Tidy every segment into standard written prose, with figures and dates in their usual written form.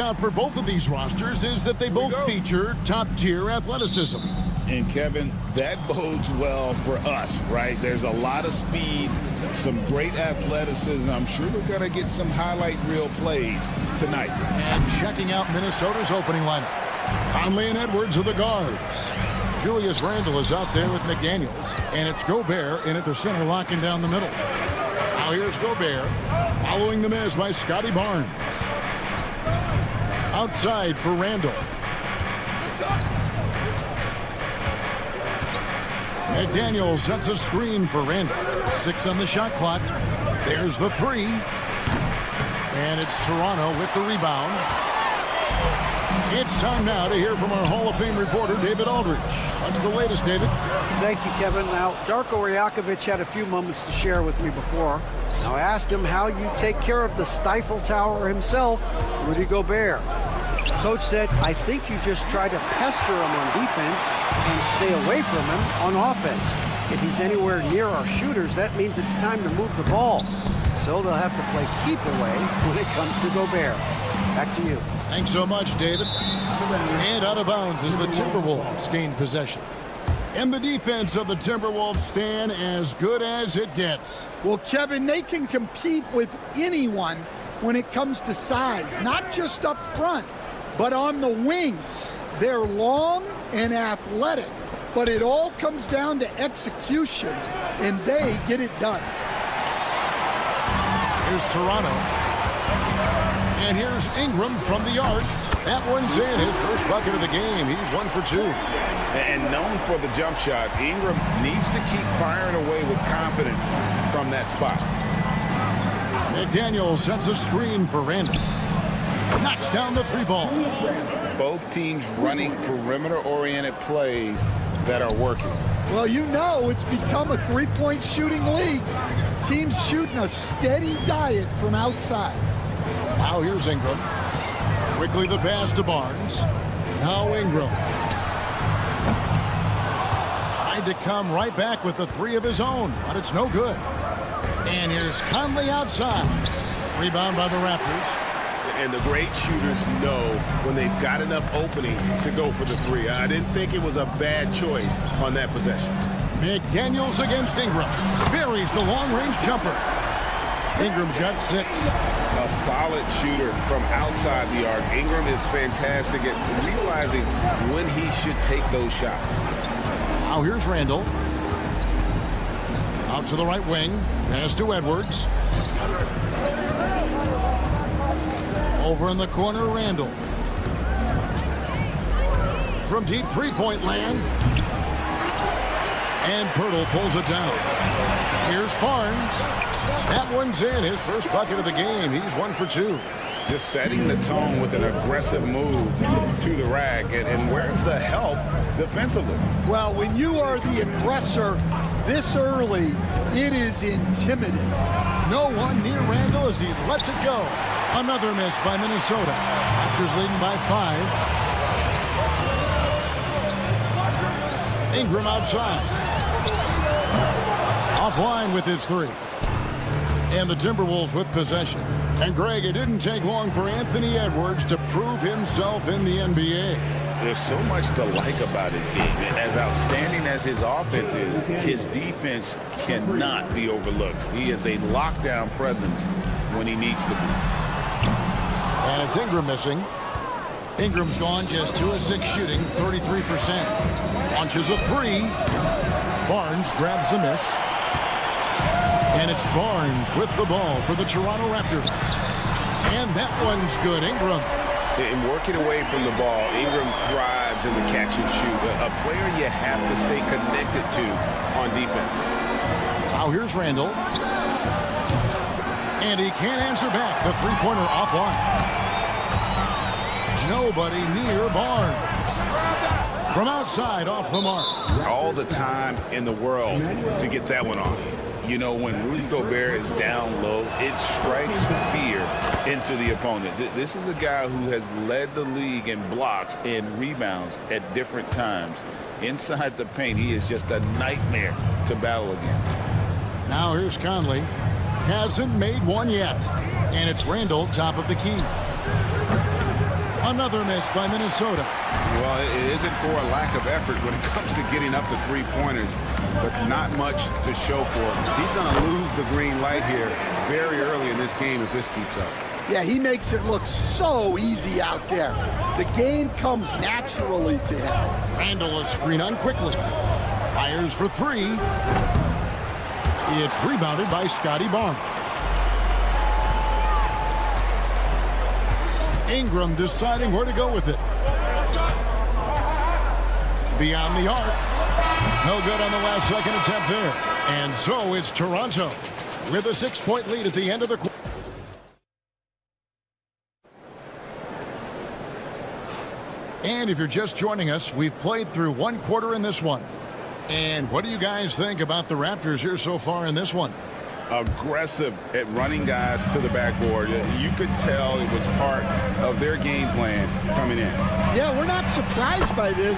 out for both of these rosters is that they both feature top-tier athleticism. And, Kevin, that bodes well for us, right? There's a lot of speed, some great athleticism. I'm sure we're going to get some highlight reel plays tonight. And checking out Minnesota's opening lineup. Conley and Edwards are the guards. Julius Randle is out there with McDaniels. And it's Gobert in at the center, locking down the middle. Now here's Gobert, following the miss by Scotty Barnes. Outside for Randle. McDaniels sets a screen for Randle. 6 on the shot clock. There's the 3. And it's Toronto with the rebound. It's time now to hear from our Hall of Fame reporter, David Aldridge. What's the latest, David? Thank you, Kevin. Now, Darko Rajakovic had a few moments to share with me before. Now, I asked him how you take care of the Stifle Tower himself, Rudy Gobert. Coach said, I think you just try to pester him on defense and stay away from him on offense. If he's anywhere near our shooters, that means it's time to move the ball. So they'll have to play keep away when it comes to Gobert. Back to you. Thanks so much, David. And out of bounds as the Timberwolves gain possession. And the defense of the Timberwolves stand as good as it gets. Well, Kevin, they can compete with anyone when it comes to size, not just up front, but on the wings. They're long and athletic, but it all comes down to execution, and they get it done. Here's Toronto. And here's Ingram from the arc. That one's in, his first bucket of the game. He's 1 for 2. And known for the jump shot, Ingram needs to keep firing away with confidence from that spot. McDaniels sets a screen for Randle. Knocks down the 3-ball. Both teams running perimeter-oriented plays that are working. Well, you know it's become a three-point shooting league. Teams shooting a steady diet from outside. Now here's Ingram. Quickly the pass to Barnes. Now Ingram. Tried to come right back with the 3 of his own, but it's no good. And here's Conley outside. Rebound by the Raptors. And the great shooters know when they've got enough opening to go for the 3. I didn't think it was a bad choice on that possession. McDaniels against Ingram. Buries the long-range jumper. Ingram's got 6. A solid shooter from outside the arc. Ingram is fantastic at realizing when he should take those shots. Now here's Randle. Out to the right wing. Pass to Edwards. Over in the corner, Randle. From deep three-point land. And Pirtle pulls it down. Here's Barnes. That one's in, his first bucket of the game. He's 1 for 2. Just setting the tone with an aggressive move to the rack. And where's the help defensively? Well, when you are the aggressor this early, it is intimidating. No one near Randle as he lets it go. Another miss by Minnesota. Raptors leading by 5. Ingram outside. Offline with his 3. And the Timberwolves with possession. And Greg, it didn't take long for Anthony Edwards to prove himself in the NBA. There's so much to like about his game. As outstanding as his offense is, his defense cannot be overlooked. He is a lockdown presence when he needs to be. And it's Ingram missing. Ingram's gone just 2 of 6 shooting, 33%. Launches a 3. Barnes grabs the miss. And it's Barnes with the ball for the Toronto Raptors. And that one's good. Ingram. In working away from the ball, Ingram thrives in the catch and shoot. A player you have to stay connected to on defense. Now here's Randle. And he can't answer back. The three-pointer offline. Nobody near Barnes. From outside, off the mark. All the time in the world to get that one off. You know, when Rudy Gobert is down low, it strikes fear into the opponent. This is a guy who has led the league in blocks and rebounds at different times. Inside the paint, he is just a nightmare to battle against. Now here's Conley. Hasn't made one yet. And it's Randle, top of the key. Another miss by Minnesota. Well, it isn't for a lack of effort when it comes to getting up to three-pointers, but not much to show for it. He's going to lose the green light here very early in this game if this keeps up. Yeah, he makes it look so easy out there. The game comes naturally to him. Randall is screen on quickly. Fires for three. It's rebounded by Scotty Barnes. Ingram deciding where to go with it. Beyond the arc. No good on the last second attempt there. And so it's Toronto with a 6-point lead at the end of the quarter. And if you're just joining us, we've played through one quarter in this one. And what do you guys think about the Raptors here so far in this one? Aggressive at running guys to the backboard. You could tell it was part of their game plan coming in. Yeah, we're not surprised by this.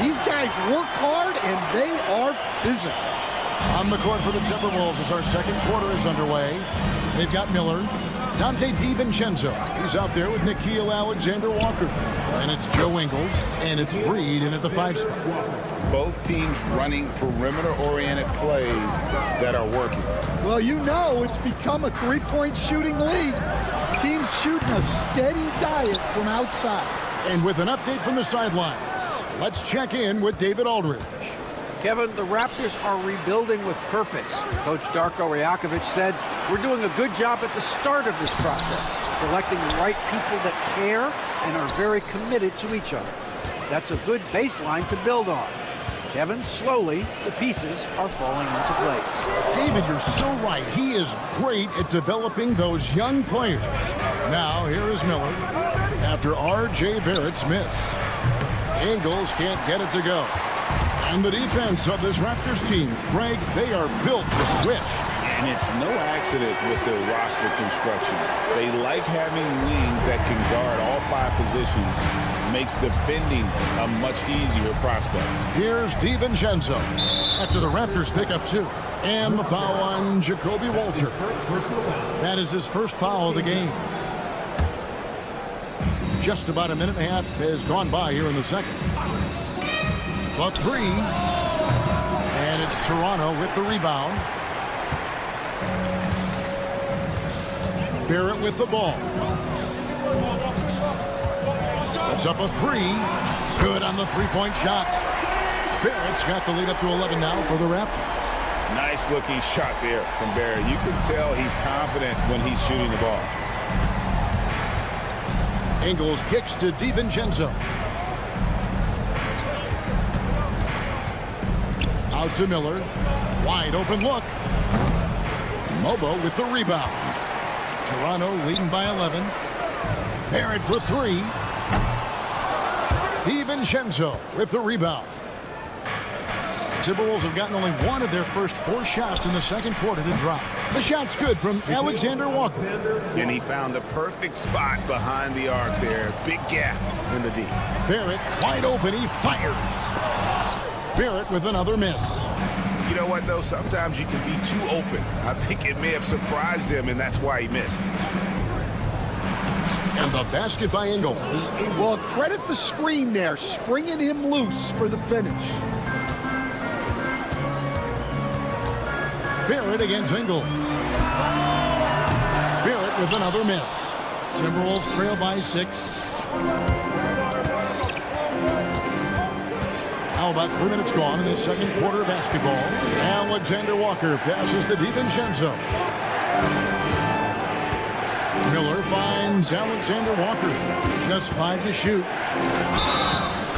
These guys work hard and they are physical. On the court for the Timberwolves as our second quarter is underway. They've got Miller, Dante DiVincenzo. He's out there with Nickeil Alexander-Walker. And it's Joe Ingles, and it's Reed in at the 5 spot. Both teams running perimeter-oriented plays that are working. Well, you know it's become a three-point shooting league. Teams shooting a steady diet from outside. And with an update from the sidelines, let's check in with David Aldridge. Kevin, the Raptors are rebuilding with purpose. Coach Darko Rajakovic said, we're doing a good job at the start of this process, selecting the right people that care and are very committed to each other. That's a good baseline to build on. Kevin, slowly, the pieces are falling into place. David, you're so right. He is great at developing those young players. Now, here is Miller after R.J. Barrett's miss. Ingles can't get it to go. And the defense of this Raptors team, Greg, they are built to switch. And it's no accident with their roster construction. They like having wings that can guard all 5 positions. Makes defending a much easier prospect. Here's DiVincenzo after the Raptors pick up 2. And the foul on Jacoby Walter. That is his first foul of the game. Just about a minute and a half has gone by here in the second. The 3. And it's Toronto with the rebound. Barrett with the ball. It's up a 3. Good on the 3-point shot. Barrett's got the lead up to 11 now for the Raptors. Nice looking shot there from Barrett. You can tell he's confident when he's shooting the ball. Ingles kicks to DiVincenzo. Out to Miller. Wide open look. Mobo with the rebound. Toronto leading by 11. Barrett for 3. DiVincenzo with the rebound. Timberwolves have gotten only one of their first 4 shots in the second quarter to drop. The shot's good from Alexander-Walker. And he found the perfect spot behind the arc there. Big gap in the D. Barrett wide open. He fires. Barrett with another miss. You know what, though? Sometimes you can be too open. I think it may have surprised him, and that's why he missed. And the basket by Ingles. Well, credit the screen there, springing him loose for the finish. Barrett against Ingles. Barrett with another miss. Timberwolves trail by 6. How about 3 minutes gone in the second quarter of basketball? Alexander-Walker passes to DiVincenzo. Miller finds Alexander-Walker. Just 5 to shoot.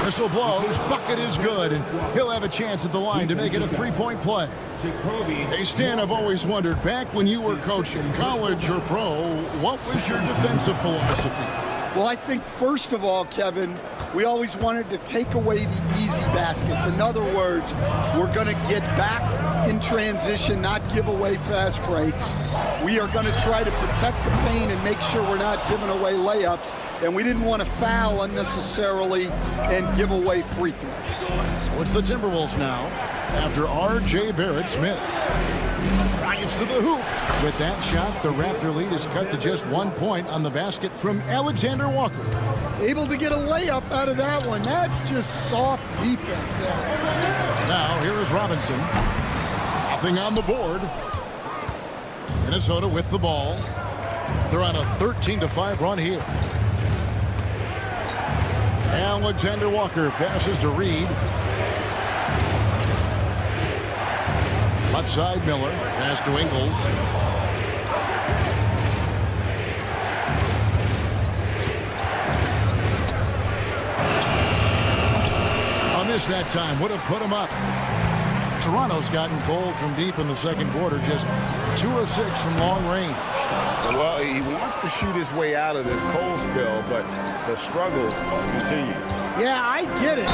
Whistle blows. Bucket is good, and he'll have a chance at the line to make it a 3-point play. Hey, Stan, I've always wondered, back when you were coaching, college or pro, what was your defensive philosophy? Well, I think first of all, Kevin, we always wanted to take away the easy baskets. In other words, we're going to get back in transition, not give away fast breaks. We are going to try to protect the paint and make sure we're not giving away layups. And we didn't want to foul unnecessarily and give away free throws. So it's the Timberwolves now after R.J. Barrett's miss. Drives to the hoop. With that shot, the Raptor lead is cut to just 1 point on the basket from Alexander Walker. Able to get a layup out of that one. That's just soft defense there. Now, here is Robinson. Nothing on the board. Minnesota with the ball. They're on a 13-5 run here. Alexander Walker passes to Reed. Left side, Miller. Pass to Ingles. A miss that time. Would have put him up. Toronto's gotten cold from deep in the second quarter. Just 2 of 6 from long range. Well, he wants to shoot his way out of this cold spell, but the struggles continue. Yeah, I get it,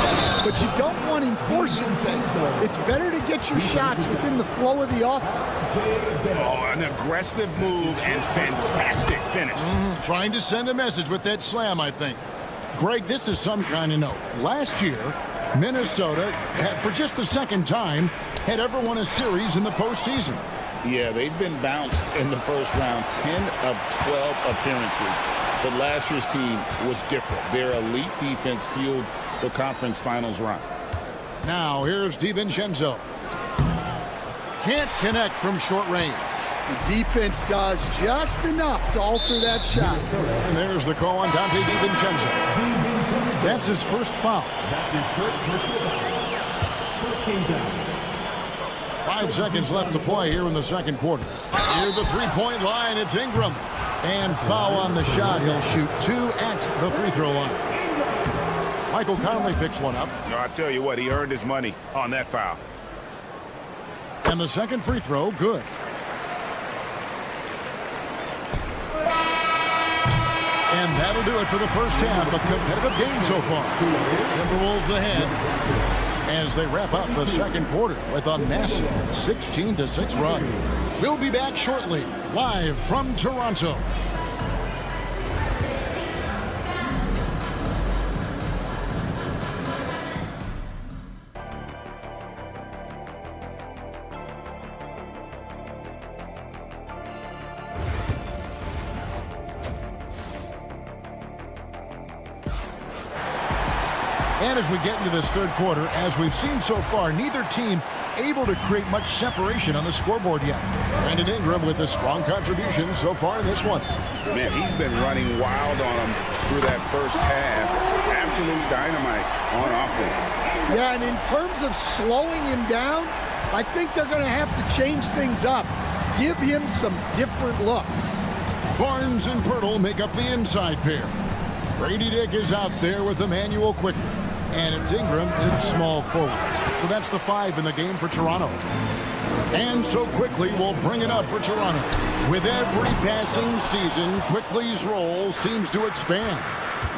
but you don't want him forcing things. It's better to get your shots within the flow of the offense. Oh, an aggressive move and fantastic finish. Trying to send a message with that slam, I think. Greg, this is some kind of note. Last year, Minnesota, for just the second time, had ever won a series in the postseason. Yeah, they've been bounced in the first round 10 of 12 appearances. But last year's team was different. Their elite defense fueled the conference finals run. Now, here's DiVincenzo. Can't connect from short range. The defense does just enough to alter that shot. And there's the call on Dante DiVincenzo. That's his first foul. 5 seconds left to play here in the second quarter. Near the three-point line, it's Ingram. And foul on the shot. He'll shoot 2 at the free throw line. Michael Conley picks one up. No, I tell you what, he earned his money on that foul. And the second free throw, good. And that'll do it for the first half. A competitive game so far. Timberwolves ahead as they wrap up the second quarter with a massive 16-6 run. We'll be back shortly, live from Toronto. And as we get into this third quarter, as we've seen so far, neither team able to create much separation on the scoreboard yet. Brandon Ingram with a strong contribution so far in this one. Man, he's been running wild on him through that first half. Absolute dynamite on offense. Yeah, and in terms of slowing him down, I think they're going to have to change things up. Give him some different looks. Barnes and Pirtle make up the inside pair. Grady Dick is out there with Emmanuel Quickly. And it's Ingram in small forward. So that's the 5 in the game for Toronto. And so Quickly will bring it up for Toronto. With every passing season, Quickly's role seems to expand.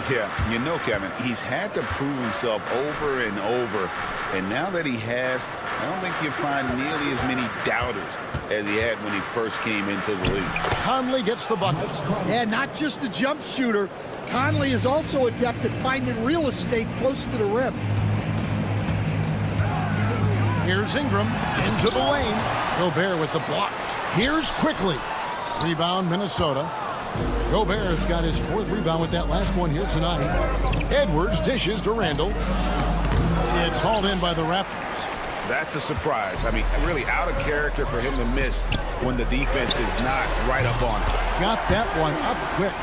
Yeah, you know, Kevin, he's had to prove himself over and over. And now that he has, I don't think you'll find nearly as many doubters as he had when he first came into the league. Conley gets the bucket. And not just a jump shooter. Conley is also adept at finding real estate close to the rim. Here's Ingram into the lane. Gobert with the block. Here's Quickly. Rebound, Minnesota. Gobert's got his 4th rebound with that last one here tonight. Edwards dishes to Randall. It's hauled in by the Raptors. That's a surprise. I mean, really out of character for him to miss when the defense is not right up on it. Got that one up quick.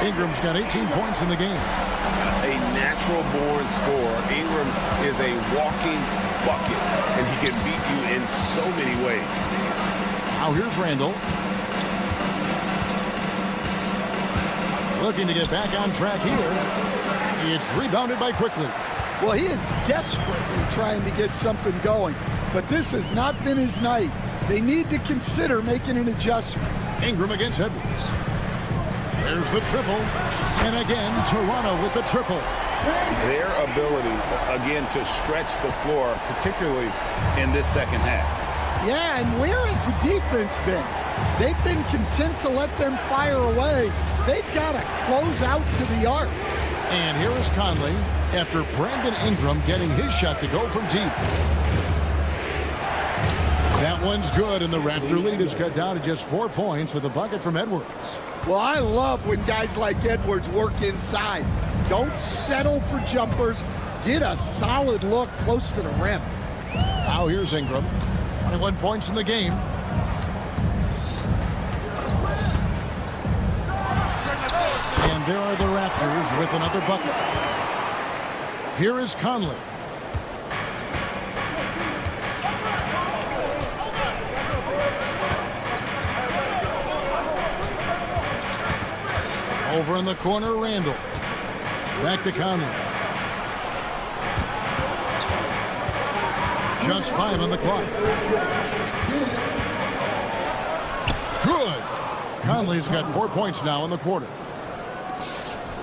Ingram's got 18 points in the game. A natural-born scorer. Ingram is a walking bucket, and he can beat you in so many ways. Now here's Randall. Looking to get back on track here. It's rebounded by Quickly. Well, he is desperately trying to get something going, but this has not been his night. They need to consider making an adjustment. Ingram against Edwards. There's the triple. And again, Toronto with the triple. Their ability, again, to stretch the floor, particularly in this second half. Yeah, and where has the defense been? They've been content to let them fire away. They've got to close out to the arc. And here is Conley after Brandon Ingram getting his shot to go from deep. That one's good, and the Raptor lead is cut down to just 4 points with a bucket from Edwards. Well, I love when guys like Edwards work inside. Don't settle for jumpers. Get a solid look close to the rim. Now here's Ingram. 21 points in the game. And there are the Raptors with another bucket. Here is Conley. Over in the corner, Randall. Back to Conley. Just 5 on the clock. Good. Conley's got 4 points now in the quarter.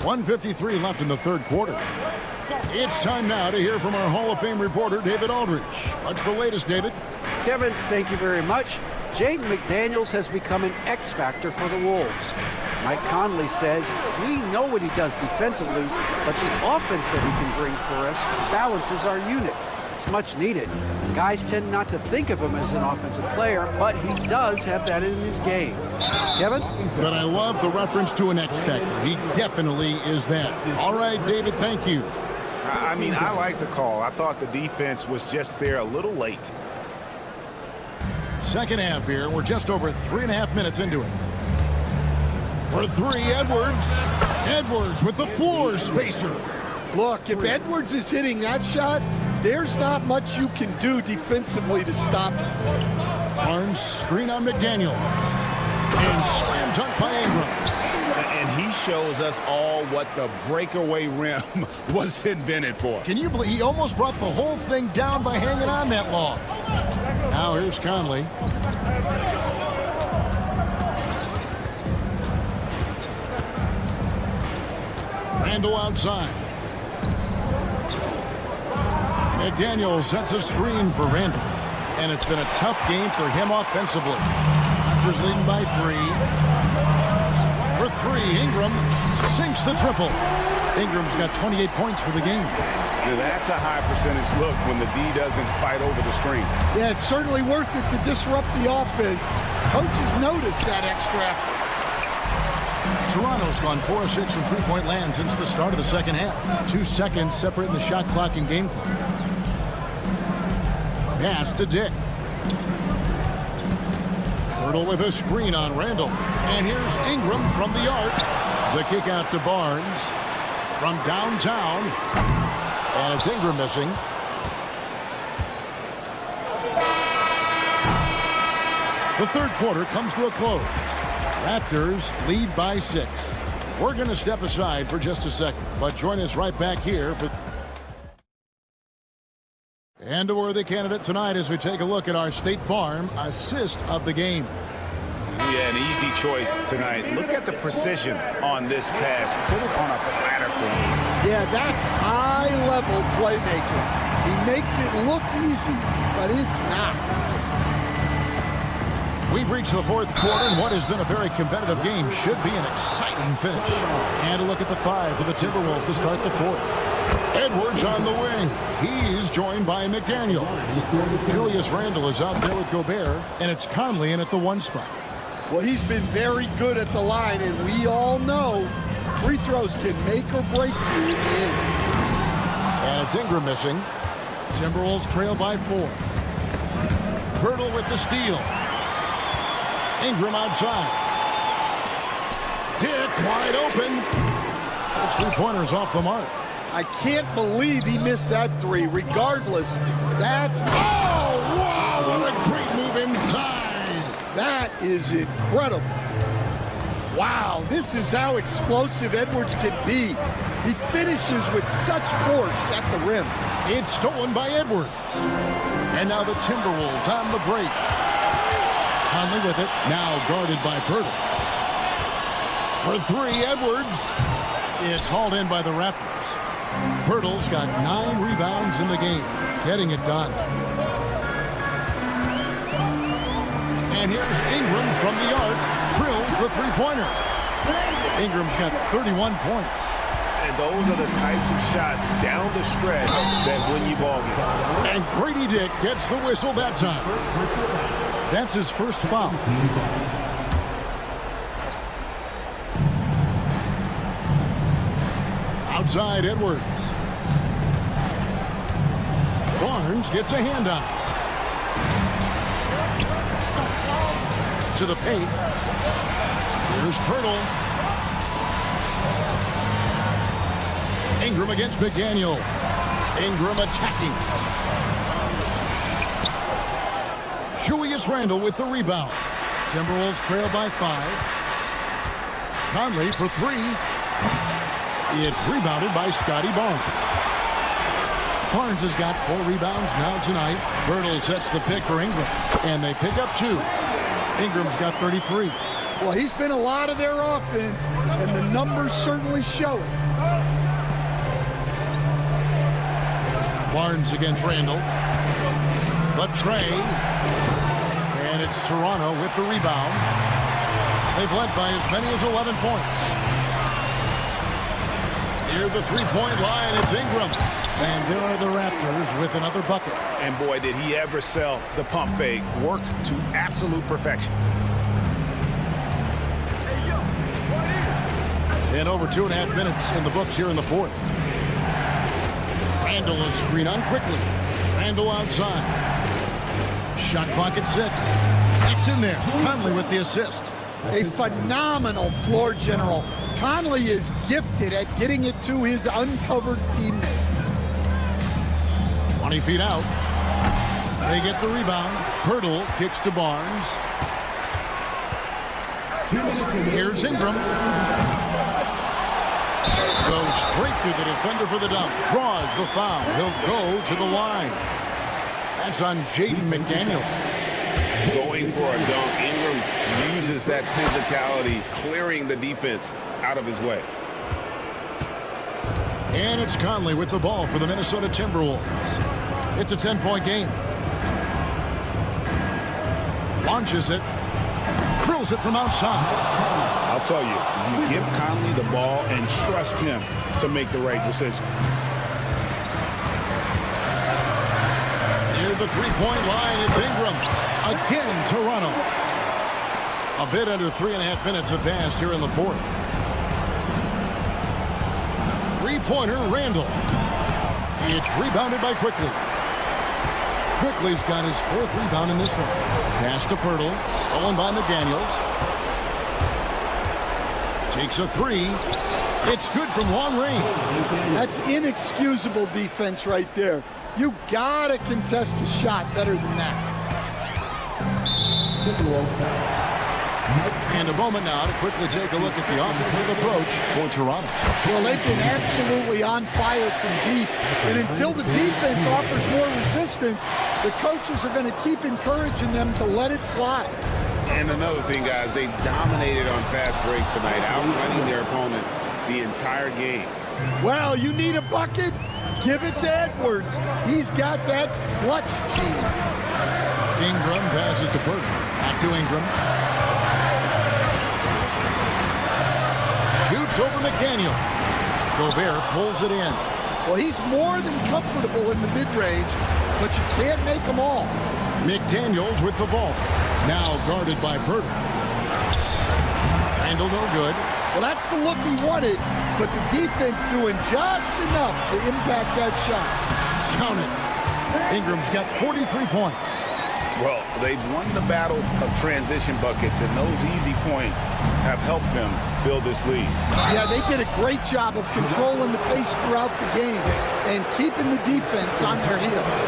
1:53 left in the third quarter. It's time now to hear from our Hall of Fame reporter, David Aldridge. What's the latest, David? Kevin, thank you very much. Jaden McDaniels has become an X factor for the Wolves. Mike Conley says, we know what he does defensively, but the offense that he can bring for us balances our unit. It's much needed. Guys tend not to think of him as an offensive player, but he does have that in his game. Kevin? But I love the reference to an X factor. He definitely is that. All right, David, thank you. I mean, I like the call. I thought the defense was just there a little late. Second half here. We're just over 3.5 minutes into it. For three, Edwards. Edwards with the floor spacer. Look, if Edwards is hitting that shot, there's not much you can do defensively to stop him. Barnes screen on McDaniel. And slam dunk by Ingram. And he shows us all what the breakaway rim was invented for. Can you believe he almost brought the whole thing down by hanging on that long? Now here's Conley. Randall outside. McDaniel sets a screen for Randall. And it's been a tough game for him offensively. Raptors leading by 3. For 3, Ingram sinks the triple. Ingram's got 28 points for the game. Now that's a high percentage look when the D doesn't fight over the screen. Yeah, it's certainly worth it to disrupt the offense. Coaches notice that extra effort. Toronto's gone 4 of 6 from three-point land since the start of the second half. 2 seconds separating the shot clock and game clock. Pass to Dick. Hurdle with a screen on Randall. And here's Ingram from the arc. The kick out to Barnes from downtown. And it's Ingram missing. The third quarter comes to a close. Raptors lead by 6. We're going to step aside for just a second, but join us right back here for... And a worthy candidate tonight as we take a look at our State Farm assist of the game. Yeah, an easy choice tonight. Look at the precision on this pass. Put it on a platter for me. Yeah, that's high-level playmaking. He makes it look easy, but it's not. We've reached the fourth quarter, and what has been a very competitive game should be an exciting finish. And a look at the 5 for the Timberwolves to start the fourth. Edwards on the wing. He's joined by McDaniel. Julius Randle is out there with Gobert, and it's Conley in at the 1 spot. Well, he's been very good at the line, and we all know free throws can make or break you in the end. And it's Ingram missing. Timberwolves trail by 4. Pirtle with the steal. Ingram outside. Dick wide open. Those three-pointers off the mark. I can't believe he missed that 3. Regardless, that's... Oh, wow, what a great move inside. That is incredible. Wow, this is how explosive Edwards can be. He finishes with such force at the rim. It's stolen by Edwards. And now the Timberwolves on the break. Conley with it, now guarded by Pirtle. For 3, Edwards. It's hauled in by the Raptors. Pirtle's got 9 rebounds in the game, getting it done. And here's Ingram from the arc, drills the three-pointer. Ingram's got 31 points. And those are the types of shots down the stretch that win you ball games. And Grady Dick gets the whistle that time. That's his first foul. Outside Edwards. Barnes gets a handout. To the paint. Here's Pirtle. Ingram against McDaniel. Ingram attacking. Julius Randle with the rebound. Timberwolves trail by 5. Conley for 3. It's rebounded by Scotty Barnes. Barnes has got 4 rebounds now tonight. Birtle sets the pick for Ingram, and they pick up 2. Ingram's got 33. Well, he's been a lot of their offense, and the numbers certainly show it. Barnes against Randle. The tray. And it's Toronto with the rebound. They've led by as many as 11 points. Near the three-point line, it's Ingram. And there are the Raptors with another bucket. And boy, did he ever sell the pump fake. Worked to absolute perfection. And over 2.5 minutes in the books here in the fourth. Randle is screen on quickly. Randle outside. Shot clock at 6. That's in there. Conley with the assist. A phenomenal floor general. Conley is gifted at getting it to his uncovered teammates. 20 feet out. They get the rebound. Pirtle kicks to Barnes. Here's Ingram. Goes straight through the defender for the dunk. Draws the foul. He'll go to the line. That's on Jaden McDaniel. Going for a dunk. Ingram uses that physicality, clearing the defense out of his way. And it's Conley with the ball for the Minnesota Timberwolves. It's a 10-point game. Launches it. Curls it from outside. I'll tell you, you give Conley the ball and trust him to make the right decision. Near the three-point line, it's Ingram. Again, Toronto. A bit under 3.5 minutes have passed here in the fourth. Three-pointer, Randle. It's rebounded by Quickly. Quickly's got his 4th rebound in this one. Pass to Pirtle. Stolen by McDaniels. Takes a 3. It's good from long range. That's inexcusable defense right there. You gotta contest the shot better than that. And a moment now to quickly take a look at the offensive approach for Toronto. Well, they've been absolutely on fire from deep. And until the defense offers more resistance, the coaches are going to keep encouraging them to let it fly. And another thing, guys, they dominated on fast breaks tonight, outrunning their opponent the entire game. Well, you need a bucket? Give it to Edwards. He's got that clutch gene. Ingram passes to Pirtle. Back to Ingram. Shoots over McDaniel. Gobert pulls it in. Well, he's more than comfortable in the mid-range, but you can't make them all. McDaniels with the ball. Now guarded by Pirtle. Randle no good. Well, that's the look he wanted, but the defense doing just enough to impact that shot. Count it. Ingram's got 43 points. Well, they've won the battle of transition buckets, and those easy points have helped them build this lead. Yeah, they did a great job of controlling the pace throughout the game and keeping the defense on their heels.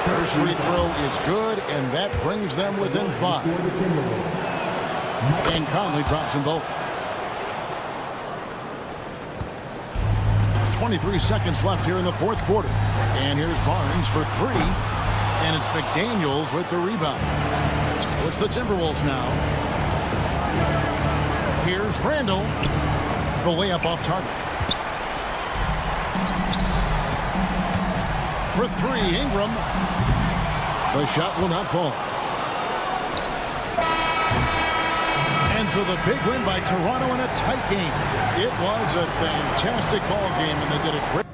First free throw is good, and that brings them within 5. And Conley drops them both. 23 seconds left here in the fourth quarter. And here's Barnes for 3. And it's McDaniels with the rebound. So it's the Timberwolves now. Here's Randle. The layup off target. For 3, Ingram. The shot will not fall. And so the big win by Toronto in a tight game. It was a fantastic ball game, and they did a great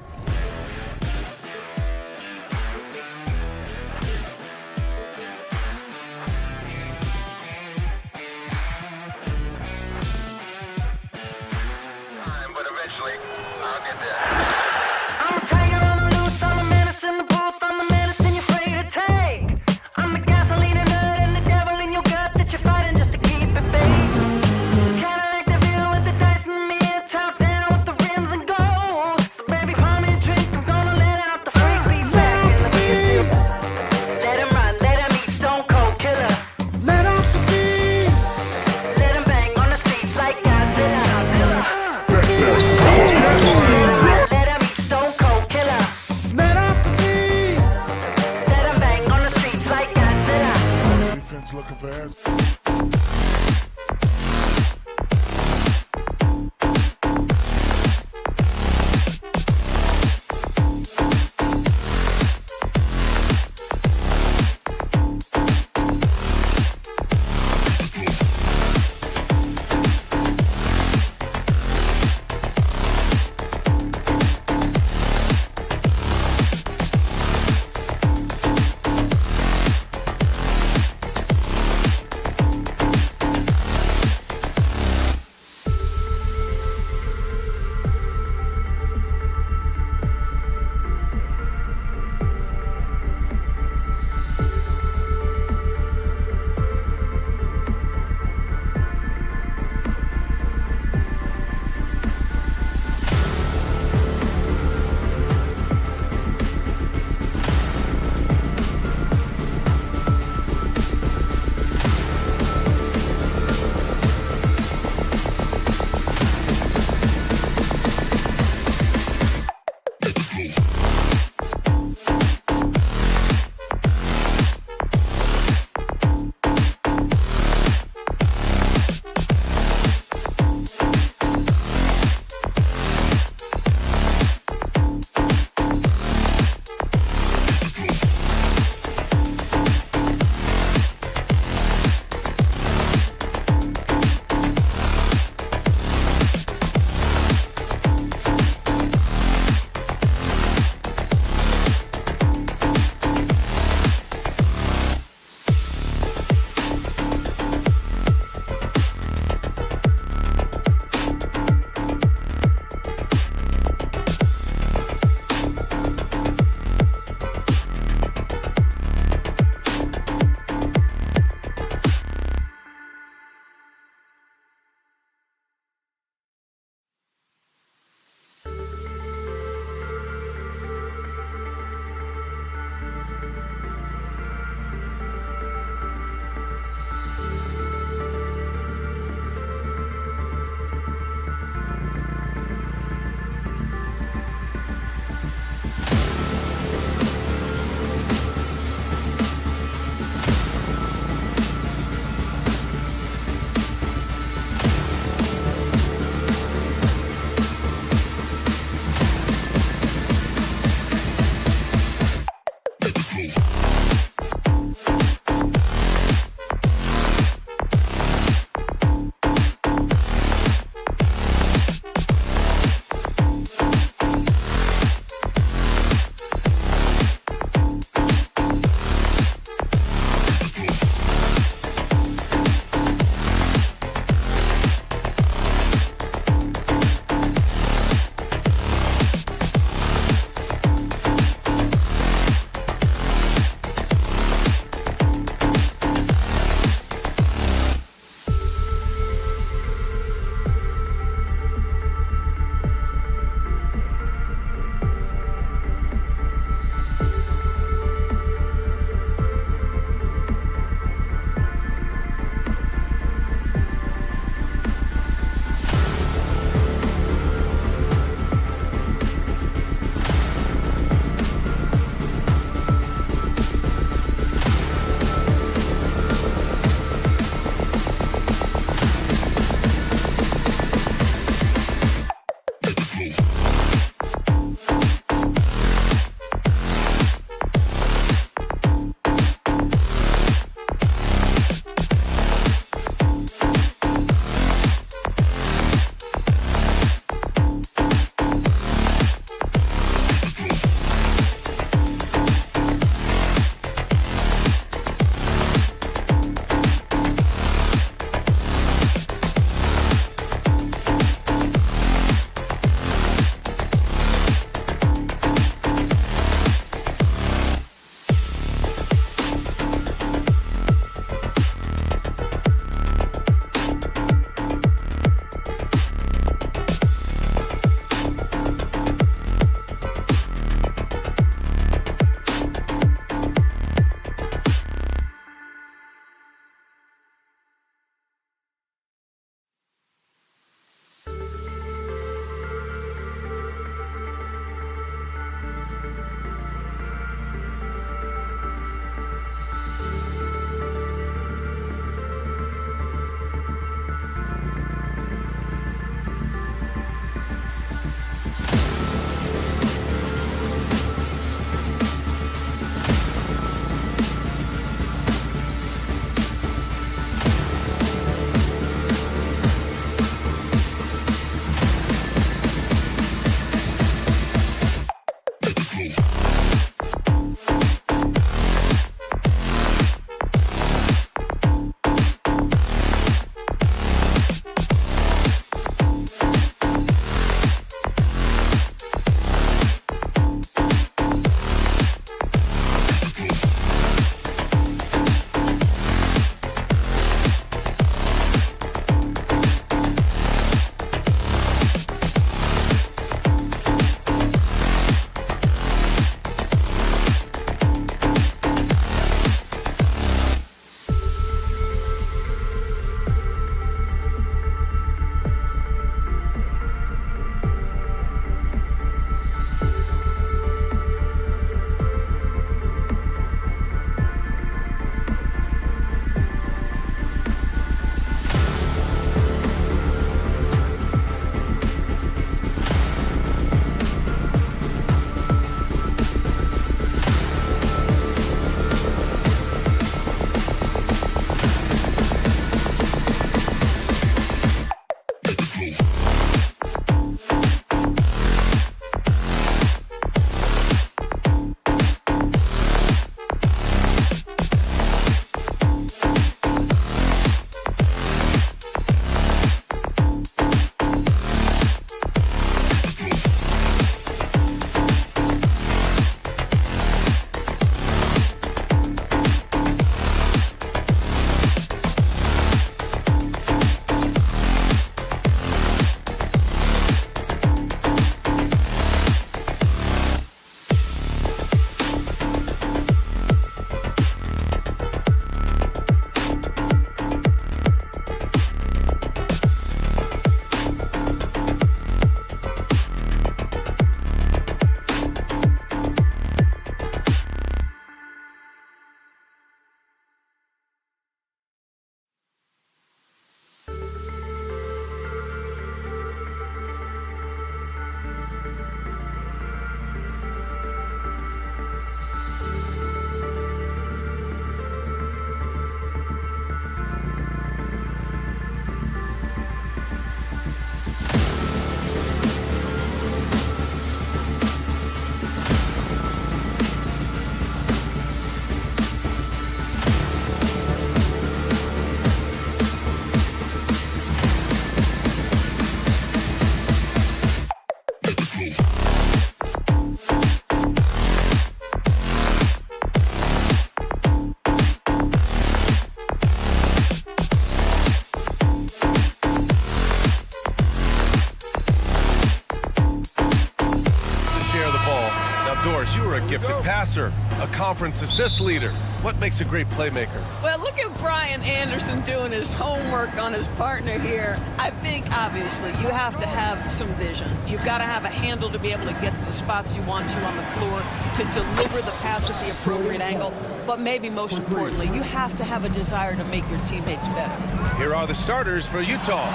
prolific passer, a conference assist leader. What makes a great playmaker? Well, look at Brian Anderson doing his homework on his partner here. I think, obviously, you have to have some vision. You've got to have a handle to be able to get to the spots you want to on the floor, to deliver the pass at the appropriate angle. But maybe most importantly, you have to have a desire to make your teammates better. Here are the starters for Utah.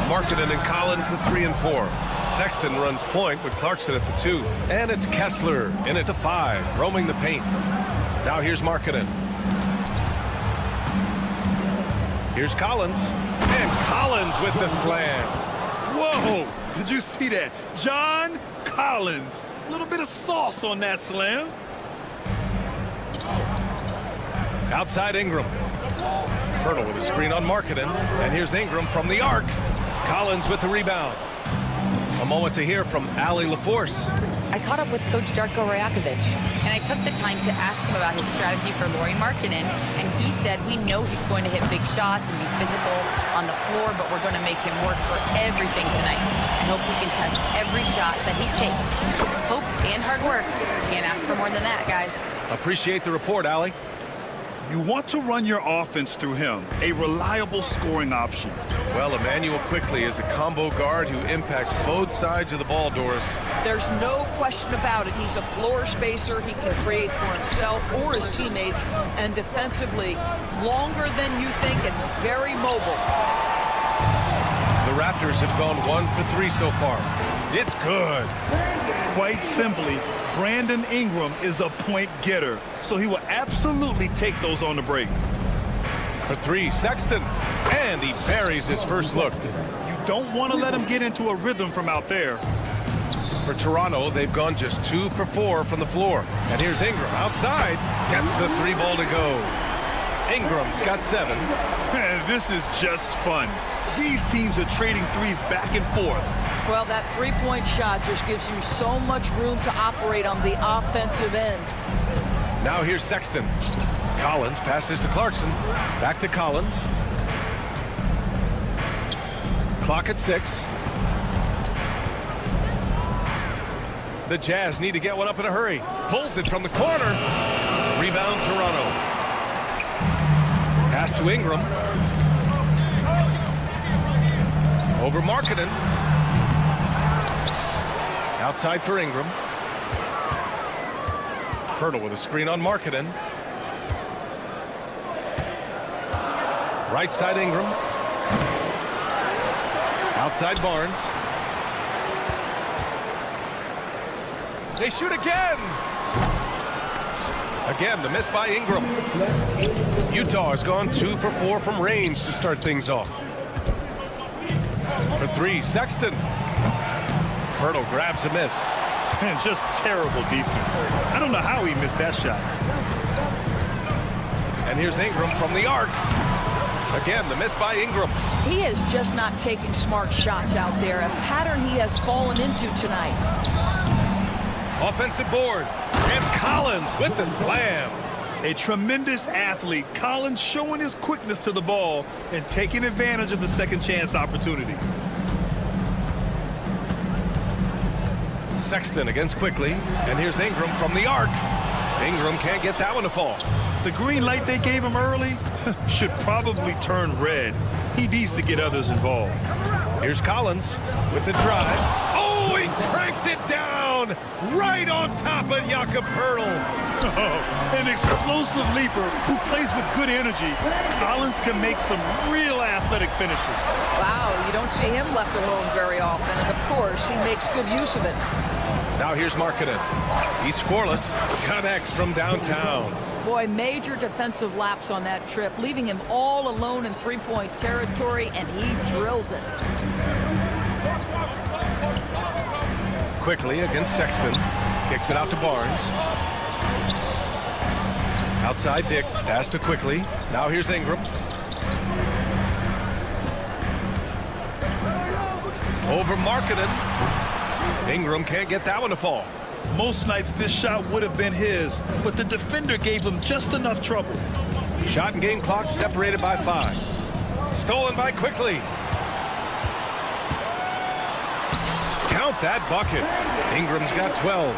Markkanen and Collins, the 3 and 4. Sexton runs point with Clarkson at the 2. And it's Kessler in at the 5, roaming the paint. Now here's Markkanen. Here's Collins. And Collins with the slam. Whoa! Did you see that? John Collins. A little bit of sauce on that slam. Outside Ingram. Pirtle with a screen on Markkanen. And here's Ingram from the arc. Collins with the rebound. A moment to hear from Allie LaForce. I caught up with Coach Darko Rajakovic, and I took the time to ask him about his strategy for Lauri Markkanen, and he said, we know he's going to hit big shots and be physical on the floor, but we're going to make him work for everything tonight. I hope we can test every shot that he takes. Hope and hard work. Can't ask for more than that, guys. Appreciate the report, Allie. You want to run your offense through him, a reliable scoring option. Well, Emmanuel quickly is a combo guard who impacts both sides of the ball, Doris. There's no question about it. He's a floor spacer. He can create for himself or his teammates. And defensively, longer than you think and very mobile. The Raptors have gone 1 for 3 so far. It's good. Quite simply, Brandon Ingram is a point getter, so he will absolutely take those on the break. For 3, Sexton. And he buries his first look. You don't want to let him get into a rhythm from out there. For Toronto, they've gone just 2 for 4 from the floor. And here's Ingram outside. Gets the 3 ball to go. Ingram's got 7. This is just fun. These teams are trading threes back and forth. Well, that three-point shot just gives you so much room to operate on the offensive end. Now here's Sexton. Collins passes to Clarkson. Back to Collins. Clock at 6. The Jazz need to get one up in a hurry. Pulls it from the corner. Rebound Toronto. Pass to Ingram. Over Markkanen. Outside for Ingram. Pirtle with a screen on Markkanen. Right side Ingram. Outside Barnes. They shoot again. Again, the miss by Ingram. Utah has gone 2 for 4 from range to start things off. For 3, Sexton. Pirtle grabs a miss. And just terrible defense. I don't know how he missed that shot. And here's Ingram from the arc. Again, the miss by Ingram. He is just not taking smart shots out there, a pattern he has fallen into tonight. Offensive board. And Collins with the slam. A tremendous athlete. Collins showing his quickness to the ball and taking advantage of the second chance opportunity. Sexton against quickly. And here's Ingram from the arc. Ingram can't get that one to fall. The green light they gave him early should probably turn red. He needs to get others involved. Here's Collins with the drive. Oh, he cranks it down right on top of Jakob Pirtle. An explosive leaper who plays with good energy. Collins can make some real athletic finishes. Wow, you don't see him left alone very often, and of course, he makes good use of it. Now here's Markkanen. He's scoreless. Connects from downtown. Boy, major defensive lapse on that trip, leaving him all alone in three-point territory, and he drills it. Quickly against Sexton. Kicks it out to Barnes. Outside Dick. Pass to Quickly. Now here's Ingram. Over Markkanen. Ingram can't get that one to fall. Most nights this shot would have been his, but the defender gave him just enough trouble. Shot and game clock separated by 5. Stolen by Quickly. Count that bucket. Ingram's got 12.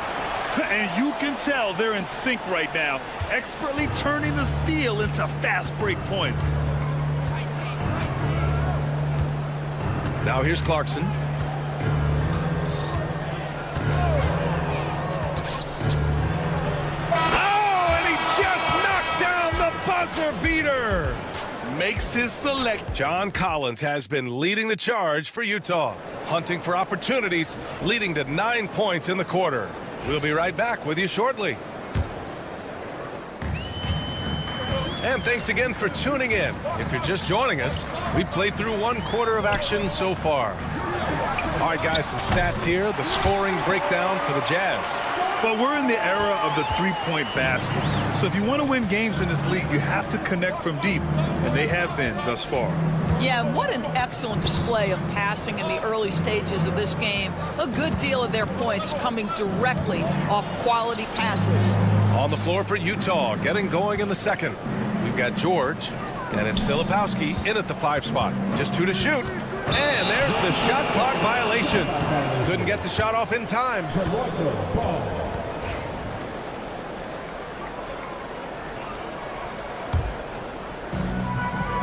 And you can tell they're in sync right now, expertly turning the steal into fast break points. Now here's Clarkson. Oh, and he just knocked down the buzzer beater. Makes his select. John Collins has been leading the charge for Utah, hunting for opportunities, leading to 9 points in the quarter. We'll be right back with you shortly. And thanks again for tuning in. If you're just joining us, we played through 1 quarter of action so far. All right, guys, some stats here. The scoring breakdown for the Jazz. But we're in the era of the three-point basket. So if you want to win games in this league, you have to connect from deep, and they have been thus far. Yeah, and what an excellent display of passing in the early stages of this game. A good deal of their points coming directly off quality passes. On the floor for Utah, getting going in the second. We've got George, and it's Filipowski in at the 5 spot. Just 2 to shoot. And there's the shot clock violation. Couldn't get the shot off in time.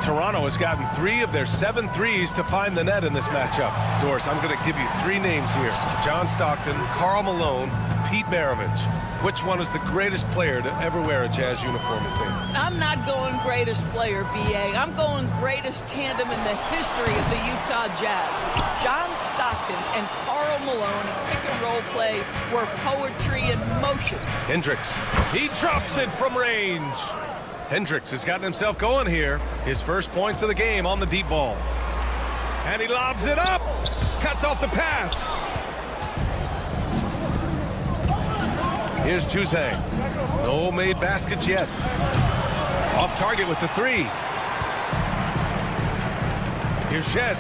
Toronto has gotten 3 of their 7 threes to find the net in this matchup. Doris, I'm going to give you 3 names here. John Stockton, Karl Malone, Pete Maravich. Which one is the greatest player to ever wear a Jazz uniform, you think? I'm not going greatest player, B.A. I'm going greatest tandem in the history of the Utah Jazz. John Stockton and Karl Malone in pick-and-roll play were poetry in motion. Hendricks, he drops it from range. Hendricks has gotten himself going here. His first points of the game on the deep ball. And he lobs it up. Cuts off the pass. Here's Juzang. No made baskets yet. Off target with the 3. Here's Shed.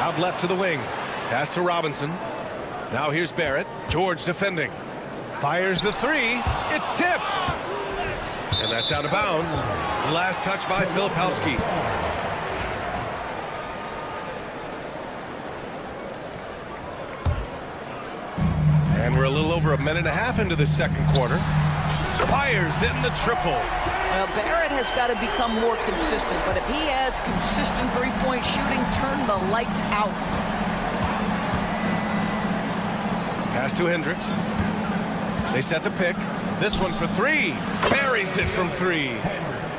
Out left to the wing. Pass to Robinson. Now here's Barrett. George defending. Fires the 3. It's tipped. And that's out of bounds. Last touch by Filipowski. And we're a little over 1.5 minutes into the second quarter. Fires in the triple. Well, Barrett has got to become more consistent, but if he adds consistent three-point shooting, turn the lights out. Pass to Hendricks. They set the pick. This one for 3. Buries it from 3.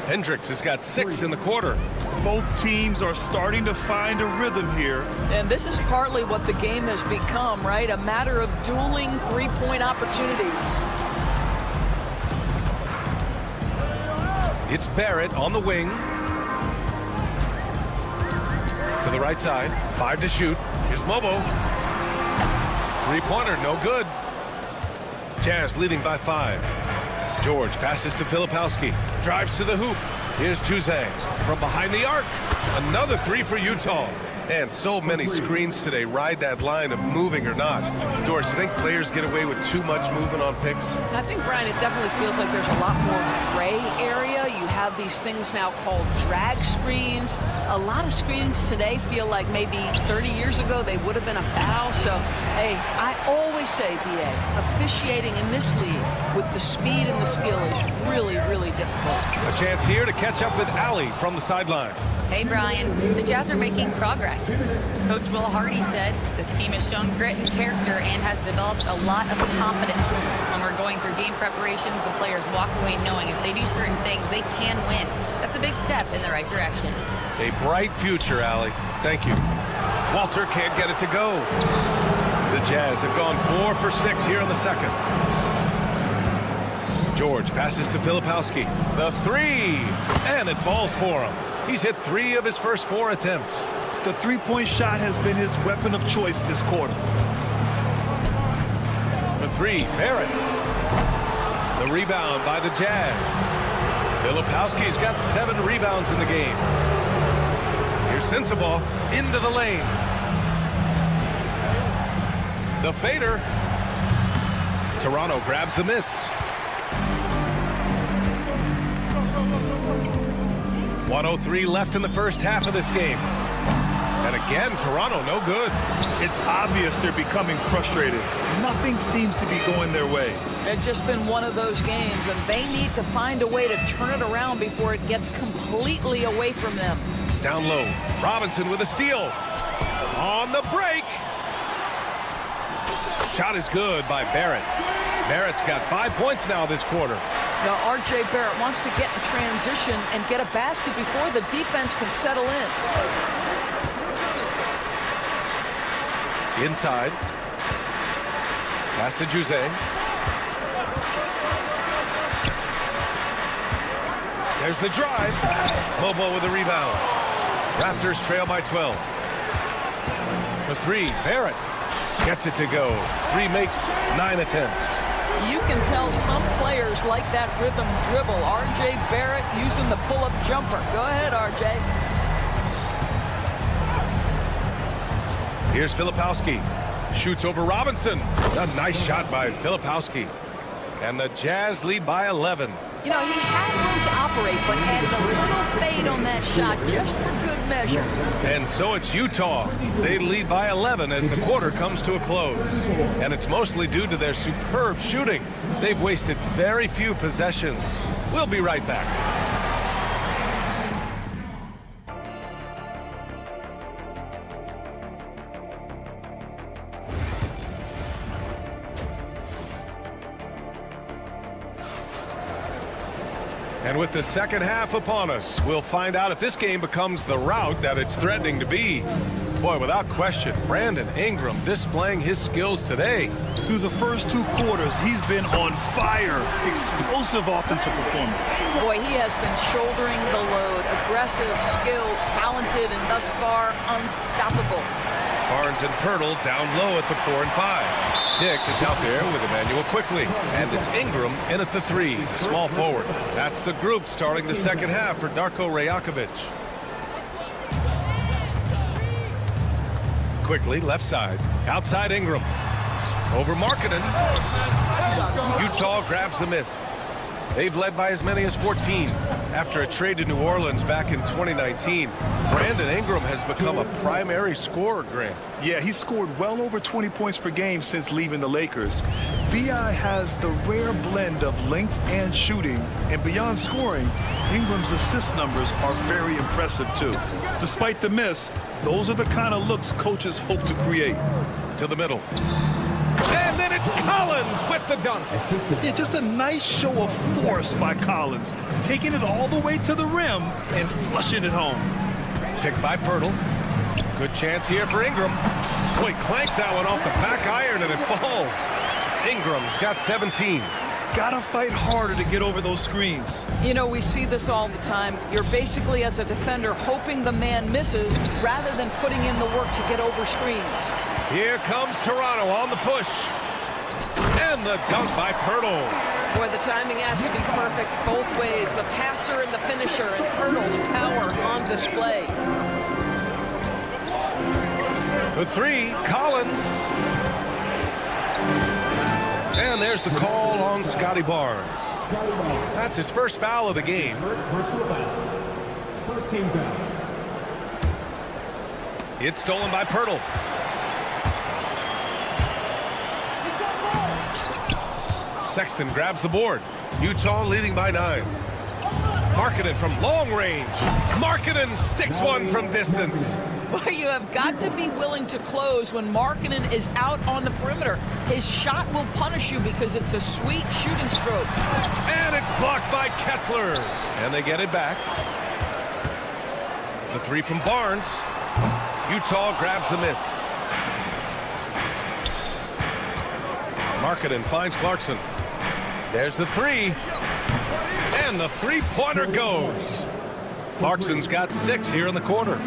Hendricks has got 6 in the quarter. Both teams are starting to find a rhythm here. And this is partly what the game has become, right? A matter of dueling three-point opportunities. It's Barrett on the wing. To the right side. 5 to shoot. Here's Mobo. 3-pointer, no good. Jazz leading by 5. George passes to Filipowski. Drives to the hoop. Here's Juzang from behind the arc. Another 3 for Utah. And so many screens today ride that line of moving or not. Doris, you think players get away with too much movement on picks? I think, Brian, it definitely feels like there's a lot more gray area. You have these things now called drag screens. A lot of screens today feel like maybe 30 years ago they would have been a foul. So, hey, I always say, B.A., officiating in this league with the speed and the skill is really, really difficult. A chance here to catch up with Allie from the sideline. Hey, Brian, the Jazz are making progress. Coach Will Hardy said this team has shown grit and character and has developed a lot of confidence. When we're going through game preparations, the players walk away knowing if they do certain things, they can win. That's a big step in the right direction. A bright future, Allie. Thank you. Walter can't get it to go. The Jazz have gone 4 for 6 here in the second. George passes to Filipowski. The 3, and it falls for him. He's hit 3 of his first 4 attempts. The three-point shot has been his weapon of choice this quarter. The 3, Barrett. The rebound by the Jazz. Filipowski's got 7 rebounds in the game. Here's Sensabaugh into the lane. The fader. Toronto grabs the miss. 1:03 left in the first half of this game. And again, Toronto no good. It's obvious they're becoming frustrated. Nothing seems to be going their way. It's just been one of those games, and they need to find a way to turn it around before it gets completely away from them. Down low, Robinson with a steal. On the break. Shot is good by Barrett. Barrett's got 5 points now this quarter. Now, R.J. Barrett wants to get in transition and get a basket before the defense can settle in. Inside. Pass to Jose. There's the drive. Bobo with a rebound. Raptors trail by 12. The three, Barrett gets it to go. Three makes 9 attempts. You can tell some players like that rhythm dribble. R.J. Barrett using the pull-up jumper. Go ahead, R.J. Here's Filipowski. Shoots over Robinson. A nice shot by Filipowski. And the Jazz lead by 11. You know, he had room to operate, but added a little fade on that shot just for good measure. And so it's Utah. They lead by 11 as the quarter comes to a close. And it's mostly due to their superb shooting. They've wasted very few possessions. We'll be right back. And with the second half upon us, we'll find out if this game becomes the rout that it's threatening to be. Boy, without question, Brandon Ingram displaying his skills today. Through the first 2 quarters, he's been on fire. Explosive offensive performance. Boy, he has been shouldering the load. Aggressive, skilled, talented, and thus far unstoppable. Barnes and Pirtle down low at the 4 and 5. Dick is out there with Emmanuel quickly. And it's Ingram in at the 3, small forward. That's the group starting the second half for Darko Rajakovic. Quickly, left side. Outside Ingram. Over Markkanen. Utah grabs the miss. They've led by as many as 14. After a trade to New Orleans back in 2019, Brandon Ingram has become a primary scorer, Grant. Yeah, he scored well over 20 points per game since leaving the Lakers. B.I. has the rare blend of length and shooting, and beyond scoring, Ingram's assist numbers are very impressive too. Despite the miss, those are the kind of looks coaches hope to create. To the middle. And then it's Collins with the dunk. Yeah, just a nice show of force by Collins, taking it all the way to the rim and flushing it home. Picked by Pirtle. Good chance here for Ingram. Boy, clanks that one off the back iron and it falls. Ingram's got 17. Gotta fight harder to get over those screens. You know, we see this all the time. You're basically, as a defender, hoping the man misses rather than putting in the work to get over screens. Here comes Toronto on the push. And the dunk by Pirtle. Boy, the timing has to be perfect both ways. The passer and the finisher, and Pirtle's power on display. The 3, Collins. And there's the call on Scotty Barnes. That's his first foul of the game. First team foul. It's stolen by Pirtle. Sexton grabs the board. Utah leading by 9. Markkanen from long range. Markkanen sticks one from distance. Well, you have got to be willing to close when Markkanen is out on the perimeter. His shot will punish you because it's a sweet shooting stroke. And it's blocked by Kessler. And they get it back. The 3 from Barnes. Utah grabs the miss. Markkanen finds Clarkson. There's the 3. And the 3-pointer goes. Clarkson's got 6 here in the quarter.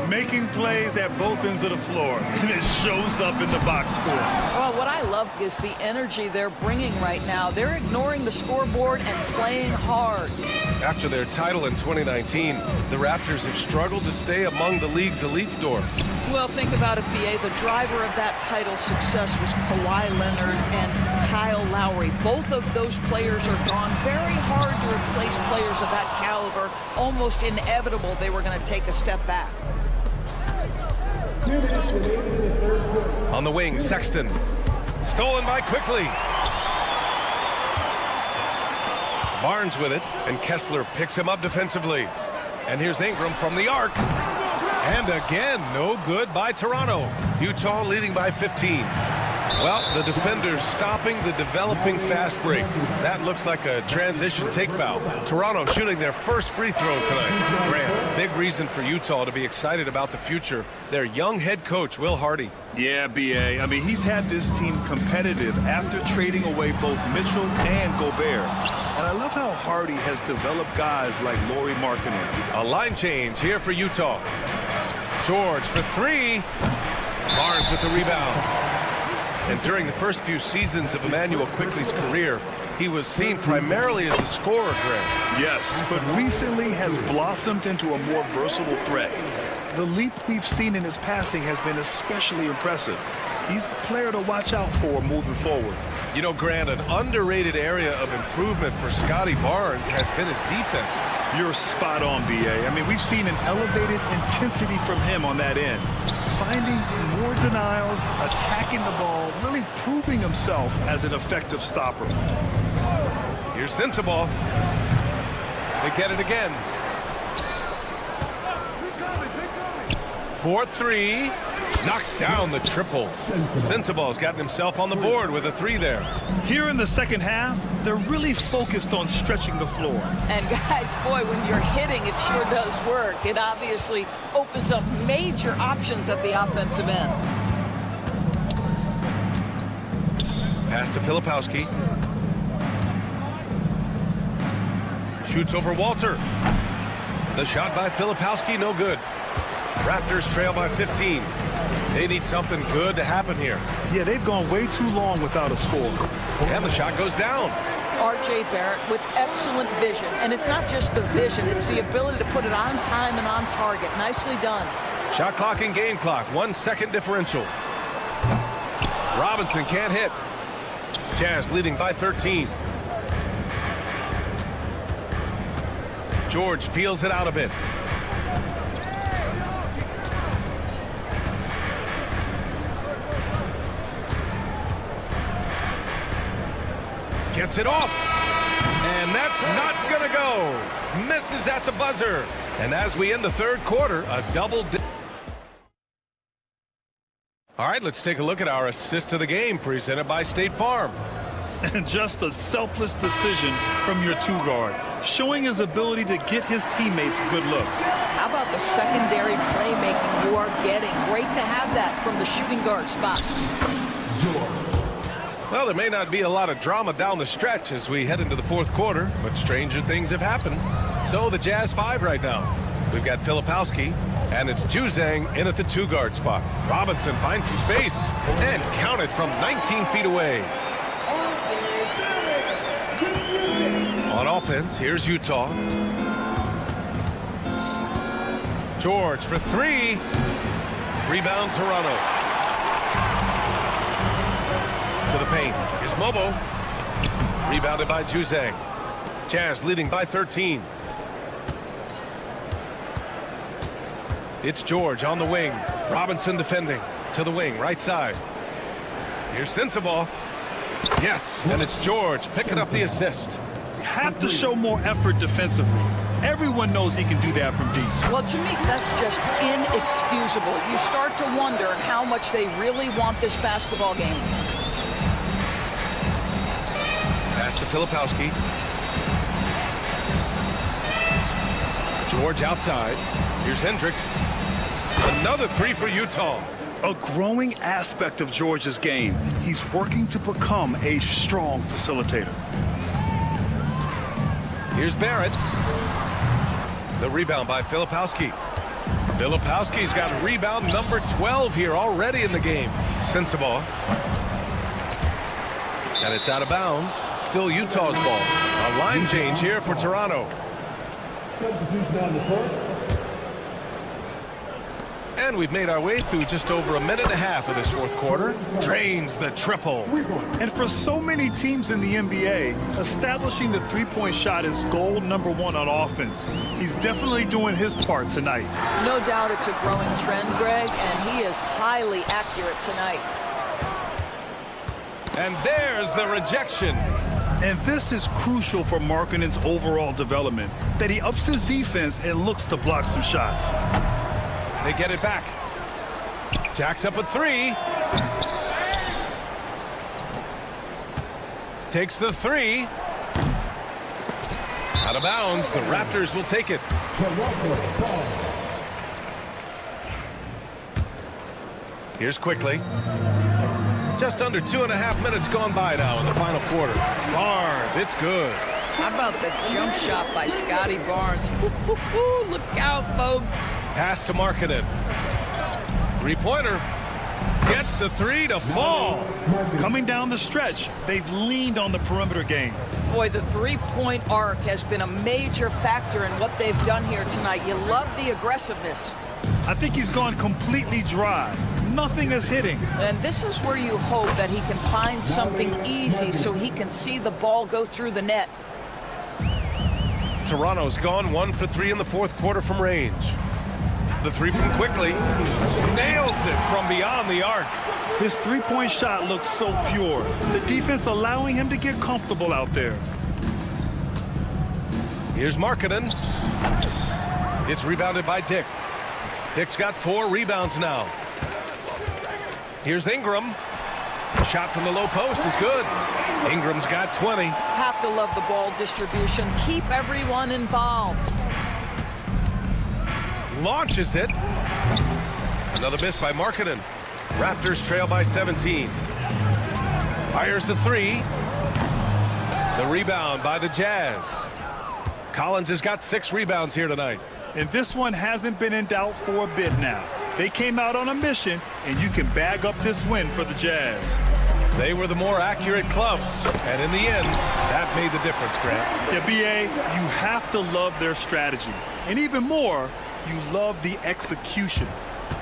Making plays at both ends of the floor, and it shows up in the box score. Well, what I love is the energy they're bringing right now. They're ignoring the scoreboard and playing hard. After their title in 2019, the Raptors have struggled to stay among the league's elite stores. Well, think about it, B.A. The driver of that title success was Kawhi Leonard and Kyle Lowry. Both of those players are gone. Very hard to replace players of that caliber. Almost inevitable they were going to take a step back. On the wing, Sexton. Stolen by Quickly. Barnes with it, and Kessler picks him up defensively. And here's Ingram from the arc. And again, no good by Toronto. Utah leading by 15. Well, the defenders stopping the developing fast break. That looks like a transition take foul. Toronto shooting their first free throw tonight. Grant, big reason for Utah to be excited about the future. Their young head coach, Will Hardy. Yeah, B.A. I mean, he's had this team competitive after trading away both Mitchell and Gobert. And I love how Hardy has developed guys like Lauri Markkanen. A line change here for Utah. George for three. Barnes with the rebound. And during the first few seasons of Emmanuel Quickley's career, he was seen primarily as a scorer, Grant. Yes, but recently has blossomed into a more versatile threat. The leap we've seen in his passing has been especially impressive. He's a player to watch out for moving forward. You know, Grant, an underrated area of improvement for Scotty Barnes has been his defense. You're spot on, B.A. I mean, we've seen an elevated intensity from him on that end. Finding more denials, attacking the ball, really proving himself as an effective stopper. Here's Sensabaugh. They get it again. 4-3. Knocks down the triple. Sensabaugh's gotten himself on the board with a three there. Here in the second half, they're really focused on stretching the floor. And guys, boy, when you're hitting, it sure does work. It obviously opens up major options at the offensive end. Pass to Filipowski. Shoots over Walter. The shot by Filipowski, no good. Raptors trail by 15. They need something good to happen here. Yeah, they've gone way too long without a score. And the shot goes down. R.J. Barrett with excellent vision. And it's not just the vision, it's the ability to put it on time and on target. Nicely done. Shot clock and game clock, 1 second differential. Robinson can't hit. Jazz leading by 13. George feels it out a bit. Gets it off. And that's not going to go. Misses at the buzzer. And as we end the third quarter, a double. All right, let's take a look at our assist of the game presented by State Farm. And just a selfless decision from your two guard, showing his ability to get his teammates good looks. How about the secondary playmaking you are getting? Great to have that from the shooting guard spot. Well, there may not be a lot of drama down the stretch as we head into the fourth quarter, but stranger things have happened. So the Jazz 5 right now. We've got Filipowski, and it's Juzang in at the two-guard spot. Robinson finds some space and counted from 19 feet away. On offense, here's Utah. George for three. Rebound Toronto. To the paint. Here's Mobo. Rebounded by Juzang. Jazz leading by 13. It's George on the wing. Robinson defending. To the wing, right side. Here's Sensabaugh. Yes, and it's George picking up the assist. You have to show more effort defensively. Everyone knows he can do that from deep. Well, to me, that's just inexcusable. You start to wonder how much they really want this basketball game. Pass to Filipowski. George outside. Here's Hendricks. Another three for Utah. A growing aspect of George's game. He's working to become a strong facilitator. Here's Barrett. The rebound by Filipowski. Filipowski's got rebound number 12 here already in the game. Sensabaugh. And it's out of bounds. Still Utah's ball. A line change here for Toronto. Substitution on the court. And we've made our way through just over a minute and a half of this fourth quarter. Drains the triple. And for so many teams in the NBA, establishing the three-point shot is goal number one on offense. He's definitely doing his part tonight. No doubt it's a growing trend, Greg, and he is highly accurate tonight. And there's the rejection. And this is crucial for Markkanen's overall development, that he ups his defense and looks to block some shots. They get it back. Jacks up a three. Takes the three. Out of bounds. The Raptors will take it. Here's quickly. Just under 2.5 minutes gone by now in the final quarter. Barnes, it's good. How about the jump shot by Scotty Barnes? Woo-hoo-hoo, look out, folks. Pass to Markkanen. Three-pointer. Gets the three to fall. Coming down the stretch, they've leaned on the perimeter game. Boy, the three-point arc has been a major factor in what they've done here tonight. You love the aggressiveness. I think he's gone completely dry. Nothing is hitting. And this is where you hope that he can find something easy so he can see the ball go through the net. Toronto's gone 1 for 3 in the fourth quarter from range. The three from quickly. Nails it from beyond the arc. His three-point shot looks so pure. The defense allowing him to get comfortable out there. Here's Markkanen. It's rebounded by Dick. Dick's got 4 rebounds now. Here's Ingram. Shot from the low post is good. Ingram's got 20. Have to love the ball distribution. Keep everyone involved. Launches it. Another miss by Markkanen. Raptors trail by 17. Fires the three. The rebound by the Jazz. Collins has got 6 rebounds here tonight. And this one hasn't been in doubt for a bit now. They came out on a mission, and you can bag up this win for the Jazz. They were the more accurate club, and in the end, that made the difference, Grant. Yeah, B.A., you have to love their strategy. And even more, you love the execution.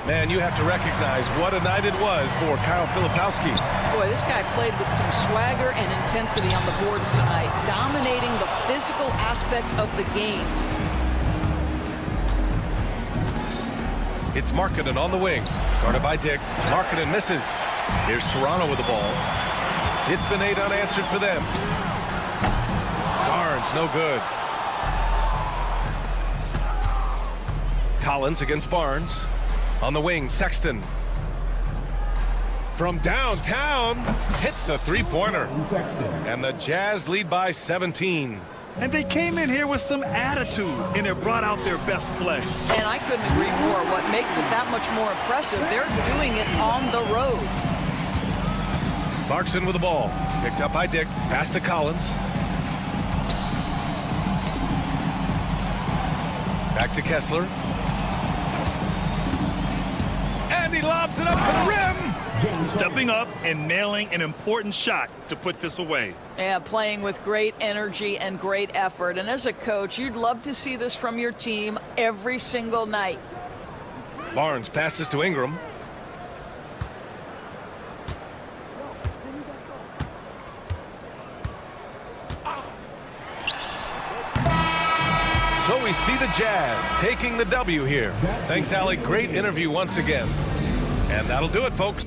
Man, you have to recognize what a night it was for Kyle Filipowski. Boy, this guy played with some swagger and intensity on the boards tonight, dominating the physical aspect of the game. It's Markkanen on the wing. Guarded by Dick. Markkanen misses. Here's Toronto with the ball. It's been 8 unanswered for them. Barnes, no good. Collins against Barnes. On the wing, Sexton. From downtown, hits the three-pointer. And the Jazz lead by 17. And they came in here with some attitude, and it brought out their best play. And I couldn't agree more. What makes it that much more impressive, they're doing it on the road. Clarkson with the ball. Picked up by Dick. Pass to Collins. Back to Kessler. And he lobs it up to the rim. Stepping up and nailing an important shot to put this away. Yeah, playing with great energy and great effort. And as a coach, you'd love to see this from your team every single night. Barnes passes to Ingram. So we see the Jazz taking the W here. Thanks, Alec. Great interview once again. And that'll do it, folks.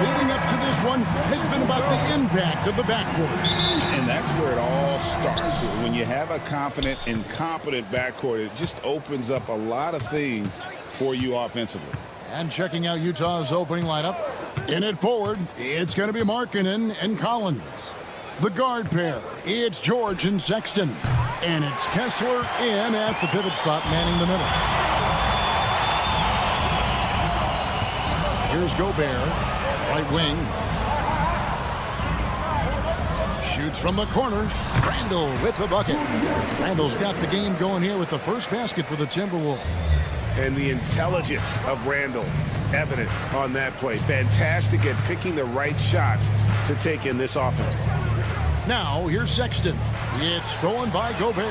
leading up to this one has been about the impact of the backcourt. And that's where it all starts. When you have a confident and competent backcourt, it just opens up a lot of things for you offensively. And checking out Utah's opening lineup. In it forward, it's going to be Markkanen and Collins. The guard pair, it's George and Sexton. And it's Kessler in at the pivot spot, manning the middle. Here's Gobert, right wing. Shoots from the corner. Randall with the bucket. Randall's got the game going here with the first basket for the Timberwolves. And the intelligence of Randall evident on that play. Fantastic at picking the right shots to take in this offense. Now, here's Sexton. It's stolen by Gobert.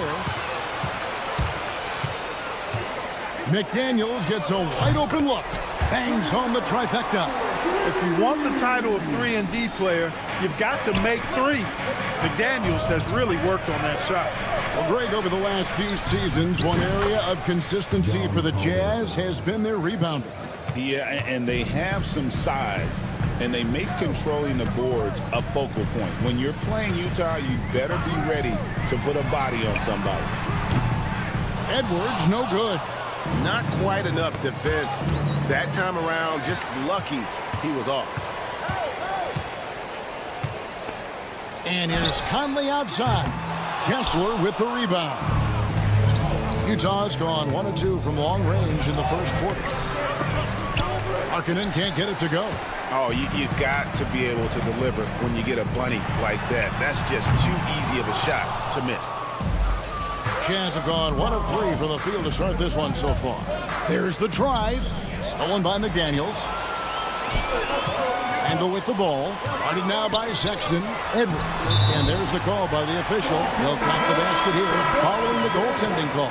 McDaniels gets a wide-open look. Bangs home the trifecta. If you want the title of 3-and-D player, you've got to make three. McDaniels has really worked on that shot. Well, Greg, over the last few seasons, one area of consistency for the Jazz has been their rebounding. Yeah, and they have some size, and they make controlling the boards a focal point. When you're playing Utah, you better be ready to put a body on somebody. Edwards, no good. Not quite enough defense. That time around, just lucky he was off. And here's Conley outside. Kessler with the rebound. Utah's gone 1 of 2 from long range in the first quarter. Markkanen can't get it to go. Oh, you've got to be able to deliver when you get a bunny like that. That's just too easy of a shot to miss. Jazz have gone 1 of 3 from the field to start this one so far. There's the drive. Stolen by McDaniels. Randall with the ball. Guarded now by Sexton. Edwards. And there's the call by the official. They'll count the basket here following the goaltending call.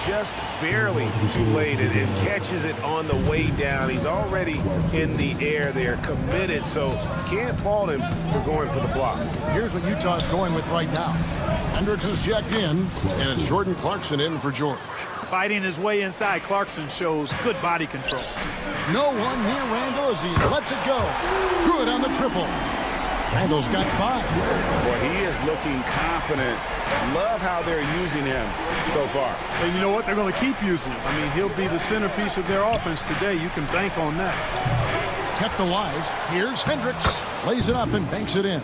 Just barely too late and catches it on the way down. He's already in the air there, committed, so can't fault him for going for the block. Here's what Utah's going with right now. Hendricks is checked in, and it's Jordan Clarkson in for George. Fighting his way inside, Clarkson shows good body control. No one near Randall as he lets it go. Good on the triple. Randall's got 5. Boy, he is looking confident. Love how they're using him so far. And you know what? They're going to keep using him. I mean, he'll be the centerpiece of their offense today. You can bank on that. Kept alive. Here's Hendricks. Lays it up and banks it in.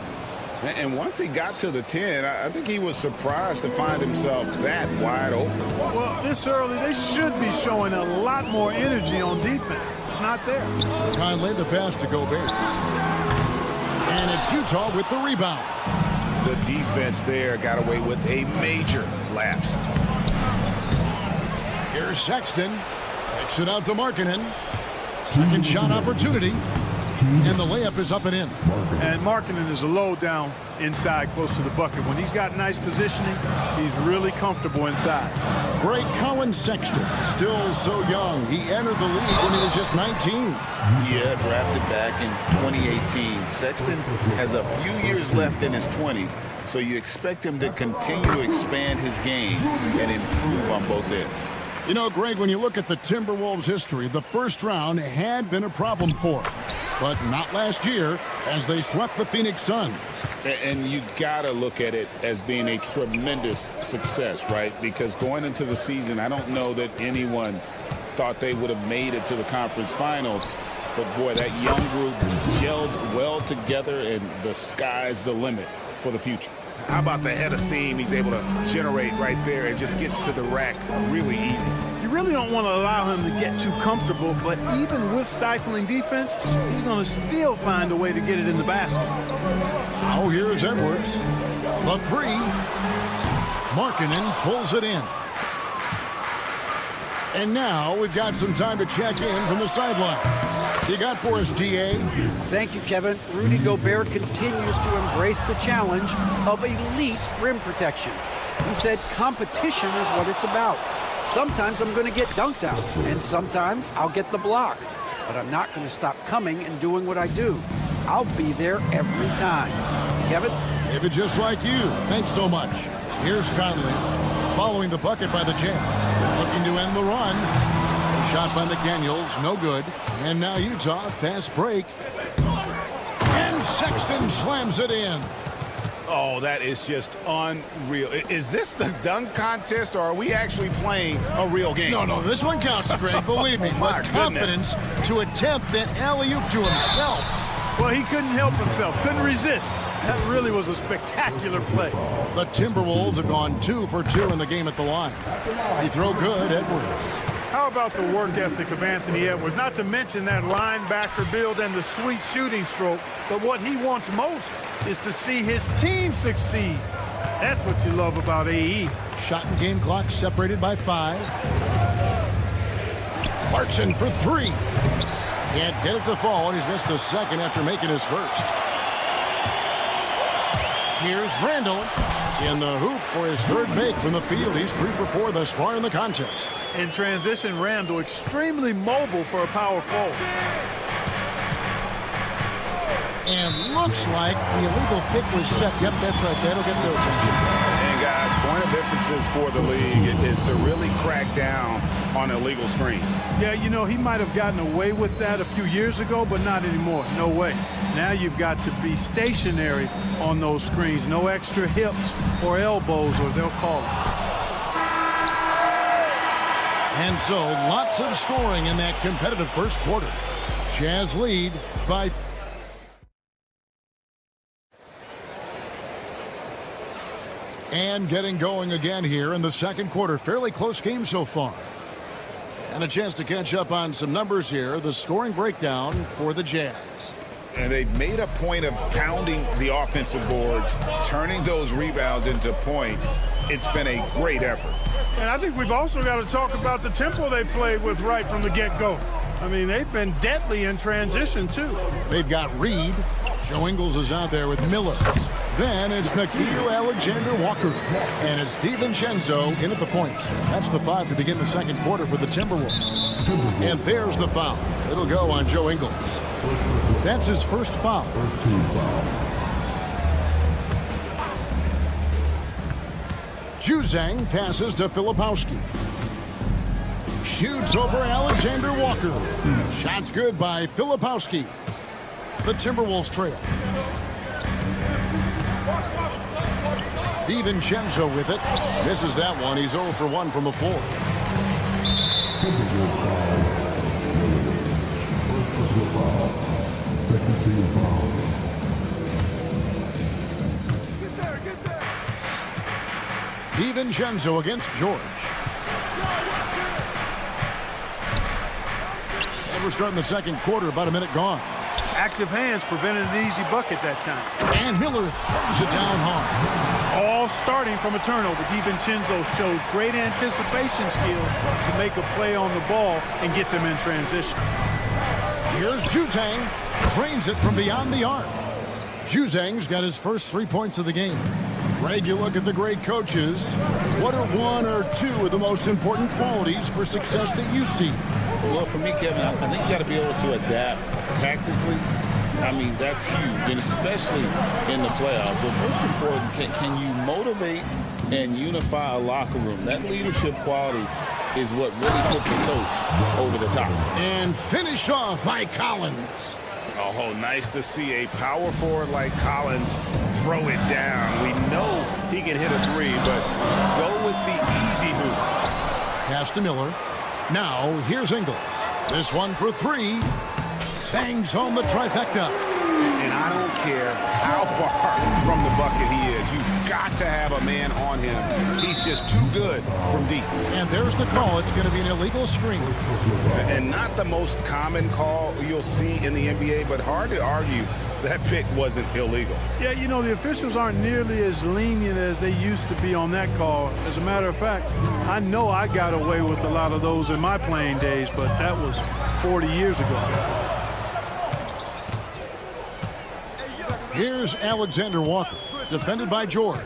And once he got to the 10, I think he was surprised to find himself that wide open. Well, this early, they should be showing a lot more energy on defense. It's not there. Conley the pass to Gobert. And it's Utah with the rebound. The defense there got away with a major lapse. Here's Sexton. Takes it out to Markkanen. Second shot opportunity. And the layup is up and in. And Markkanen is a low down inside close to the bucket. When he's got nice positioning, he's really comfortable inside. Great Colin Sexton, still so young. He entered the league when he was just 19. Yeah, drafted back in 2018. Sexton has a few years left in his 20s, so you expect him to continue to expand his game and improve on both ends. You know, Greg, when you look at the Timberwolves' history, the first round had been a problem for them. But not last year, as they swept the Phoenix Suns. And you got to look at it as being a tremendous success, right? Because going into the season, I don't know that anyone thought they would have made it to the conference finals. But, boy, that young group gelled well together, and the sky's the limit for the future. How about the head of steam he's able to generate right there and just gets to the rack really easy. You really don't want to allow him to get too comfortable, but even with stifling defense, he's going to still find a way to get it in the basket. Now here's Edwards. The 3. Markkanen pulls it in. And now we've got some time to check in from the sideline. You got for us, DA? Thank you, Kevin. Rudy Gobert continues to embrace the challenge of elite rim protection. He said competition is what it's about. Sometimes I'm going to get dunked out, and sometimes I'll get the block. But I'm not going to stop coming and doing what I do. I'll be there every time. Kevin? David, just like you. Thanks so much. Here's Conley, following the bucket by the Jazz. Looking to end the run. Shot by McDaniels, no good. And now Utah, fast break. Sexton slams it in. Oh, that is just unreal. Is this the dunk contest, or are we actually playing a real game? No, this one counts, Greg. Believe me. My With confidence to attempt that alley-oop to himself. Well, he couldn't help himself. Couldn't resist. That really was a spectacular play. The Timberwolves have gone 2 for 2 in the game at the line. They throw good, Edwards. How about the work ethic of Anthony Edwards? Not to mention that linebacker build and the sweet shooting stroke. But what he wants most is to see his team succeed. That's what you love about AE. Shot and game clock separated by 5. Clarkson for 3. Can't get it to fall, and he's missed the second after making his first. Here's Randall in the hoop for his third make from the field. He's 3 for 4 thus far in the contest. In transition, Randall extremely mobile for a power forward. And looks like the illegal kick was set. Yep, that's right. That'll get their attention. And guys, point of emphasis for the league is to really crack down on illegal screens. Yeah, you know, he might have gotten away with that a few years ago, but not anymore. No way. Now you've got to be stationary on those screens. No extra hips or elbows, or they'll call it. And so, lots of scoring in that competitive first quarter. Jazz lead by... And getting going again here in the second quarter. Fairly close game so far. And a chance to catch up on some numbers here. The scoring breakdown for the Jazz. And they've made a point of pounding the offensive boards, turning those rebounds into points. It's been a great effort. And I think we've also got to talk about the tempo they played with right from the get-go. I mean, they've been deadly in transition, too. They've got Reed. Joe Ingles is out there with Miller. Then it's Nickeil Alexander-Walker. And it's DiVincenzo in at the point. That's the 5 to begin the second quarter for the Timberwolves. And there's the foul. It'll go on Joe Ingles. That's his first foul. Juzang passes to Filipowski. Shoots over Alexander Walker. Shot's good by Filipowski. The Timberwolves trail. DiVincenzo with it. Misses that one. He's 0 for 1 from the floor. DiVincenzo against George. And we're starting the second quarter, about a minute gone. Active hands prevented an easy bucket that time. And Miller throws it down hard. All starting from a turnover. DiVincenzo shows great anticipation skill to make a play on the ball and get them in transition. Here's Juzang. Trains it from beyond the arc. Juzang's got his first 3 points of the game. Greg, you look at the great coaches. What are 1 or 2 of the most important qualities for success that you see? Well, for me, Kevin, I think you got to be able to adapt tactically. I mean, that's huge, and especially in the playoffs. But most important, can you motivate and unify a locker room? That leadership quality is what really puts a coach over the top. And finished off by Collins. Oh, nice to see a power forward like Collins throw it down. We know he can hit a 3, but go with the easy hoop. Pass to Miller. Now, here's Ingles. This one for 3. Bangs home the trifecta. And I don't care how far from the bucket he is. You've got to have a man on him. He's just too good from deep. And there's the call. It's going to be an illegal screen. And not the most common call you'll see in the NBA, but hard to argue that pick wasn't illegal. Yeah, you know, the officials aren't nearly as lenient as they used to be on that call. As a matter of fact, I know I got away with a lot of those in my playing days, but that was 40 years ago. Here's Alexander Walker, defended by George.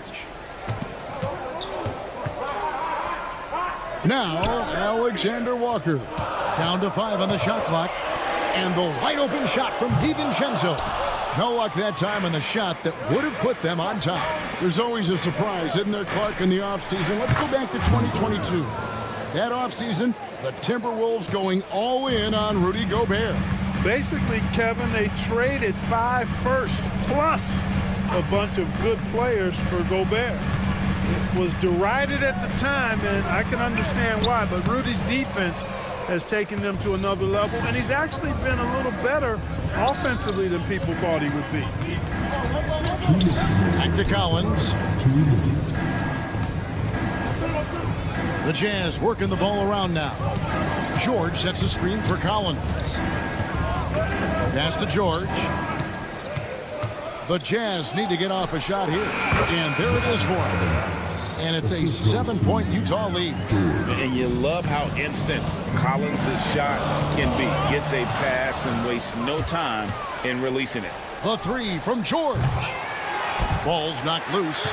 Now, Alexander Walker, down to 5 on the shot clock. And the wide open shot from DiVincenzo. No luck that time on the shot that would have put them on top. There's always a surprise, isn't there, Clark, in the offseason? Let's go back to 2022. That offseason, the Timberwolves going all in on Rudy Gobert. Basically, Kevin, they traded 5 firsts plus a bunch of good players for Gobert. It was derided at the time, and I can understand why, but Rudy's defense has taken them to another level, and he's actually been a little better offensively than people thought he would be. Back to Collins. The Jazz working the ball around now. George sets a screen for Collins. Pass to George. The Jazz need to get off a shot here. And there it is for him. And it's a 7-point Utah lead. And you love how instant Collins' shot can be. Gets a pass and wastes no time in releasing it. The three from George. Ball's knocked loose.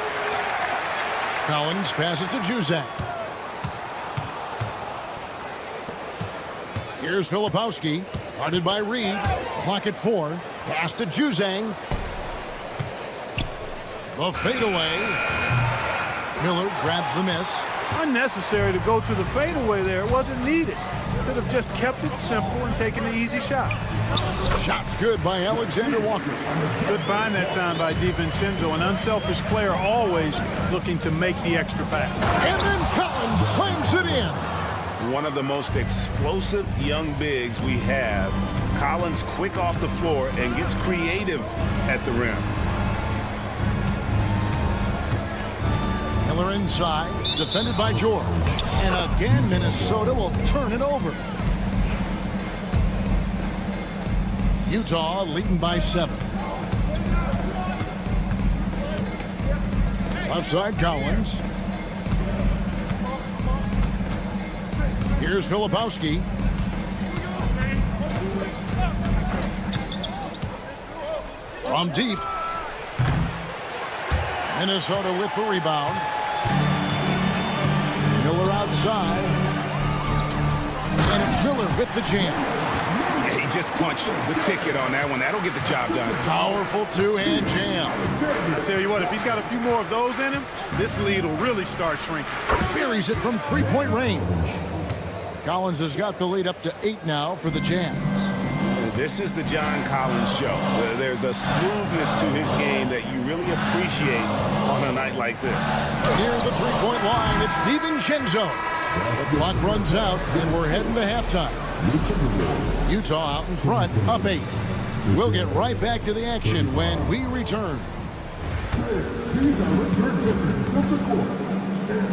Collins passes to Juzak. Here's Filipowski. Guarded by Reed. Clock at 4. Pass to Juzang. The fadeaway. Miller grabs the miss. Unnecessary to go to the fadeaway there. It wasn't needed. Could have just kept it simple and taken the easy shot. Shot's good by Alexander Walker. Good find that time by DiVincenzo. An unselfish player always looking to make the extra pass. And then Collins slams it in. One of the most explosive young bigs we have. Collins quick off the floor and gets creative at the rim. Miller inside, defended by George. And again, Minnesota will turn it over. Utah leading by 7. Left side, Collins. Here's Filipowski. From deep. Minnesota with the rebound. Miller outside. And it's Miller with the jam. Yeah, he just punched the ticket on that one. That'll get the job done. Powerful two-hand jam. I tell you what, if he's got a few more of those in him, this lead will really start shrinking. Buries it from three-point range. Collins has got the lead up to 8 now for the Jazz. This is the John Collins show. There's a smoothness to his game that you really appreciate on a night like this. Near the three-point line, it's DiVincenzo. The clock runs out, and we're heading to halftime. Utah out in front, up 8. We'll get right back to the action when we return.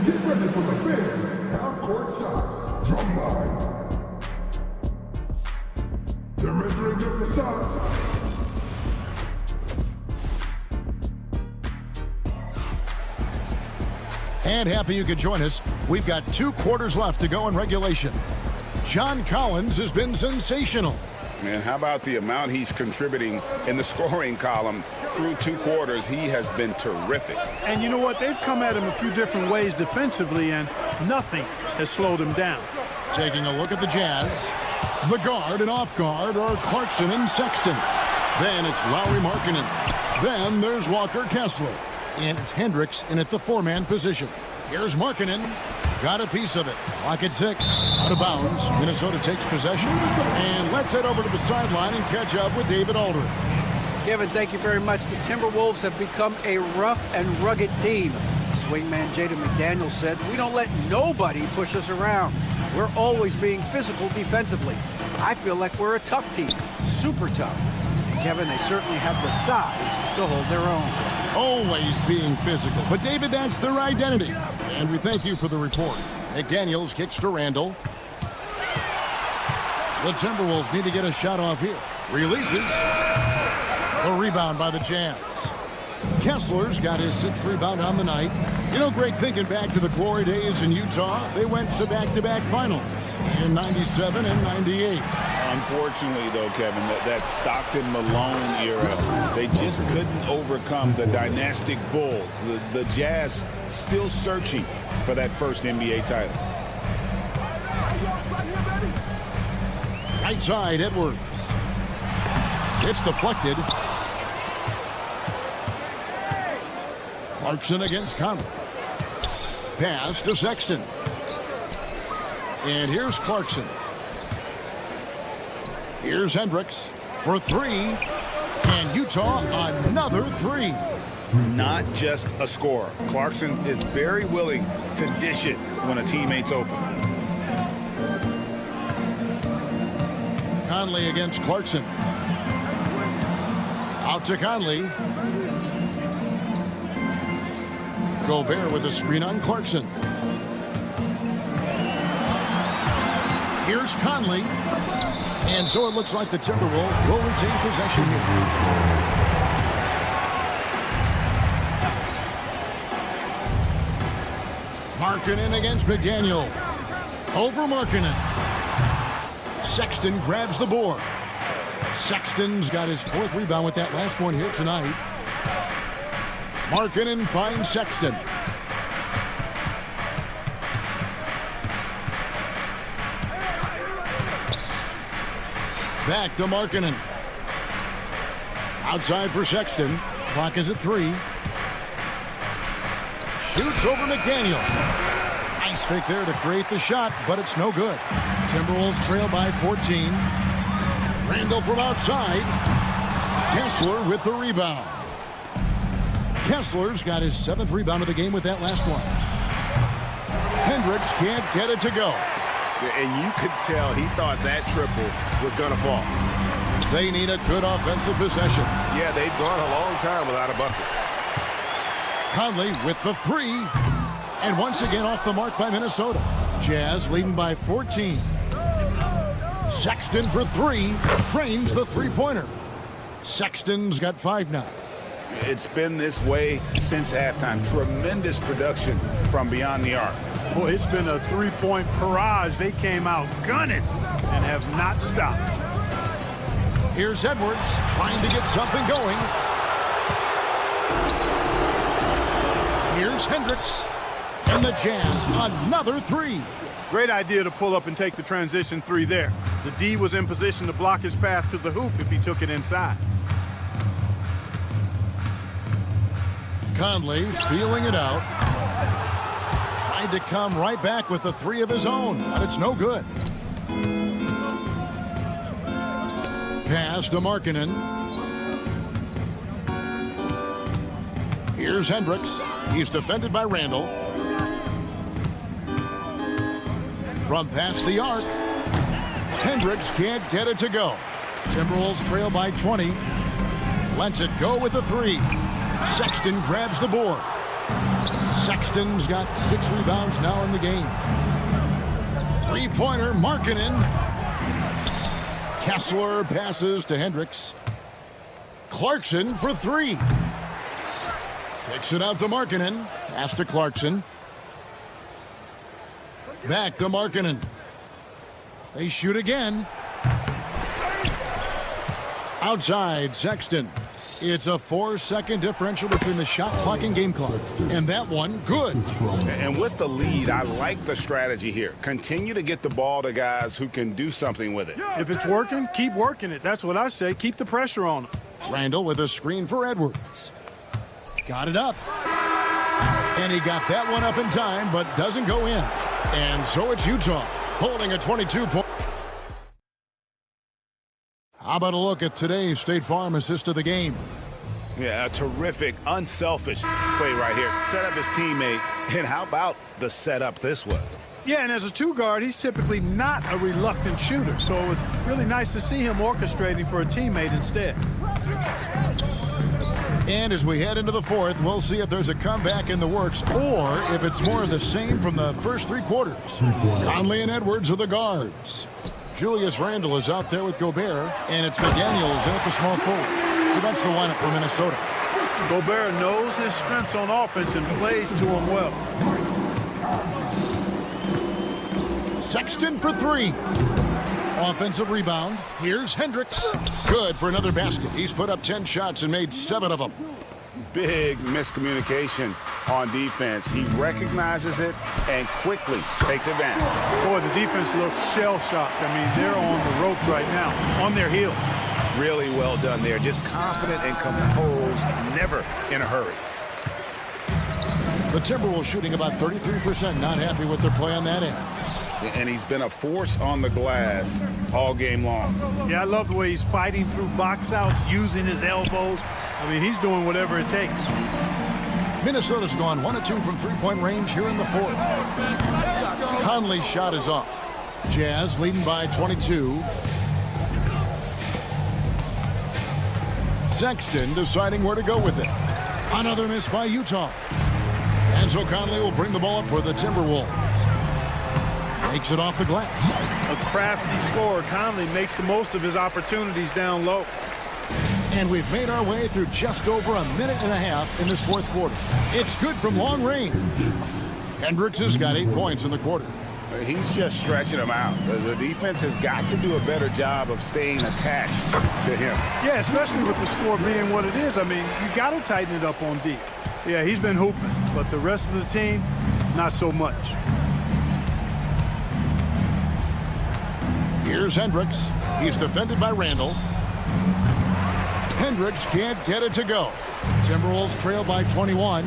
Get ready for the big half-court shots. Drum line. The rendering of the shots. And happy you could join us. We've got 2 quarters left to go in regulation. John Collins has been sensational. And how about the amount he's contributing in the scoring column through 2 quarters? He has been terrific. And you know what? They've come at him a few different ways defensively, and nothing has slowed him down. Taking a look at the Jazz. The guard and off guard are Clarkson and Sexton. Then it's Lauri Markkanen. Then there's Walker Kessler. And it's Hendricks in at the 4-man position. Here's Markkanen. Got a piece of it. Clock at 6. Out of bounds. Minnesota takes possession. And let's head over to the sideline and catch up with David Aldridge. Kevin, thank you very much. The Timberwolves have become a rough and rugged team. Swingman Jaden McDaniels said, "We don't let nobody push us around. We're always being physical defensively. I feel like we're a tough team, super tough." And Kevin, they certainly have the size to hold their own. Always being physical. But David, that's their identity. And we thank you for the report. McDaniels kicks to Randall. The Timberwolves need to get a shot off here. Releases. The rebound by the Jazz. Kessler's got his 6th rebound on the night. You know, Greg, thinking back to the glory days in Utah, they went to back-to-back finals in 97 and 98. Unfortunately, though, Kevin, that Stockton-Malone era, they just couldn't overcome the dynastic Bulls. The Jazz still searching for that first NBA title. Right side, Edwards. It's deflected. Clarkson against Conley. Pass to Sexton. And here's Clarkson. Here's Hendricks for three. And Utah another three. Not just a scorer. Clarkson is very willing to dish it when a teammate's open. Conley against Clarkson. Out to Conley. Gobert with a screen on Clarkson. Here's Conley. And so it looks like the Timberwolves will retain possession here. Markkanen against McDaniel. Over Markkanen. Sexton grabs the board. Sexton's got his fourth rebound with that last one here tonight. Markkanen finds Sexton. Back to Markkanen. Outside for Sexton. Clock is at 3. Shoots over McDaniel. Nice fake there to create the shot, but it's no good. Timberwolves trail by 14. Randall from outside. Kessler with the rebound. Kessler's got his 7th rebound of the game with that last one. Hendricks can't get it to go. And you could tell he thought that triple was going to fall. They need a good offensive possession. Yeah, they've gone a long time without a bucket. Conley with the 3. And once again off the mark by Minnesota. Jazz leading by 14. Sexton for 3. Trains the three-pointer. Sexton's got 5 now. It's been this way since halftime. Tremendous production from beyond the arc. Boy, it's been a three-point barrage. They came out gunning and have not stopped. Here's Edwards trying to get something going. Here's Hendricks. And the Jazz, another 3. Great idea to pull up and take the transition 3 there. The D was in position to block his path to the hoop if he took it inside. Conley feeling it out. Tried to come right back with the 3 of his own, but it's no good. Pass to Markkanen. Here's Hendricks. He's defended by Randall. From past the arc. Hendricks can't get it to go. Timberwolves trail by 20. Lets it go with the 3. Sexton grabs the board. Sexton's got 6 rebounds now in the game. Three-pointer, Markkanen. Kessler passes to Hendricks. Clarkson for 3. Kicks it out to Markkanen. Pass to Clarkson. Back to Markkanen. They shoot again. Outside, Sexton. It's a 4-second differential between the shot clock and game clock. And that one, good. And with the lead, I like the strategy here. Continue to get the ball to guys who can do something with it. If it's working, keep working it. That's what I say. Keep the pressure on him. Randall with a screen for Edwards. Got it up. And he got that one up in time, but doesn't go in. And so it's Utah holding a 22-point. How about a look at today's State Farm assist of the game? Yeah, a terrific, unselfish play right here. Set up his teammate. And how about the setup this was? Yeah, and as a 2-guard, he's typically not a reluctant shooter. So it was really nice to see him orchestrating for a teammate instead. And as we head into the 4th, we'll see if there's a comeback in the works or if it's more of the same from the first 3 quarters. Conley and Edwards are the guards. Julius Randle is out there with Gobert, and it's McDaniels in at the small forward. So that's the lineup for Minnesota. Gobert knows his strengths on offense and plays to him well. Sexton for 3. Offensive rebound. Here's Hendricks. Good for another basket. He's put up 10 shots and made 7 of them. Big miscommunication on defense. He recognizes it and quickly takes advantage. Boy, the defense looks shell-shocked. I mean, they're on the ropes right now, on their heels. Really well done there. Just confident and composed, never in a hurry. The Timberwolves shooting about 33%, not happy with their play on that end. And he's been a force on the glass all game long. Yeah, I love the way he's fighting through box outs, using his elbows. I mean, he's doing whatever it takes. Minnesota's gone 1 of 2 from three-point range here in the fourth. Conley's shot is off. Jazz leading by 22. Sexton deciding where to go with it. Another miss by Utah. And so Conley will bring the ball up for the Timberwolves. Makes it off the glass. A crafty scorer. Conley makes the most of his opportunities down low. And we've made our way through just over a minute and a half in this fourth quarter. It's good from long range. Hendricks has got 8 points in the quarter. He's just stretching them out. The defense has got to do a better job of staying attached to him. Yeah, especially with the score being what it is. I mean, you got to tighten it up on D. Yeah, he's been hooping, but the rest of the team, not so much. Here's Hendricks. He's defended by Randall. Hendricks can't get it to go. Timberwolves trail by 21.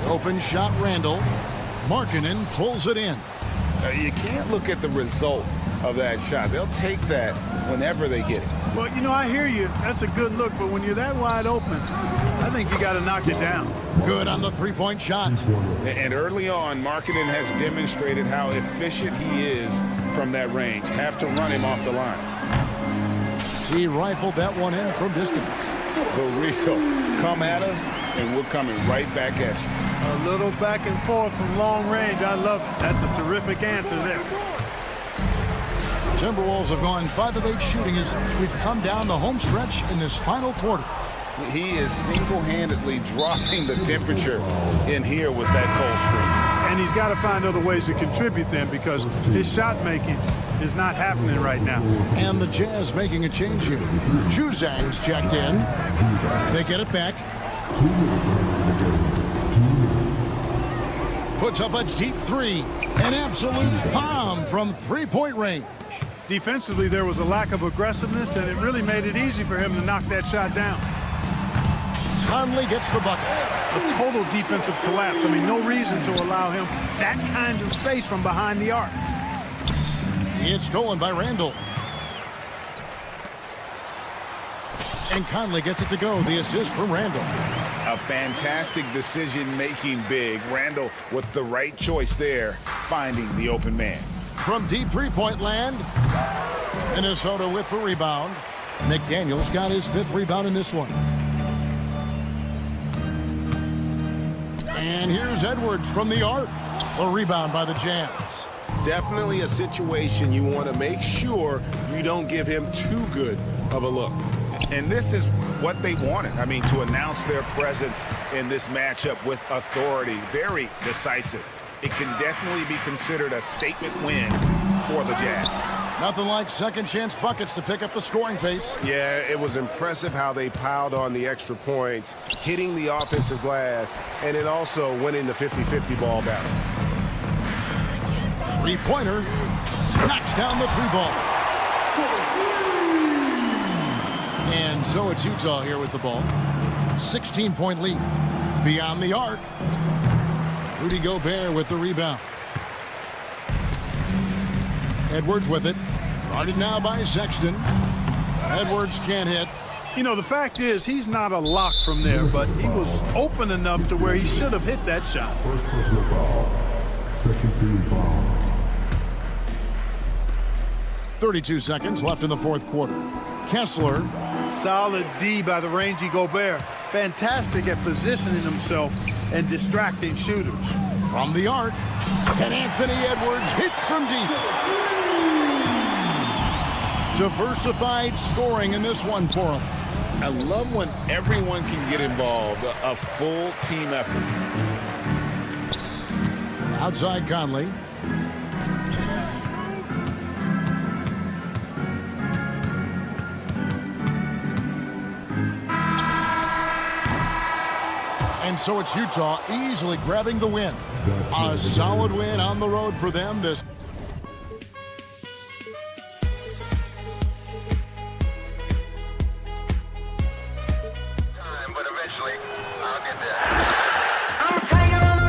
Open shot Randall. Markkanen pulls it in. You can't look at the result of that shot. They'll take that whenever they get it. Well, you know, I hear you. That's a good look, but when you're that wide open, I think you got to knock it down. Good on the three-point shot. And early on, Markkanen has demonstrated how efficient he is from that range. Have to run him off the line. He rifled that one in from distance. The real come at us, and we're coming right back at you. A little back and forth from long range. I love it. That's a terrific answer there. Timberwolves have gone 5 of 8 shooting as we've come down the home stretch in this final quarter. He is single-handedly dropping the temperature in here with that cold streak. And he's got to find other ways to contribute then, because his shot making is not happening right now. And the Jazz making a change here. Juzang's checked in. They get it back. Puts up a deep three. An absolute bomb from three-point range. Defensively, there was a lack of aggressiveness, and it really made it easy for him to knock that shot down. Conley gets the bucket. A total defensive collapse. I mean, no reason to allow him that kind of space from behind the arc. It's stolen by Randall. And Conley gets it to go. The assist from Randall. A fantastic decision-making big. Randall with the right choice there, finding the open man. From deep three-point land, Minnesota with the rebound. McDaniels got his 5th rebound in this one. And here's Edwards from the arc. A rebound by the Jazz. Definitely a situation you want to make sure you don't give him too good of a look. And this is what they wanted. I mean, to announce their presence in this matchup with authority. Very decisive. It can definitely be considered a statement win for the Jazz. Nothing like second chance buckets to pick up the scoring pace. Yeah, it was impressive how they piled on the extra points, hitting the offensive glass, and then also winning the 50-50 ball battle. Three-pointer. Knocks down the 3-ball. And so it's Utah here with the ball. 16-point lead. Beyond the arc. Rudy Gobert with the rebound. Edwards with it. Guarded now by Sexton. Edwards can't hit. You know, the fact is, he's not a lock from there, but he was open enough to where he should have hit that shot. First personal foul. Second team foul. 32 seconds left in the fourth quarter. Kessler. Solid D by the rangy Gobert. Fantastic at positioning himself and distracting shooters. From the arc. And Anthony Edwards hits from deep. Diversified scoring in this one for him. I love when everyone can get involved. A full team effort. Outside Conley. And so it's Utah easily grabbing the win. A solid win on the road for them this. But eventually, I'll get there. I'm taking on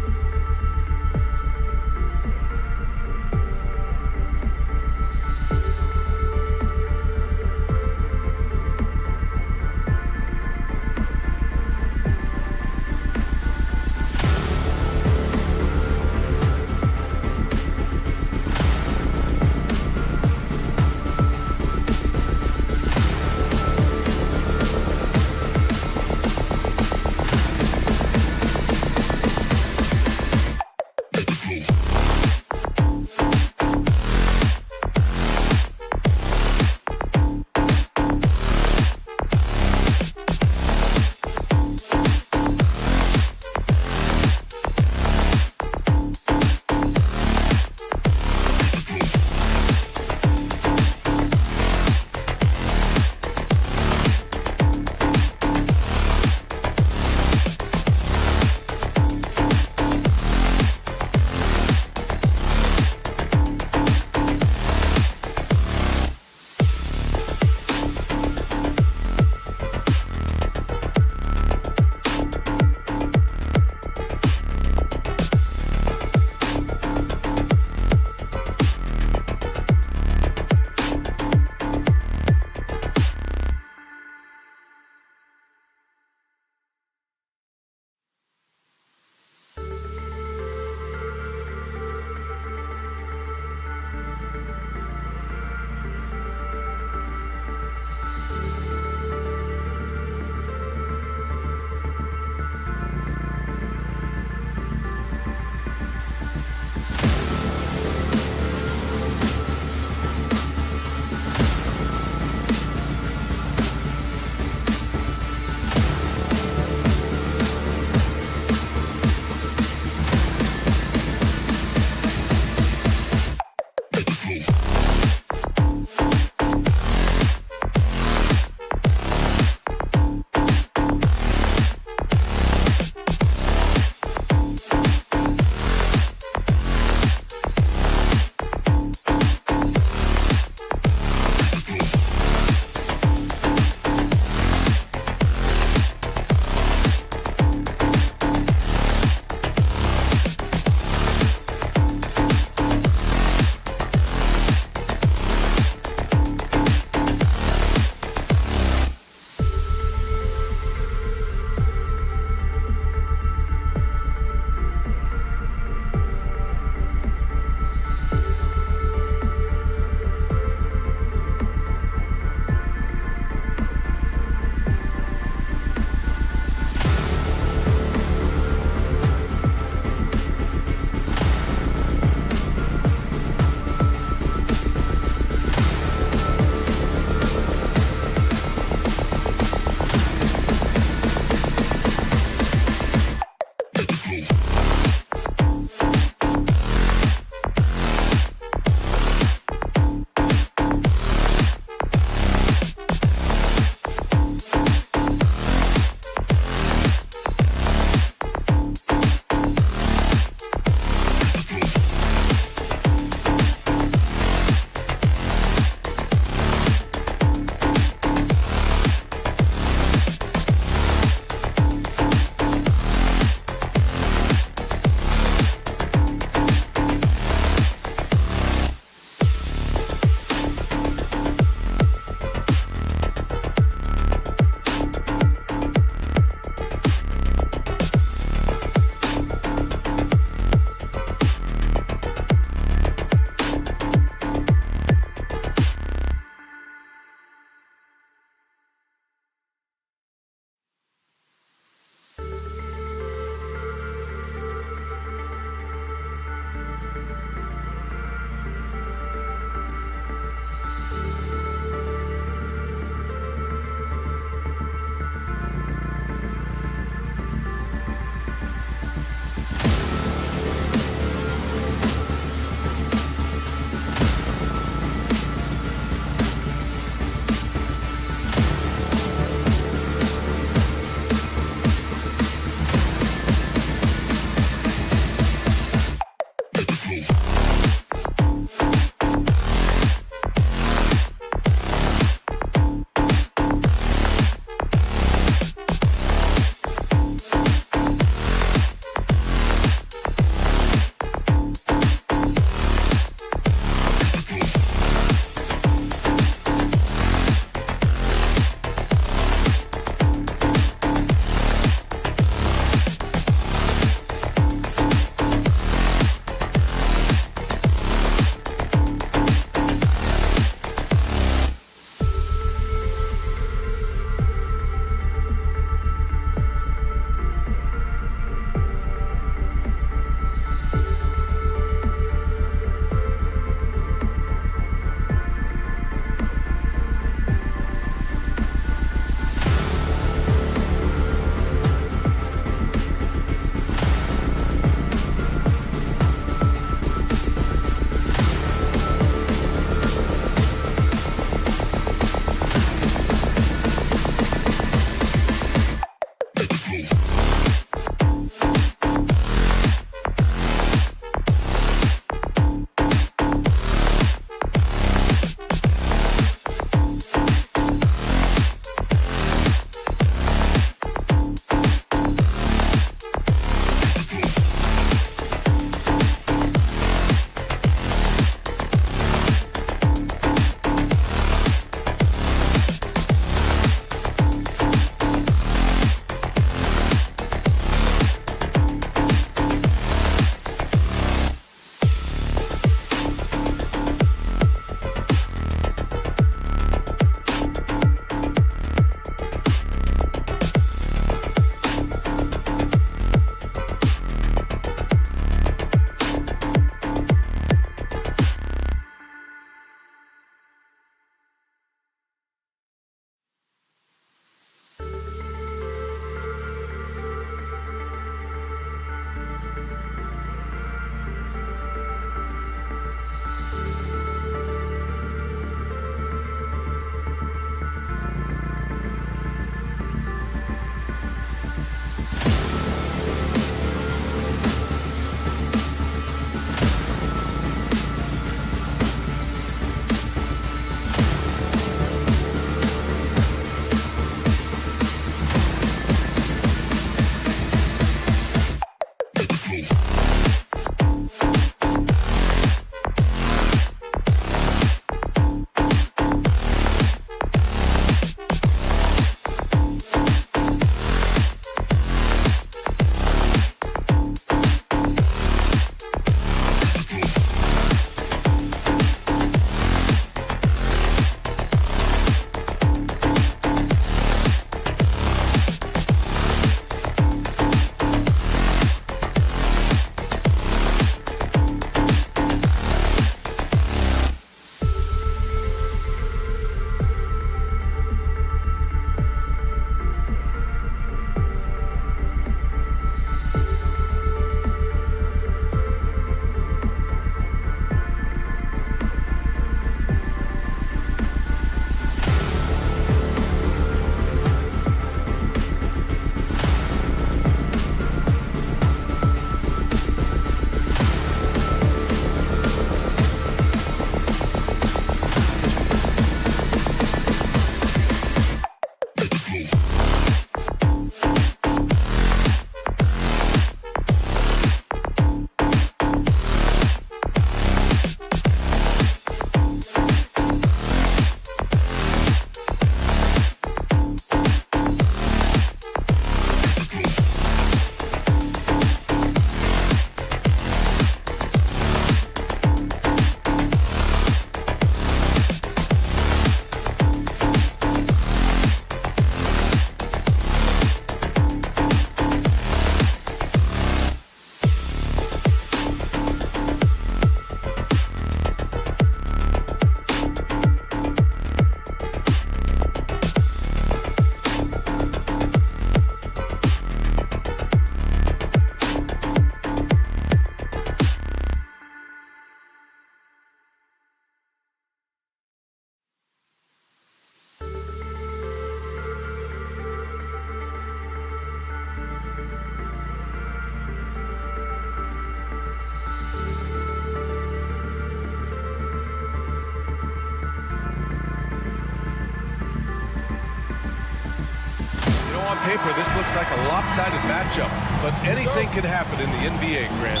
paper, this looks like a lopsided matchup, but anything can happen in the NBA, Grant.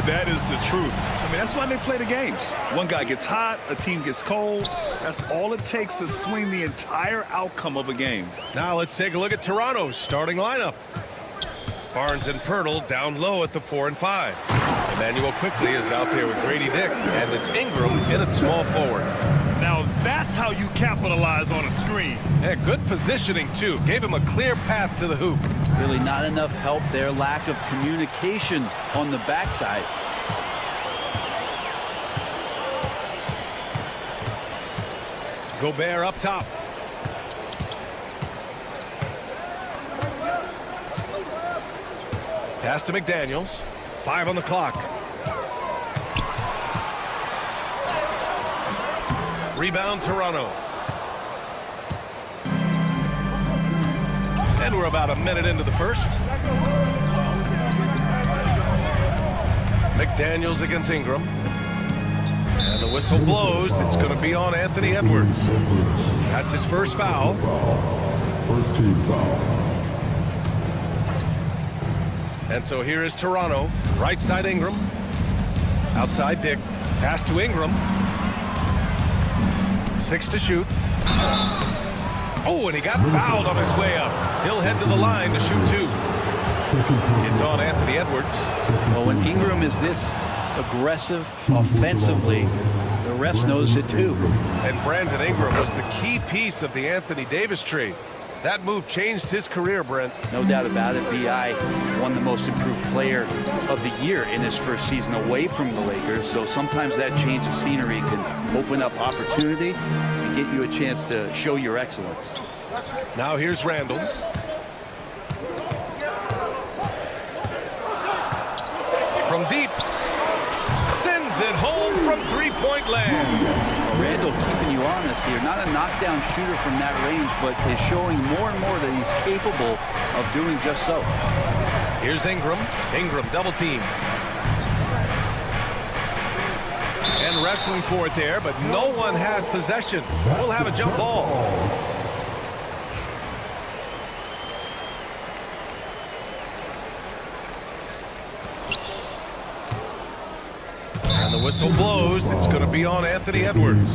That is the truth. I mean, that's why they play the games. One guy gets hot, a team gets cold. That's all it takes to swing the entire outcome of a game. Now let's take a look at Toronto's starting lineup. Barnes and Pirtle down low at the 4 and 5. Emmanuel quickly is out there with Grady Dick, and it's Ingram in at small forward. Now that's how you capitalize on a screen. Yeah, good positioning, too. Gave him a clear path to the hoop. Really not enough help there. Lack of communication on the backside. Gobert up top. Pass to McDaniels. 5 on the clock. Rebound Toronto. And we're about a minute into the first. McDaniels against Ingram. And the whistle blows. It's going to be on Anthony Edwards. That's his first foul. First team foul. And so here is Toronto. Right side Ingram. Outside Dick. Pass to Ingram. 6 to shoot. Oh, and he got fouled on his way up. He'll head to the line to shoot 2. It's on Anthony Edwards. Well, when Ingram is this aggressive offensively, the refs notice it too. And Brandon Ingram was the key piece of the Anthony Davis trade. That move changed his career, Brent. No doubt about it. B.I. won the most improved player of the year in his first season away from the Lakers. So sometimes that change of scenery can open up opportunity and get you a chance to show your excellence. Now here's Randall. From deep. Sends it home from three-point land. Randall keeping you honest here. Not a knockdown shooter from that range, but is showing more and more that he's capable of doing just so. Here's Ingram. Ingram double team. And wrestling for it there, but no one has possession. We'll have a jump ball. And the whistle blows. It's going to be on Anthony Edwards.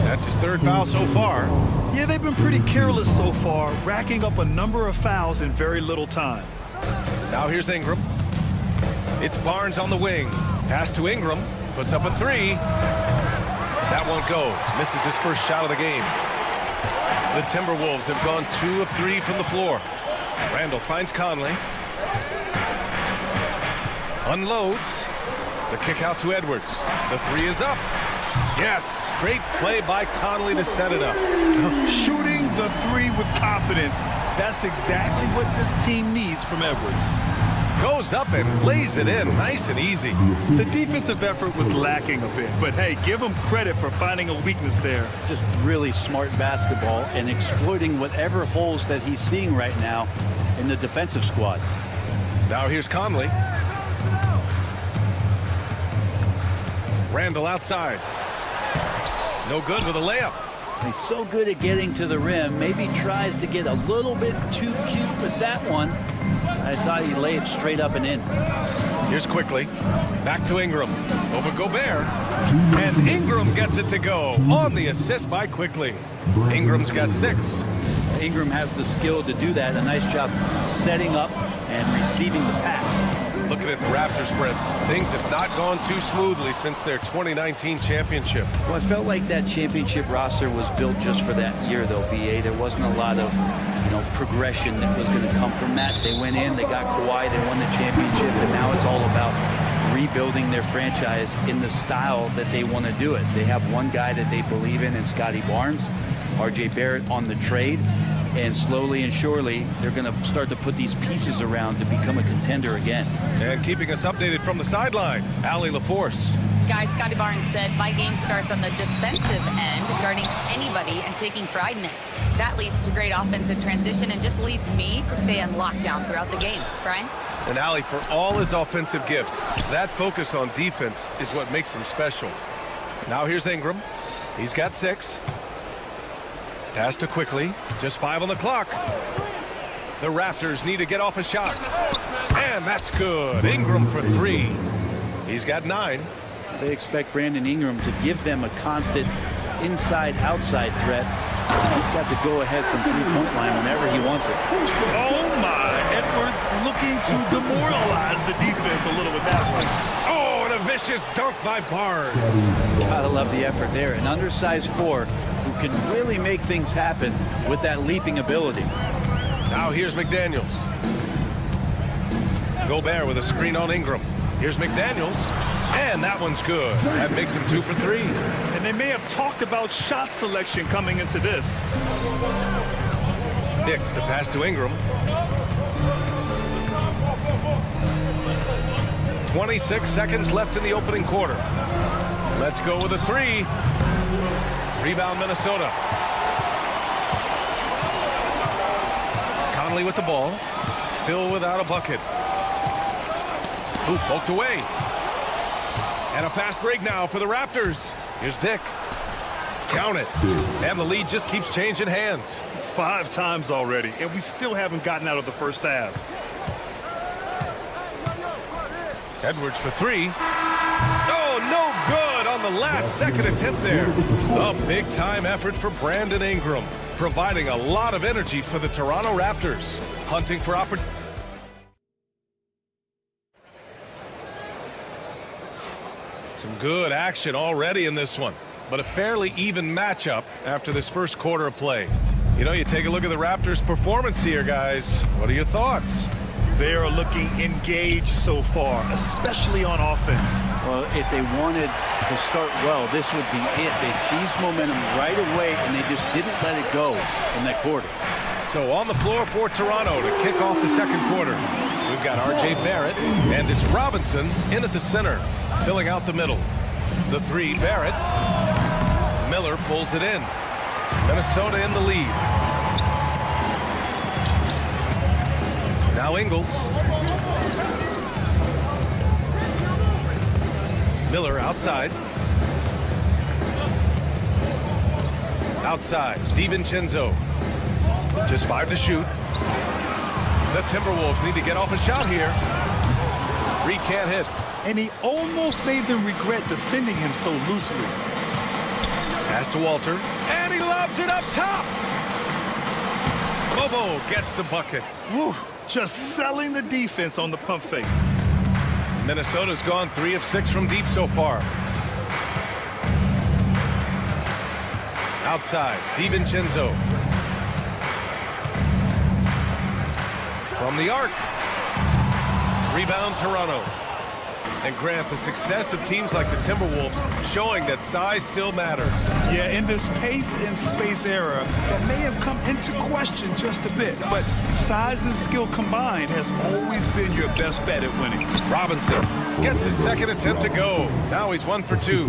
That's his third foul so far. Yeah, they've been pretty careless so far, racking up a number of fouls in very little time. Now here's Ingram. It's Barnes on the wing. Pass to Ingram. Puts up a 3. That won't go. Misses his first shot of the game. The Timberwolves have gone 2 of 3 from the floor. Randall finds Conley. Unloads. The kick out to Edwards. The 3 is up. Yes, great play by Conley to set it up. Shooting the 3 with confidence. That's exactly what this team needs from Edwards. Goes up and lays it in. Nice and easy. The defensive effort was lacking a bit, but hey, give him credit for finding a weakness there. Just really smart basketball and exploiting whatever holes that he's seeing right now in the defensive squad. Now here's Conley. Randall outside. No good with a layup. He's so good at getting to the rim. Maybe tries to get a little bit too cute with that one. I thought he'd lay it straight up and in. Here's quickly. Back to Ingram. Over Gobert. And Ingram gets it to go on the assist by Quickly. Ingram's got 6. Ingram has the skill to do that. A nice job setting up and receiving the pass. Looking at the Raptors, Brent, things have not gone too smoothly since their 2019 championship. Well, it felt like that championship roster was built just for that year, though, B.A. There wasn't a lot of, progression that was going to come from that. They went in, they got Kawhi, they won the championship, and now it's all about rebuilding their franchise in the style that they want to do it. They have one guy that they believe in Scotty Barnes, R.J. Barrett on the trade. And slowly and surely, they're going to start to put these pieces around to become a contender again. And keeping us updated from the sideline, Allie LaForce. Guys, Scotty Barnes said, my game starts on the defensive end, guarding anybody and taking pride in it. That leads to great offensive transition and just leads me to stay on lockdown throughout the game. Brian? And Allie, for all his offensive gifts, that focus on defense is what makes him special. Now here's Ingram. He's got 6. Pass to Quickly. Just 5 on the clock. The Raptors need to get off a shot. And that's good. Ingram for 3. He's got 9. They expect Brandon Ingram to give them a constant inside-outside threat. He's got to go ahead from three-point line whenever he wants it. Oh, my. Edwards looking to demoralize the defense a little with that one. Oh, and a vicious dunk by Barnes. Gotta love the effort there. An undersized 4 who can really make things happen with that leaping ability. Now here's McDaniels. Gobert with a screen on Ingram. Here's McDaniels. And that one's good. That makes him 2 for 3. And they may have talked about shot selection coming into this. Dick, the pass to Ingram. 26 seconds left in the opening quarter. Let's go with a 3. Rebound Minnesota. Conley with the ball. Still without a bucket. Ooh, poked away. And a fast break now for the Raptors. Here's Dick. Count it. And the lead just keeps changing hands. 5 times already, and we still haven't gotten out of the first half. Edwards for 3. Oh, no good on the last second attempt there. A big-time effort for Brandon Ingram, providing a lot of energy for the Toronto Raptors. Hunting for opportunity. Some good action already in this one, but a fairly even matchup after this first quarter of play. You know, you take a look at the Raptors' performance here, guys. What are your thoughts? They are looking engaged so far, especially on offense. Well, if they wanted to start well, this would be it. They seized momentum right away, and they just didn't let it go in that quarter. So on the floor for Toronto to kick off the second quarter, we've got R.J. Barrett, and it's Robinson in at the center, filling out the middle. The 3, Barrett. Miller pulls it in. Minnesota in the lead. Now Ingles. Miller outside. Outside, DiVincenzo. Just 5 to shoot. The Timberwolves need to get off a shot here. Reed can't hit. And he almost made them regret defending him so loosely. Pass to Walter. And he lobs it up top. Bobo gets the bucket. Woo, just selling the defense on the pump fake. Minnesota's gone 3 of 6 from deep so far. Outside, DiVincenzo. From the arc. Rebound Toronto. And Grant, the success of teams like the Timberwolves showing that size still matters. Yeah, in this pace and space era, that may have come into question just a bit, but size and skill combined has always been your best bet at winning. Robinson gets his second attempt to go. Now he's 1 for 2.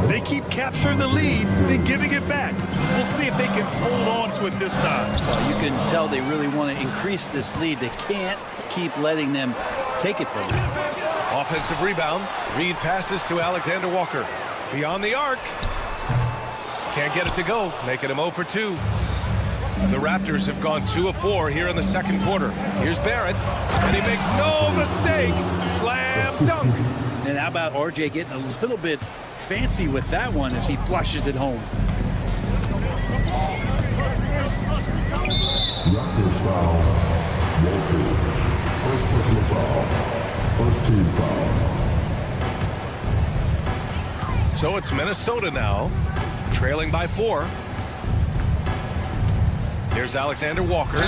They keep capturing the lead, then giving it back. We'll see if they can hold on to it this time. Well, you can tell they really want to increase this lead. They can't keep letting them take it from them. Offensive rebound. Reed passes to Alexander Walker. Beyond the arc. Can't get it to go. Making him 0 for 2. The Raptors have gone 2 of 4 here in the second quarter. Here's Barrett. And he makes no mistake. Slam dunk. And how about RJ getting a little bit fancy with that one as he flushes it home. Raptors foul. Walker. First personal foul. First team foul. So it's Minnesota now, trailing by 4. Here's Alexander Walker.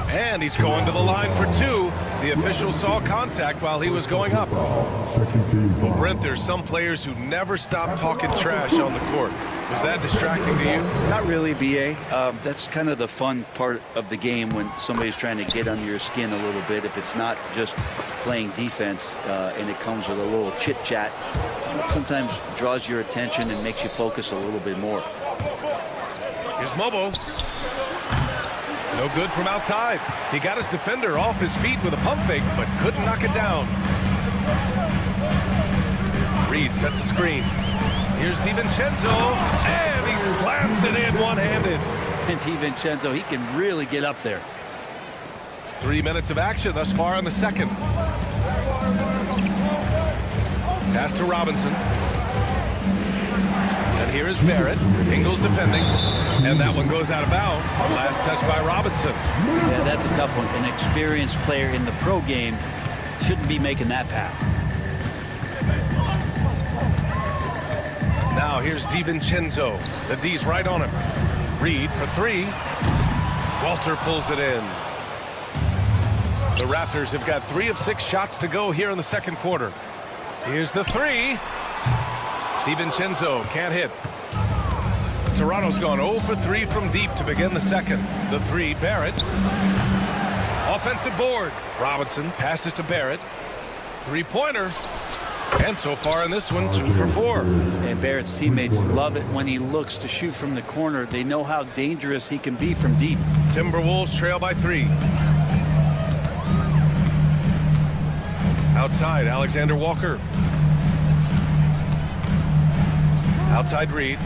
And he's going to the line for 2. The official saw contact while he was going up. Well, Brent, there's some players who never stop talking trash on the court. Was that distracting to you? Not really, B.A. That's kind of the fun part of the game when somebody's trying to get under your skin a little bit. If it's not just playing defense and it comes with a little chit-chat, that sometimes draws your attention and makes you focus a little bit more. Here's Mobo. No good from outside. He got his defender off his feet with a pump fake, but couldn't knock it down. Reed sets a screen. Here's DiVincenzo, and he slams it in one-handed. And DiVincenzo, he can really get up there. 3 minutes of action thus far in the second. Pass to Robinson. And here is Barrett. Ingles defending. And that one goes out of bounds. Last touch by Robinson. Yeah, that's a tough one. An experienced player in the pro game shouldn't be making that pass. Now here's DiVincenzo. The D's right on him. Reed for three. Walter pulls it in. The Raptors have got 3 of 6 shots to go here in the second quarter. Here's the three. DiVincenzo can't hit. Toronto's gone 0 for 3 from deep to begin the second. The three, Barrett. Offensive board. Robinson passes to Barrett. Three-pointer. And so far in this one, 2 for 4. And Barrett's teammates love it when he looks to shoot from the corner. They know how dangerous he can be from deep. Timberwolves trail by 3. Outside, Alexander Walker. Outside Reed.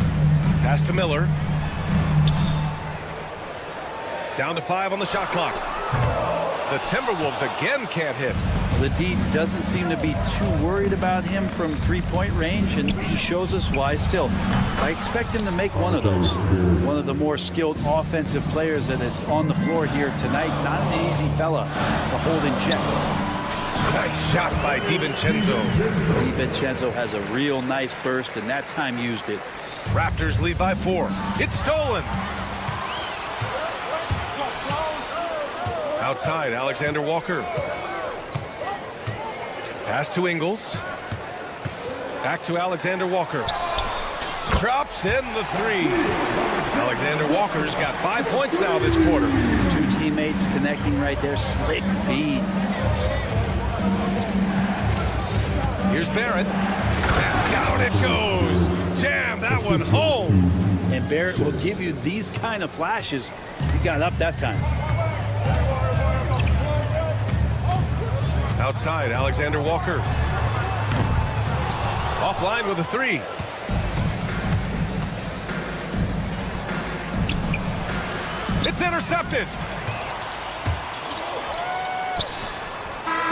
Pass to Miller. Down to 5 on the shot clock. The Timberwolves again can't hit. The D doesn't seem to be too worried about him from three-point range, and he shows us why still. I expect him to make one of those. One of the more skilled offensive players that is on the floor here tonight. Not an easy fella to hold in check. Nice shot by DiVincenzo. DiVincenzo has a real nice burst, and that time used it. Raptors lead by 4. It's stolen. Outside, Alexander Walker. Pass to Ingles. Back to Alexander Walker. Drops in the three. Alexander Walker's got 5 points now this quarter. 2 teammates connecting right there. Slick feed. Here's Barrett. And down it goes. Jam that one home. And Barrett will give you these kind of flashes. He got up that time. Outside, Alexander Walker. Offline with a three. It's intercepted.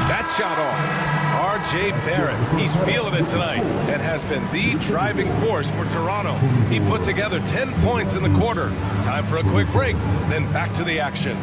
That shot off. R.J. Barrett. He's feeling it tonight and has been the driving force for Toronto. He put together 10 points in the quarter. Time for a quick break, then back to the action.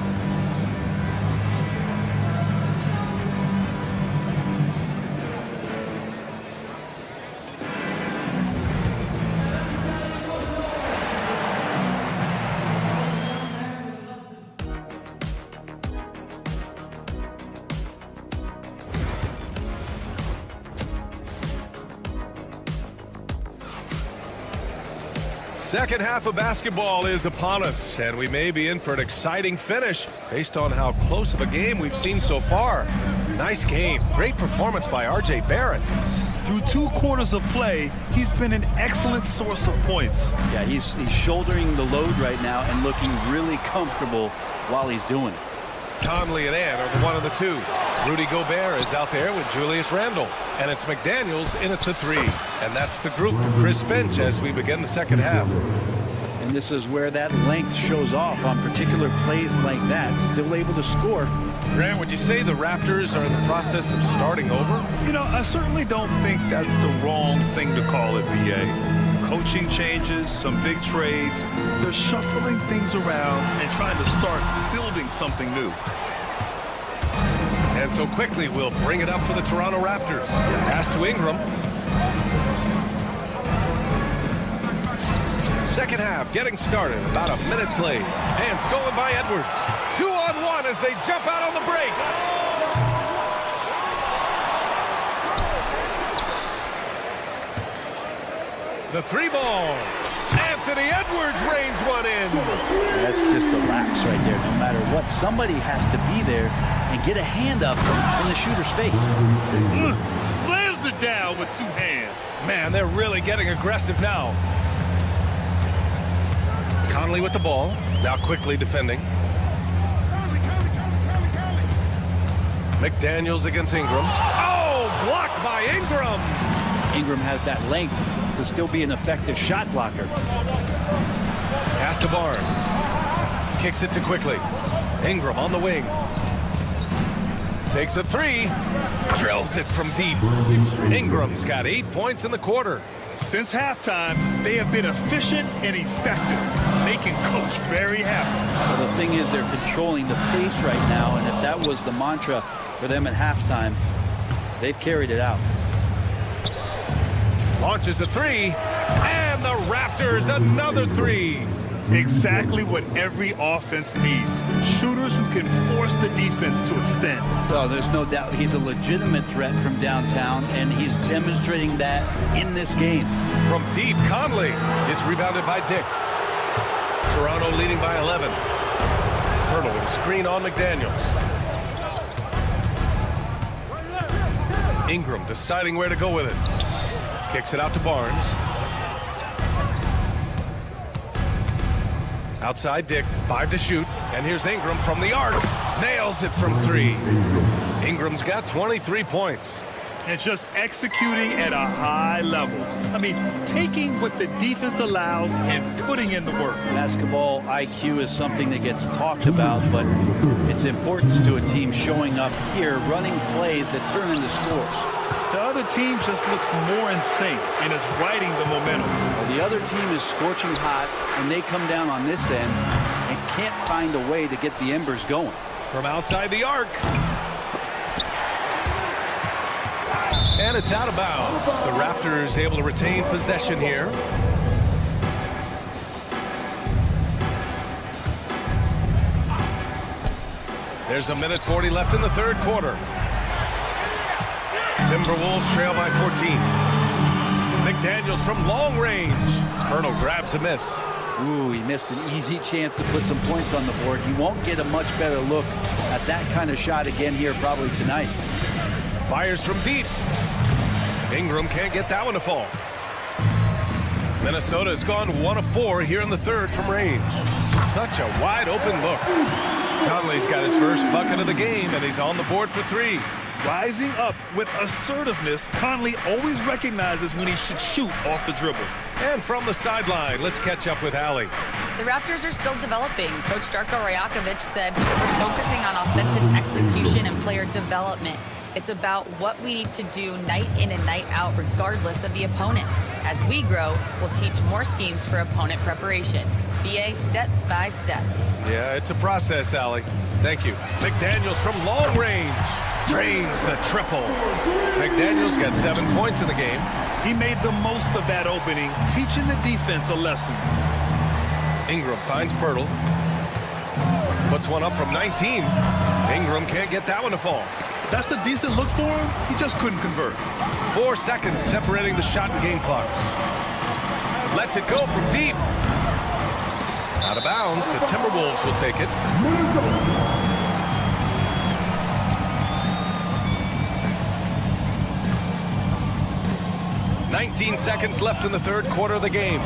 Second half of basketball is upon us, and we may be in for an exciting finish based on how close of a game we've seen so far. Nice game. Great performance by R.J. Barrett. Through 2 quarters of play, he's been an excellent source of points. Yeah, he's shouldering the load right now and looking really comfortable while he's doing it. Conley and Ann are the 1 and the 2. Rudy Gobert is out there with Julius Randle. And it's McDaniels in at the 3. And that's the group for Chris Finch as we begin the second half. And this is where that length shows off on particular plays like that. Still able to score. Grant, would you say the Raptors are in the process of starting over? You know, I certainly don't think that's the wrong thing to call it, B.A. Coaching changes, some big trades. They're shuffling things around and trying to start building something new. And so quickly we'll bring it up for the Toronto Raptors. Pass to Ingram. Second half getting started. About a minute played. And stolen by Edwards. 2-on-1 as they jump out on the break. The 3-ball. Anthony Edwards rains one in. That's just a lapse right there. No matter what, somebody has to be there and get a hand up in the shooter's face. Slams it down with 2 hands. Man, they're really getting aggressive now. Conley with the ball. Now quickly defending. McDaniels against Ingram. Oh, blocked by Ingram. Ingram has that length to still be an effective shot blocker. Pass to Barnes. Kicks it to Quickly. Ingram on the wing. Takes a three. Drills it from deep. Ingram's got 8 points in the quarter. Since halftime, they have been efficient and effective, making Coach very happy. Well, the thing is, they're controlling the pace right now, and if that was the mantra for them at halftime, they've carried it out. Launches a three, and the Raptors another three. Exactly what every offense needs. Shooters who can force the defense to extend. Well, there's no doubt he's a legitimate threat from downtown, and he's demonstrating that in this game. From deep, Conley. It's rebounded by Dick. Toronto leading by 11. Hurdle with a screen on McDaniels. Ingram deciding where to go with it. Kicks it out to Barnes. Outside Dick, 5 to shoot, and here's Ingram from the arc. Nails it from 3. Ingram's got 23 points. And just executing at a high level. I mean, taking what the defense allows and putting in the work. Basketball IQ is something that gets talked about, but its importance to a team showing up here, running plays that turn into scores. The other team just looks more in sync and is riding the momentum. Well, the other team is scorching hot, and they come down on this end and can't find a way to get the embers going. From outside the arc. And it's out of bounds. The Raptors able to retain possession here. There's a minute 40 left in the third quarter. Timberwolves trail by 14. McDaniels from long range. Hurdle grabs a miss. Ooh, he missed an easy chance to put some points on the board. He won't get a much better look at that kind of shot again here probably tonight. Fires from deep. Ingram can't get that one to fall. Minnesota has gone 1 of 4 here in the third from range. Such a wide open look. Conley's got his first bucket of the game, and he's on the board for 3. Rising up with assertiveness, Conley always recognizes when he should shoot off the dribble. And from the sideline, let's catch up with Allie. The Raptors are still developing. Coach Darko Rajakovic said we're focusing on offensive execution and player development. It's about what we need to do night in and night out, regardless of the opponent. As we grow, we'll teach more schemes for opponent preparation. BA step by step. Yeah, it's a process, Allie. Thank you. McDaniels from long range. Drains the triple. McDaniels got 7 points in the game. He made the most of that opening, teaching the defense a lesson. Ingram finds Pirtle. Puts one up from 19. Ingram can't get that one to fall. That's a decent look for him. He just couldn't convert. 4 seconds separating the shot and game clocks. Lets it go from deep. Out of bounds. The Timberwolves will take it. 19 seconds left in the third quarter of the game.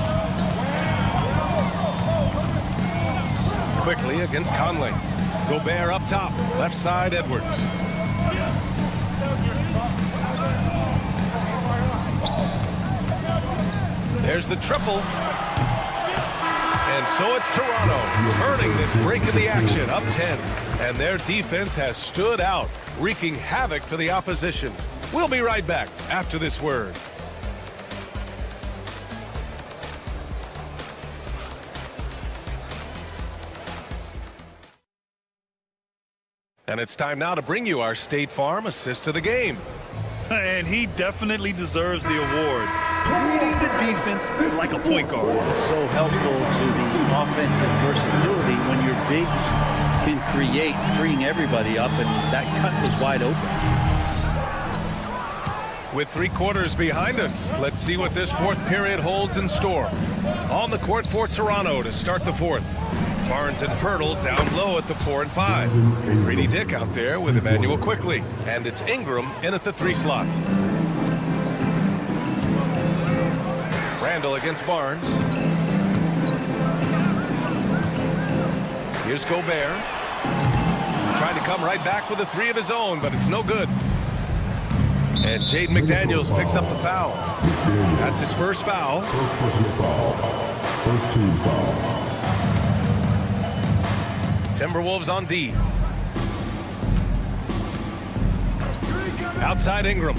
Quickly against Conley. Gobert up top. Left side, Edwards. There's the triple. And so it's Toronto turning this break in the action, up 10. And their defense has stood out, wreaking havoc for the opposition. We'll be right back after this word. And it's time now to bring you our State Farm assist to the game. And he definitely deserves the award. Reading the defense like a point guard. So helpful to the offensive versatility when your bigs can create, freeing everybody up, and that cut was wide open. With 3 quarters behind us, let's see what this fourth period holds in store. On the court for Toronto to start the fourth. Barnes and Pirtle down low at the 4 and 5. Greedy Dick out there with Emmanuel Quickly. And it's Ingram in at the 3 slot. Randall against Barnes. Here's Gobert. Trying to come right back with a 3 of his own, but it's no good. And Jaden McDaniels picks up the foul. That's his first foul. First personal foul. First team foul. Timberwolves on D. Outside Ingram.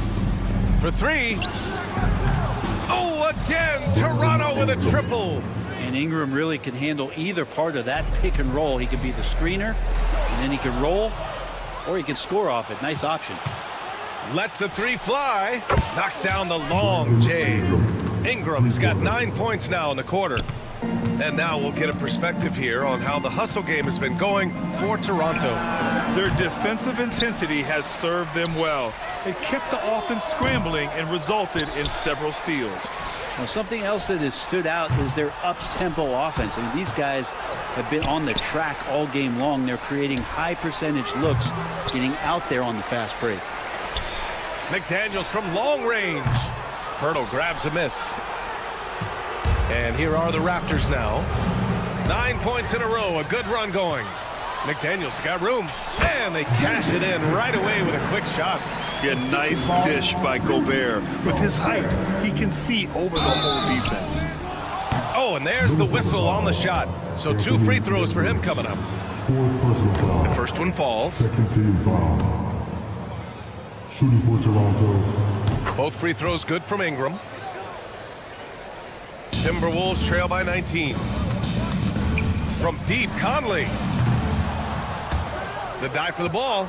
For three. Oh, again, Toronto with a triple. And Ingram really can handle either part of that pick and roll. He can be the screener, and then he can roll, or he can score off it. Nice option. Lets the three fly. Knocks down the long J. Ingram's got 9 points now in the quarter. And now we'll get a perspective here on how the hustle game has been going for Toronto. Their defensive intensity has served them well. It kept the offense scrambling and resulted in several steals. Now, something else that has stood out is their up-tempo offense. I mean, these guys have been on the track all game long. They're creating high-percentage looks, getting out there on the fast break. McDaniels from long range. Pirtle grabs a miss. And here are the Raptors now. 9 points in a row, a good run going. McDaniels got room, and they cash it in right away with a quick shot. Yeah, nice dish by Gobert. With his height, he can see over the whole defense. Oh, and there's the whistle on the shot. So 2 free throws for him coming up. The first one falls. Second team foul. Shooting for Toronto. Both free throws good from Ingram. Timberwolves trail by 19. From deep, Conley. The dive for the ball.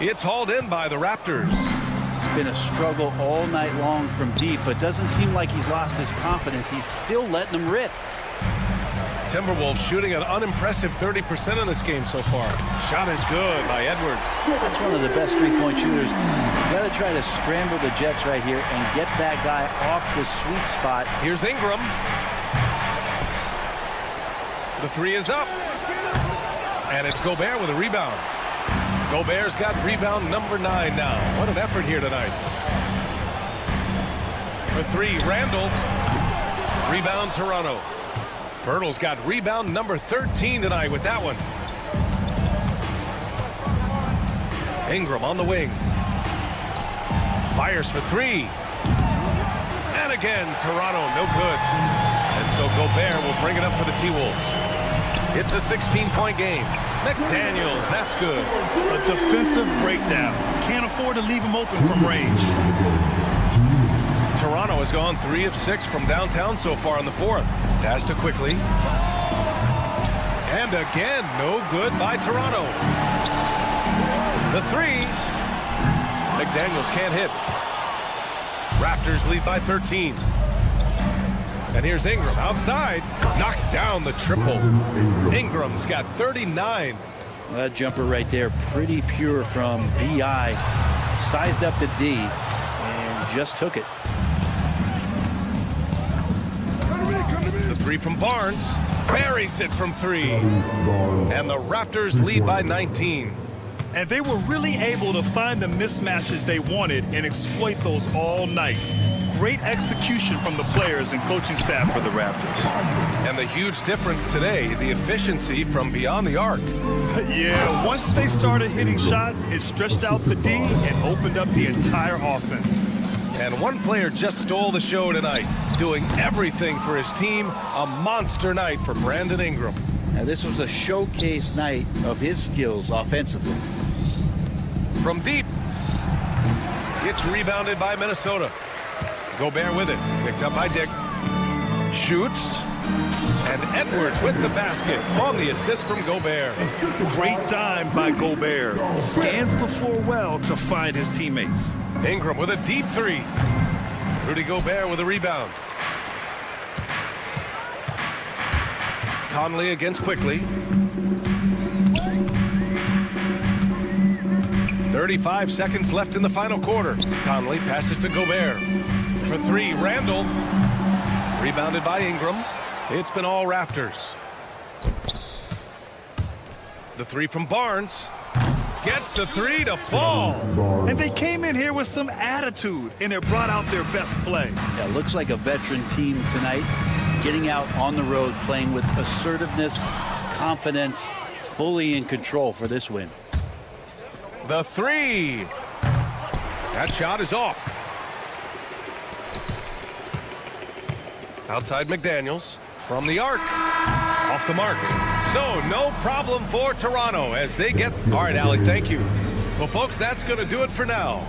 It's hauled in by the Raptors. It's been a struggle all night long from deep, but doesn't seem like he's lost his confidence. He's still letting them rip. Timberwolves shooting an unimpressive 30% in this game so far. Shot is good by Edwards. That's one of the best three-point shooters. You got to try to scramble the Jets right here and get that guy off the sweet spot. Here's Ingram. The three is up. And it's Gobert with a rebound. Gobert's got rebound number 9 now. What an effort here tonight. For three, Randall. Rebound, Toronto. Pirtle's got rebound number 13 tonight with that one. Ingram on the wing. Fires for three. And again, Toronto, no good. And so Gobert will bring it up for the T-Wolves. It's a 16-point game. McDaniels, that's good. A defensive breakdown. Can't afford to leave him open from range. Toronto has gone 3 of 6 from downtown so far in the fourth. Pass to Quickly. And again, no good by Toronto. The three. McDaniels can't hit. Raptors lead by 13. And here's Ingram outside. Knocks down the triple. Ingram's got 39. Well, that jumper right there, pretty pure from B.I. Sized up the D and just took it. The three from Barnes. Buries it from 3. And the Raptors lead by 19. And they were really able to find the mismatches they wanted and exploit those all night. Great execution from the players and coaching staff for the Raptors. And the huge difference today, the efficiency from beyond the arc. Yeah, once they started hitting shots, it stretched out the D and opened up the entire offense. And one player just stole the show tonight, doing everything for his team. A monster night for Brandon Ingram. Now, this was a showcase night of his skills offensively. From deep, it's rebounded by Minnesota. Gobert with it, picked up by Dick. Shoots, and Edwards with the basket on the assist from Gobert. Great dime by Gobert. Scans the floor well to find his teammates. Ingram with a deep three. Rudy Gobert with a rebound. Conley against Quickly. 35 seconds left in the final quarter. Conley passes to Gobert. For 3, Randall. Rebounded by Ingram. It's been all Raptors. The 3 from Barnes. Gets the 3 to fall. And they came in here with some attitude, and it brought out their best play. Yeah, looks like a veteran team tonight, getting out on the road, playing with assertiveness, confidence, fully in control for this win. The 3. That shot is off. Outside McDaniels from the arc. Off the mark. So no problem for Toronto as they get. All right, Allie, thank you. Well, folks, that's going to do it for now.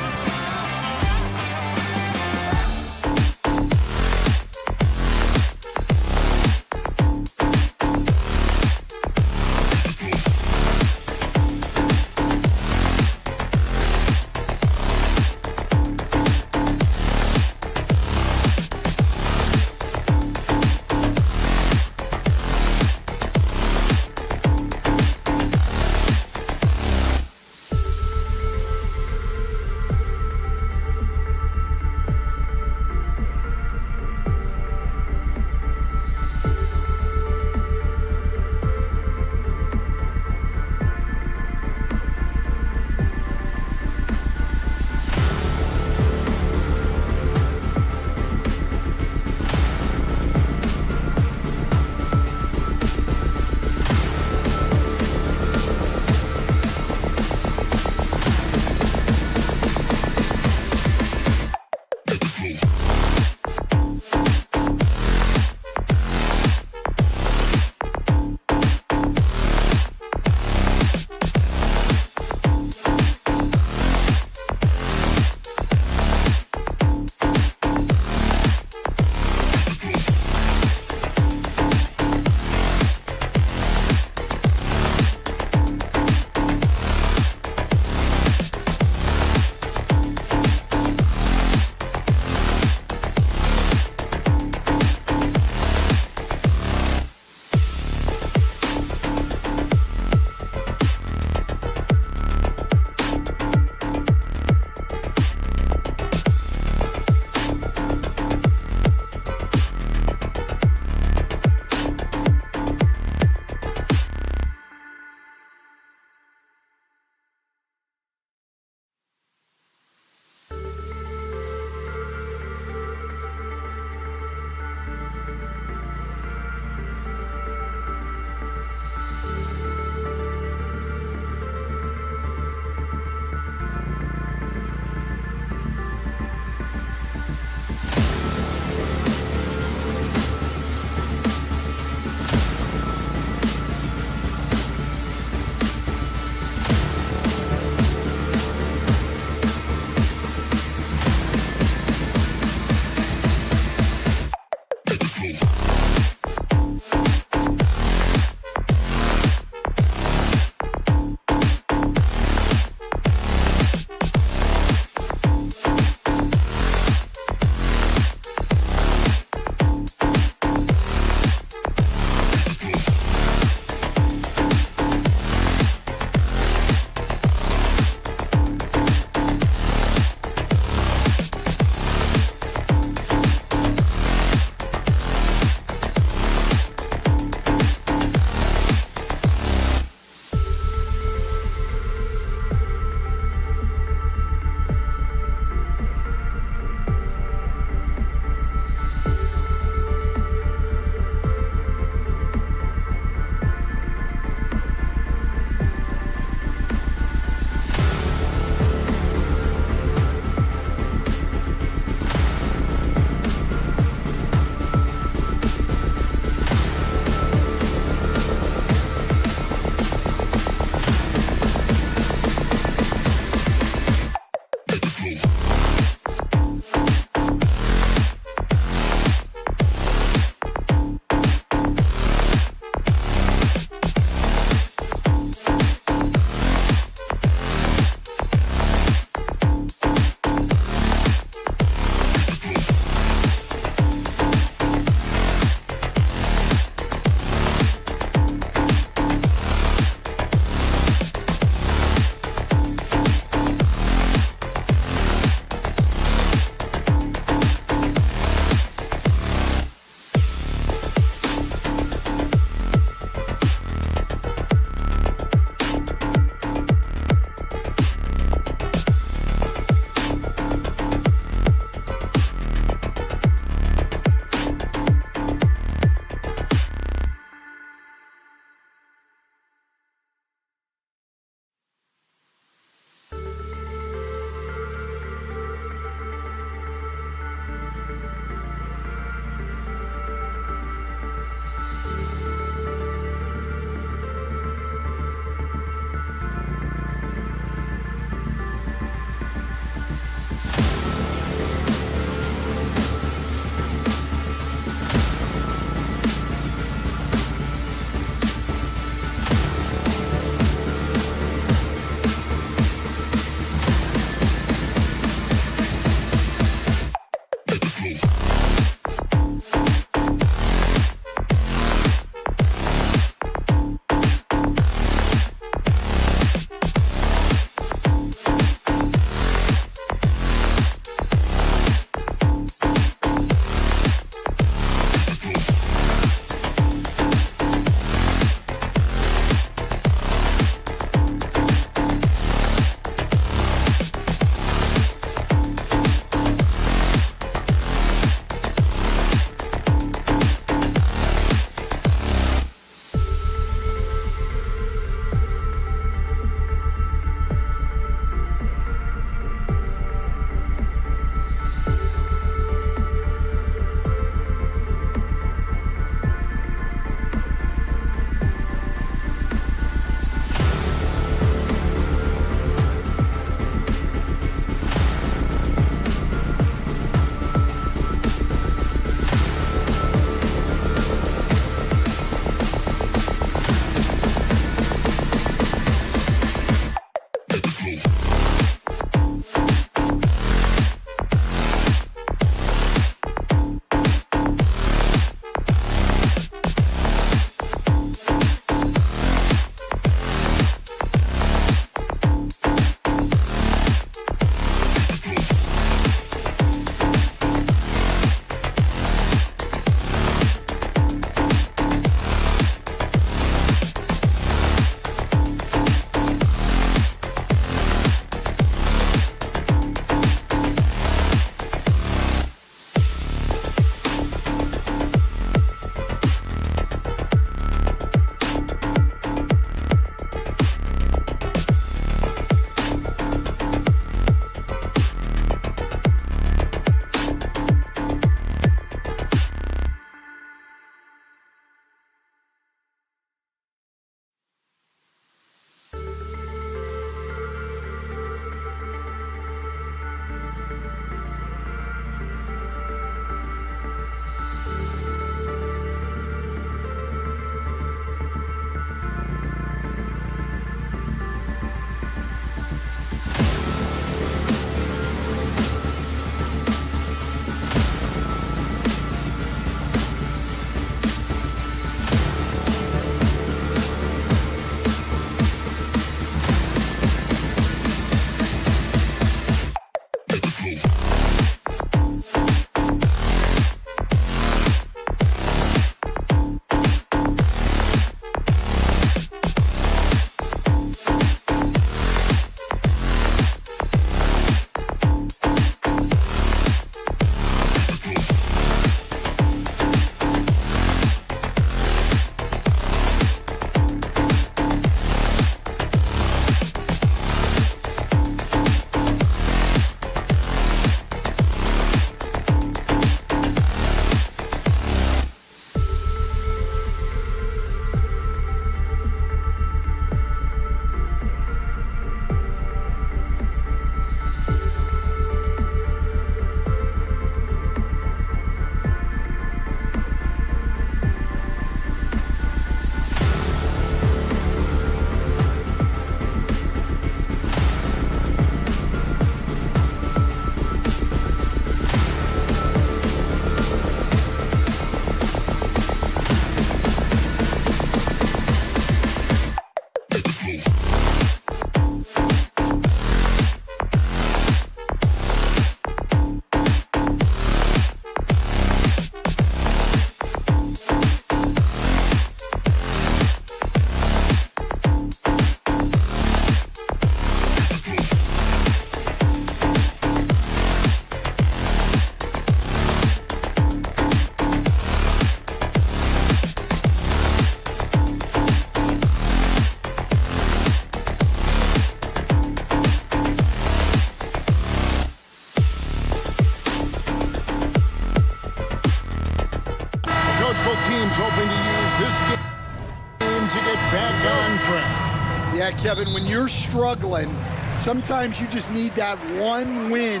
Yeah, Kevin, when you're struggling, sometimes you just need that one win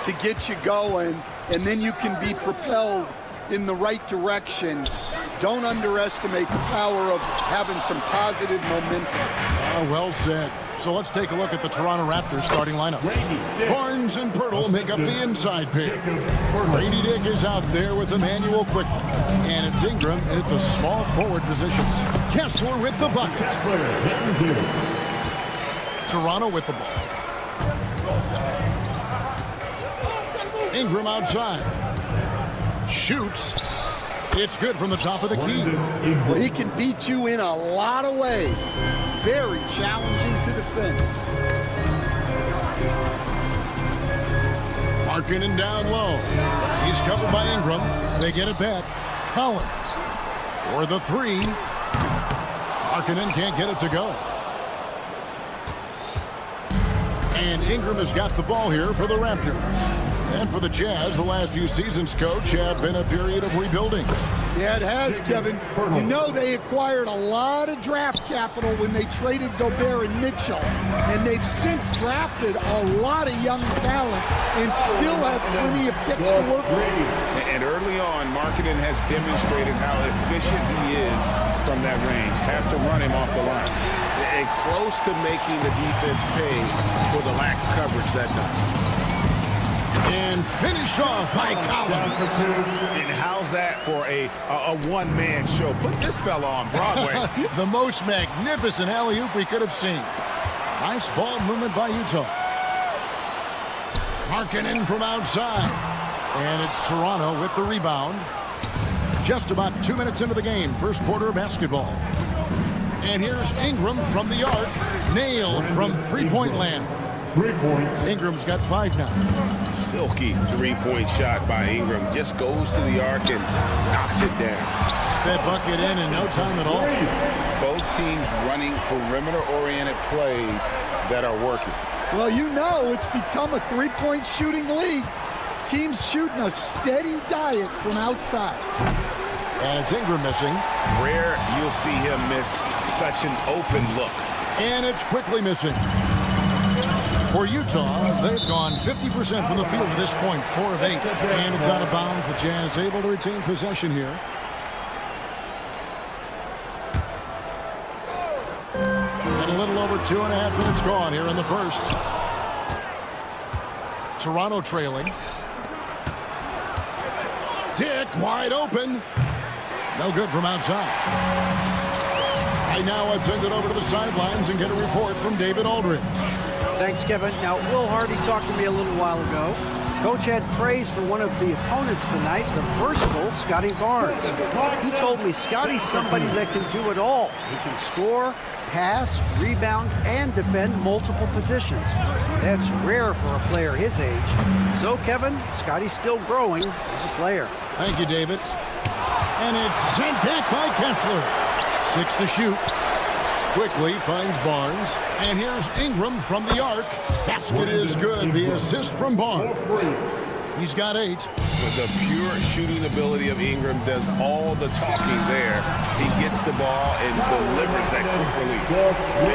to get you going, and then you can be propelled in the right direction. Don't underestimate the power of having some positive momentum. Well said. So let's take a look at the Toronto Raptors starting lineup. Barnes and Pirtle make up the inside pair. Brady Dick is out there with Emmanuel quickly. And it's Ingram at the small forward position. Kessler with the bucket. Toronto with the ball. Ingram outside. Shoots. It's good from the top of the key. Well, he can beat you in a lot of ways. Very challenging to defend. Markkanen down low. He's covered by Ingram. They get it back. Collins for the three. Markkanen can't get it to go. And Ingram has got the ball here for the Raptors. And for the Jazz, the last few seasons, Coach, have been a period of rebuilding. Yeah, it has, Kevin. You know they acquired a lot of draft capital when they traded Gobert and Mitchell. And they've since drafted a lot of young talent and still have plenty of picks to work with. And early on, Markkanen has demonstrated how efficient he is from that range. Have to run him off the line. And close to making the defense pay for the lax coverage that time. And finished off by Collins. And how's that for a one-man show? Put this fella on Broadway. The most magnificent alley-oop we could have seen. Nice ball movement by Utah. Markkanen from outside. And it's Toronto with the rebound. Just about 2 minutes into the game, first quarter of basketball. And here's Ingram from the arc. Nailed from three-point land. 3 points. Ingram's got 5 now. Silky three-point shot by Ingram. Just goes to the arc and knocks it down. That bucket in no time at all. Both teams running perimeter-oriented plays that are working. Well, you know it's become a three-point shooting league. Teams shooting a steady diet from outside. And it's Ingram missing. Rare you'll see him miss such an open look. And it's quickly missing. For Utah, they've gone 50% from the field at this point, 4 of 8. And it's out of bounds. The Jazz able to retain possession here. And a little over 2.5 minutes gone here in the first. Toronto trailing. Dick wide open. No good from outside. Right now, let's send it over to the sidelines and get a report from David Aldridge. Thanks, Kevin. Now, Will Hardy talked to me a little while ago. Coach had praise for one of the opponents tonight, the versatile Scotty Barnes. He told me Scotty's somebody that can do it all. He can score, pass, rebound, and defend multiple positions. That's rare for a player his age. So, Kevin, Scotty's still growing as a player. Thank you, David. And it's sent back by Kessler. 6 to shoot. Quickly finds Barnes. And here's Ingram from the arc. Basket is good. The assist from Barnes. He's got 8. With the pure shooting ability of Ingram does all the talking there. He gets the ball and delivers that quick release.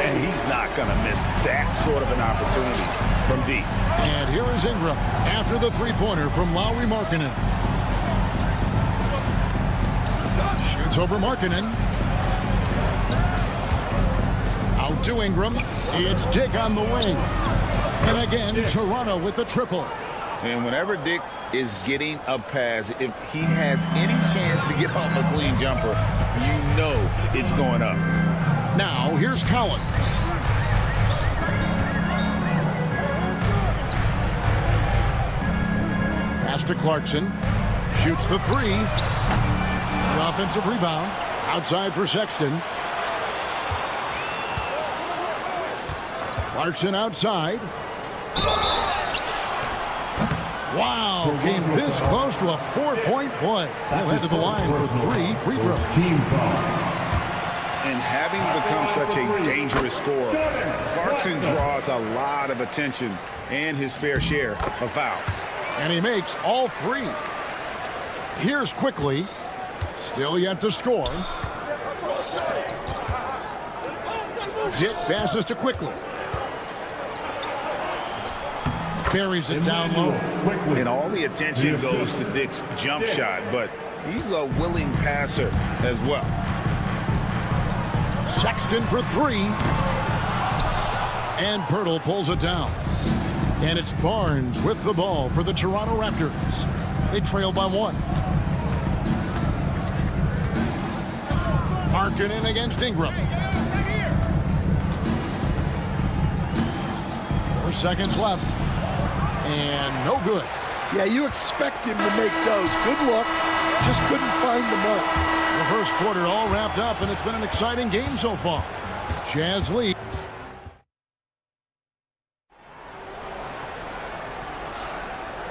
And he's not going to miss that sort of an opportunity from deep. And here is Ingram after the three-pointer from Lauri Markkanen. Shoots over Markkanen. Out to Ingram. It's Dick on the wing. And again, Toronto with the triple. And whenever Dick is getting a pass, if he has any chance to get off a clean jumper, you know it's going up. Now, here's Collins. Pass to Clarkson. Shoots the 3. The offensive rebound. Outside for Sexton. Clarkson outside. Wow, came this close to a 4-point play. Went to the line for 3 free throws. And having become such a dangerous scorer, Clarkson draws a lot of attention and his fair share of fouls. And he makes all 3. Here's quickly. Still yet to score. Dick passes to Quickly. Buries it down low. And all the attention goes to Dick's jump shot, but he's a willing passer as well. Sexton for three. And Pirtle pulls it down. And it's Barnes with the ball for the Toronto Raptors. They trail by one. Markkanen against Ingram. 4 seconds left. And no good. Yeah, you expect him to make those. Good look. Just couldn't find the mark. The first quarter all wrapped up, and it's been an exciting game so far. Jazz lead.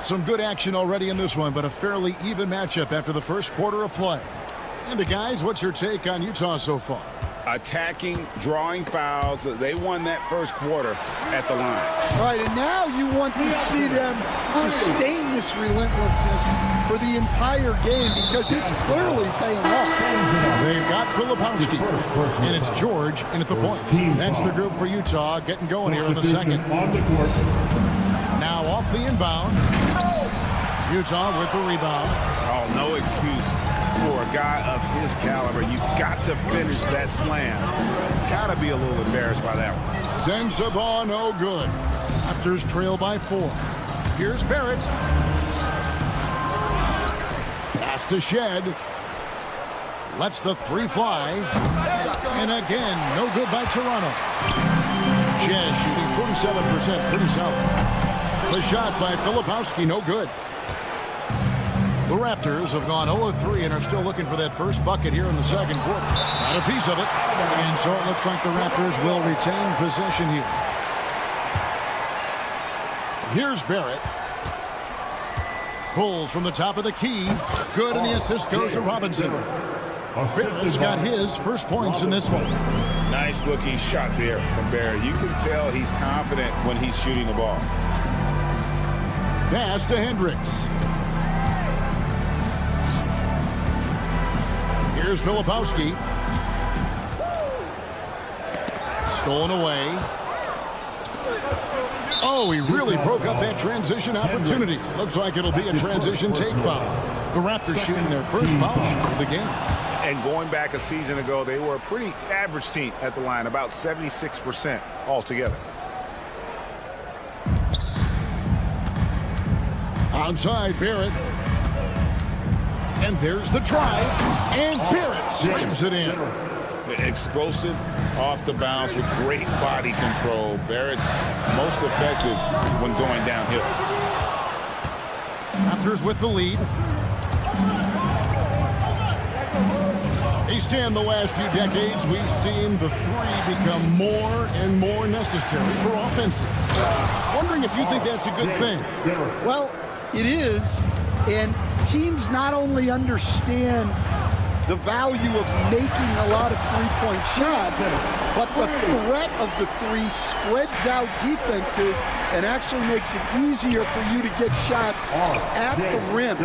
Some good action already in this one, but a fairly even matchup after the first quarter of play. And guys, what's your take on Utah so far? Attacking, drawing fouls. They won that first quarter at the line. All right, and now you want to see them sustain this relentlessness for the entire game because it's clearly paying off. They've got Filipowski, and it's George in at the point. That's the group for Utah getting going here in the second. Now off the inbound. Utah with the rebound. Oh, no excuse for a guy of his caliber. You got to finish that slam. Gotta be a little embarrassed by that one. Sends the ball, no good. Raptors trail by 4. Here's Barrett. Pass to Shed. Lets the three fly. And again, no good by Toronto. Shed shooting 47%, pretty solid. The shot by Filipowski, no good. The Raptors have gone 0-3 and are still looking for that first bucket here in the second quarter. Got a piece of it. And so it looks like the Raptors will retain possession here. Here's Barrett. Pulls from the top of the key. Good, and the assist goes to Robinson. Barrett's got his first points in this one. Nice looking shot there from Barrett. You can tell he's confident when he's shooting the ball. Pass to Hendricks. Here's Filipowski. Stolen away. Oh, he really broke up that transition opportunity. Looks like it'll be a transition take foul. The Raptors shooting their first foul shot of the game. And going back a season ago, they were a pretty average team at the line, about 76% altogether. Onside, Barrett. And there's the drive. And Barrett slams it in. Explosive off the bounce with great body control. Barrett's most effective when going downhill. Raptors with the lead. Easton, the last few decades, we've seen the three become more and more necessary for offenses. Wondering if you think that's a good thing. Well, it is, and teams not only understand the value of making a lot of three-point shots, but the threat of the three spreads out defenses and actually makes it easier for you to get shots at the rim.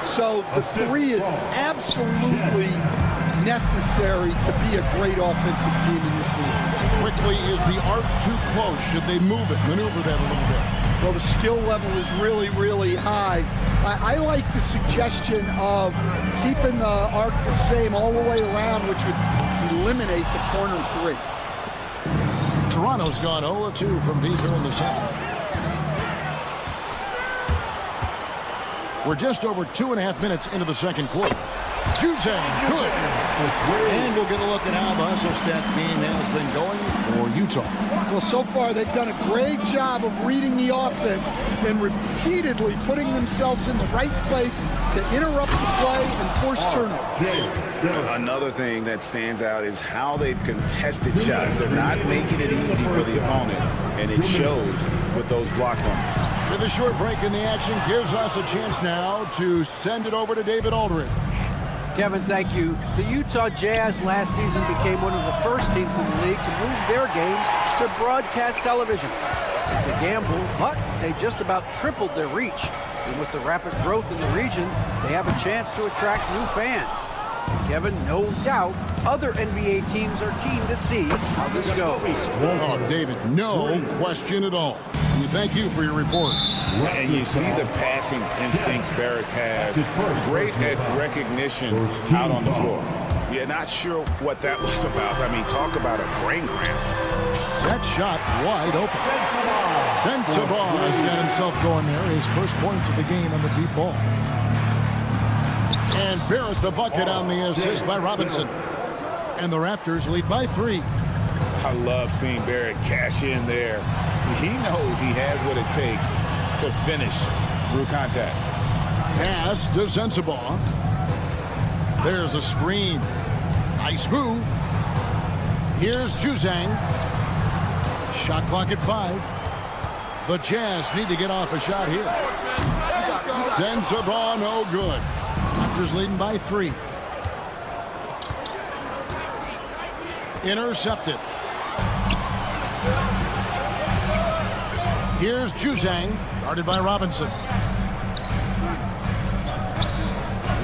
So the three is absolutely necessary to be a great offensive team in this league. Quickly, is the arc too close? Should they move it, maneuver that a little bit? Well, the skill level is really, really high. I like the suggestion of keeping the arc the same all the way around, which would eliminate the corner three. Toronto's gone 0-2 from deep here in the second. We're just over 2.5 minutes into the second quarter. Juzang, good. And we'll get a look at how the hustle stat game has been going for Utah. Well, so far they've done a great job of reading the offense and repeatedly putting themselves in the right place to interrupt the play and force turnovers. Another thing that stands out is how they've contested shots. They're not making it easy for the opponent, and it shows with those block numbers. With a short break in the action gives us a chance now to send it over to David Aldridge. Kevin, thank you. The Utah Jazz last season became one of the first teams in the league to move their games to broadcast television. It's a gamble, but they just about tripled their reach. And with the rapid growth in the region, they have a chance to attract new fans. Kevin, no doubt, other NBA teams are keen to see how this goes. Oh, David, no question at all. We thank you for your report. And you see the passing instincts Barrett has. Great at recognition out on the floor. Yeah, not sure what that was about. I mean, talk about a brain cramp. That shot wide open. Sensabaugh has got himself going there. His first points of the game on the deep ball. And Barrett the bucket on the assist by Robinson. And the Raptors lead by 3. I love seeing Barrett cash in there. He knows he has what it takes to finish through contact. Pass to Sensabaugh. There's a screen. Nice move. Here's Juzang. Shot clock at 5. The Jazz need to get off a shot here. Sensabaugh, no good. Raptors leading by 3. Intercepted. Here's Juzang, guarded by Robinson.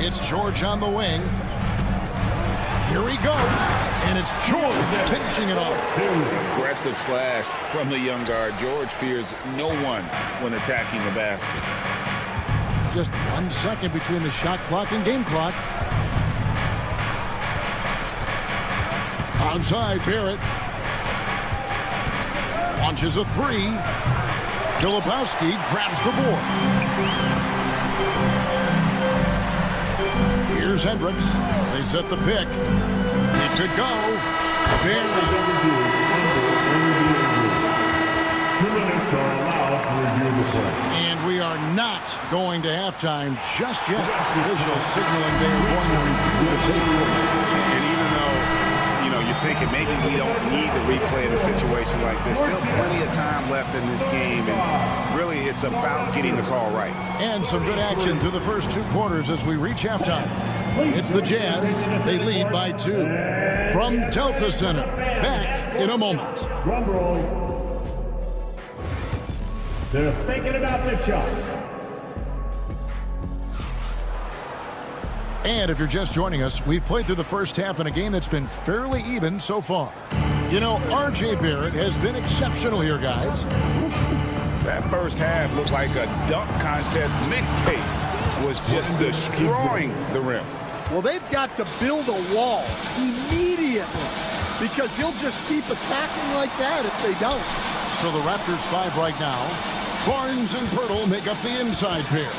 It's George on the wing. Here he goes, and it's George finishing it off. Aggressive slash from the young guard. George fears no one when attacking the basket. Just 1 second between the shot clock and game clock. Onside, Barrett. Launches a 3. Filipowski grabs the board. Here's Hendricks. They set the pick. It could go. Barrett. 2 minutes are allowed to review the play. And we are not going to halftime just yet. Officials signaling they are going to review the tape. And even though, you're thinking maybe we don't need the replay in a situation like this, still plenty of time left in this game, and really it's about getting the call right. And some good action through the first 2 quarters as we reach halftime. It's the Jazz. They lead by 2. From Delta Center, back in a moment. Drum roll. They're thinking about this shot. And if you're just joining us, we've played through the first half in a game that's been fairly even so far. R.J. Barrett has been exceptional here, guys. That first half looked like a dunk contest mixtape. Was just destroying the rim. Well, they've got to build a wall immediately because he'll just keep attacking like that if they don't. So the Raptors 5 right now. Barnes and Pirtle make up the inside pair.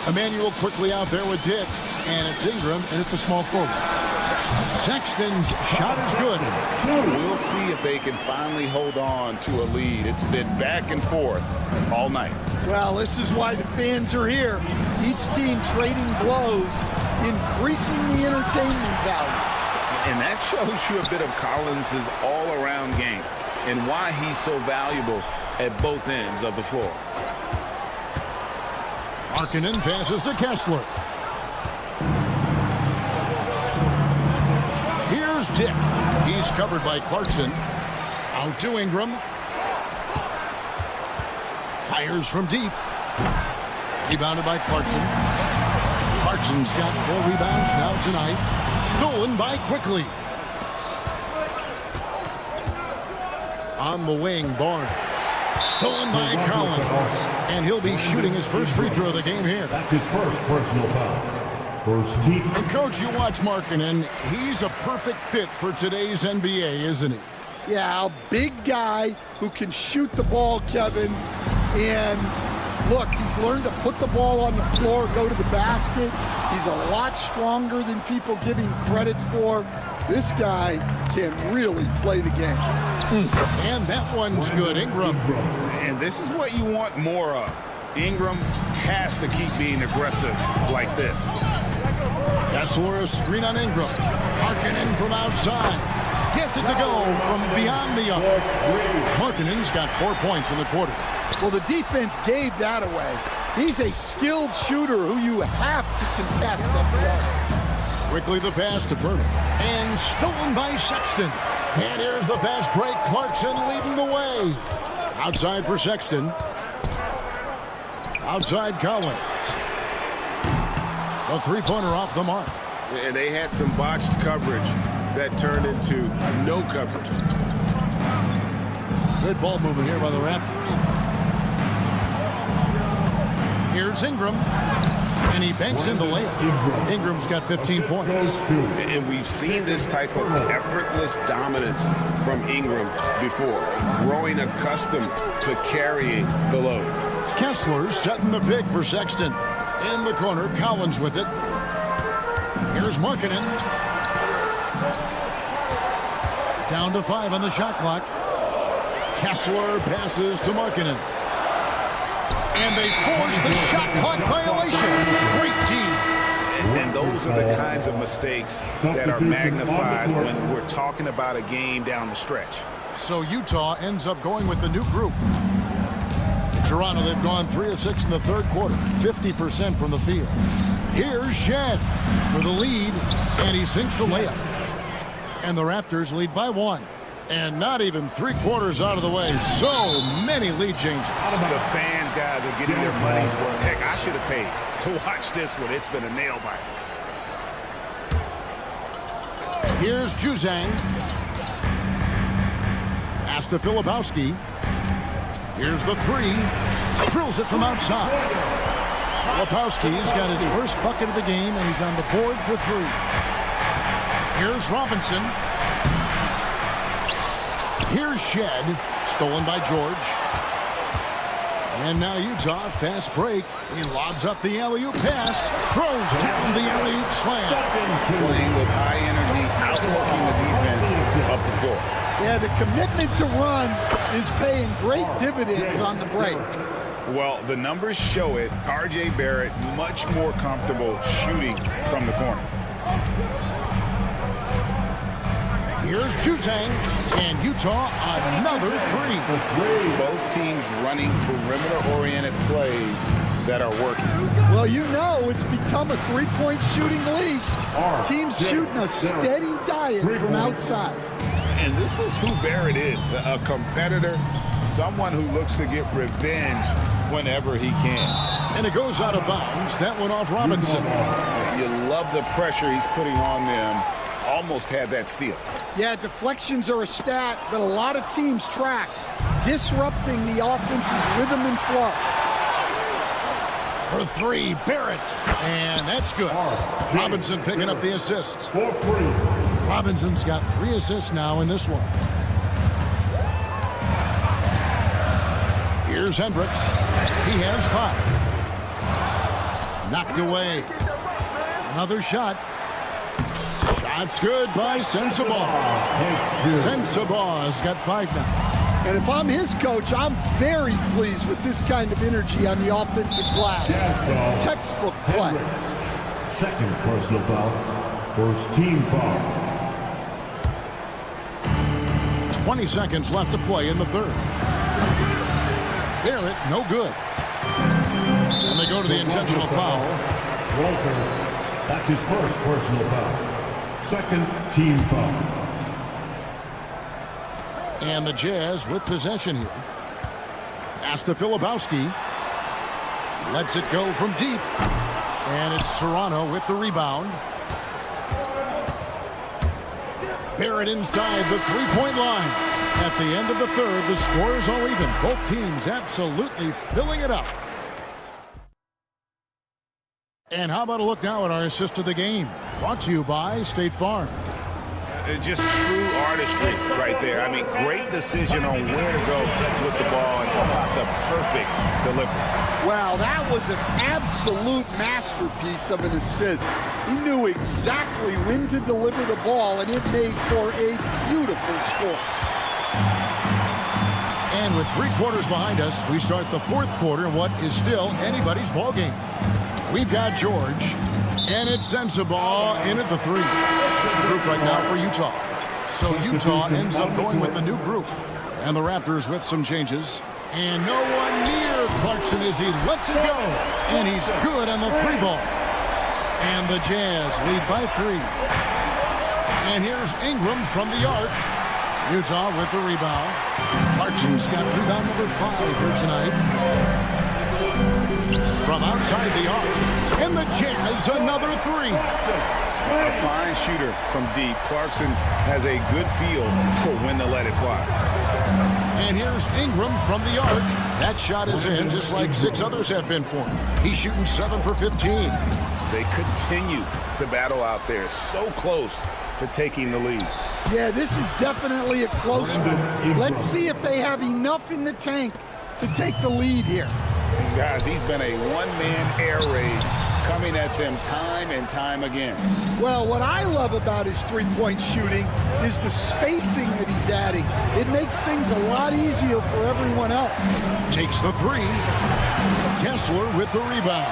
Emmanuel quickly out there with Dick. And it's Ingram, and it's a small forward. Sexton's shot is good. We'll see if they can finally hold on to a lead. It's been back and forth all night. Well, this is why the fans are here. Each team trading blows, increasing the entertainment value. And that shows you a bit of Collins' all-around game and why he's so valuable at both ends of the floor. Markkanen passes to Kessler. Here's Dick. He's covered by Clarkson. Out to Ingram. Fires from deep. Rebounded by Clarkson. Clarkson's got 4 rebounds now tonight. Stolen by Quickly. On the wing, Barnes. Stolen by Collins. And he'll be shooting his first free throw of the game here. That's his first personal foul. First team. And Coach, you watch Markkanen. He's a perfect fit for today's NBA, isn't he? Yeah, a big guy who can shoot the ball, Kevin. And look, he's learned to put the ball on the floor, go to the basket. He's a lot stronger than people give him credit for. This guy can really play the game. And that one's good, Ingram. And this is what you want more of. Ingram has to keep being aggressive like this. Kessler, a screen on Ingram. Markkanen from outside. Gets it to go from beyond the arc. Markkanen's got 4 points in the quarter. Well, the defense gave that away. He's a skilled shooter who you have to contest at the arc. Quickly the pass to Pirtle. And stolen by Sexton. And here's the fast break. Clarkson leading the way. Outside for Sexton. Outside Collins. A 3-pointer off the mark. And they had some botched coverage that turned into no coverage. Good ball movement here by the Raptors. Here's Ingram. And he banks in the layup. Ingram's got 15 points. And we've seen this type of effortless dominance from Ingram before, growing accustomed to carrying the load. Kessler setting the pick for Sexton. In the corner, Collins with it. Here's Markkanen. Down to 5 on the shot clock. Kessler passes to Markkanen. And they force the shot clock violation. Great team. And those are the kinds of mistakes that are magnified when we're talking about a game down the stretch. So Utah ends up going with the new group. In Toronto, they've gone 3 of 6 in the third quarter, 50% from the field. Here's Shed for the lead, and he sinks the layup. And the Raptors lead by 1. And not even 3/4 out of the way. So many lead changes. The fans, guys, are getting their money's worth. Heck, I should have paid to watch this one. It's been a nail biter. Here's Juzang. Pass to Filipowski. Here's the 3. Drills it from outside. Filipowski's got his first bucket of the game, and he's on the board for 3. Here's Robinson. Here's Shed, stolen by George. And now Utah, fast break. He lobs up the alley-oop pass, throws down the alley-oop slam. Playing with high energy, outworking the defense up the floor. Yeah, the commitment to run is paying great dividends on the break. Well, the numbers show it. R.J. Barrett much more comfortable shooting from the corner. Here's Juzang, and Utah another 3. Both teams running perimeter-oriented plays that are working. Well, you know it's become a three-point shooting league. Teams shooting a steady diet from outside. And this is who Barrett is, a competitor, someone who looks to get revenge whenever he can. And it goes out of bounds. That went off Robinson. You love the pressure he's putting on them. Almost had that steal. Yeah, deflections are a stat that a lot of teams track, disrupting the offense's rhythm and flow. For 3, Barrett. And that's good. Robinson picking up the assists. Robinson's got 3 assists now in this one. Here's Hendricks. He has 5. Knocked away. Another shot. Shot's good by Sensabaugh. Sensabaugh's got 5 now. And if I'm his coach, I'm very pleased with this kind of energy on the offensive glass. Textbook play. Second personal foul. First team foul. 20 seconds left to play in the third. Barrett, no good. And they go to the intentional foul. Walker, that's his first personal foul. Second team foul. And the Jazz with possession here. Pass to Filipowski. Lets it go from deep. And it's Toronto with the rebound. Barrett inside the three-point line. At the end of the third, the score is all even. Both teams absolutely filling it up. And how about a look now at our assist of the game? Brought to you by State Farm. Just true artistry right there. I mean, great decision on where to go with the ball, and how about the perfect delivery. Wow, that was an absolute masterpiece of an assist. He knew exactly when to deliver the ball, and it made for a beautiful score. And with 3 quarters behind us, we start the fourth quarter in what is still anybody's ball game. We've got George, and it's Sensabaugh in at the 3. It's the group right now for Utah. So Utah ends up going with the new group. And the Raptors with some changes. And no one near Clarkson as he lets it go. And he's good on the 3-ball. And the Jazz lead by 3. And here's Ingram from the arc. Utah with the rebound. Clarkson's got rebound number 5 here tonight. From outside the arc. And the Jazz another 3. A fine shooter from deep. Clarkson has a good feel for when to let it fly. And here's Ingram from the arc. That shot is in, just like 6 others have been for him. He's shooting 7 for 15. They continue to battle out there, so close to taking the lead. Yeah, this is definitely a close one. Let's see if they have enough in the tank to take the lead here. Guys, he's been a one-man air raid coming at them time and time again. Well, what I love about his three-point shooting is the spacing that he's adding. It makes things a lot easier for everyone else. Takes the 3. Kessler with the rebound.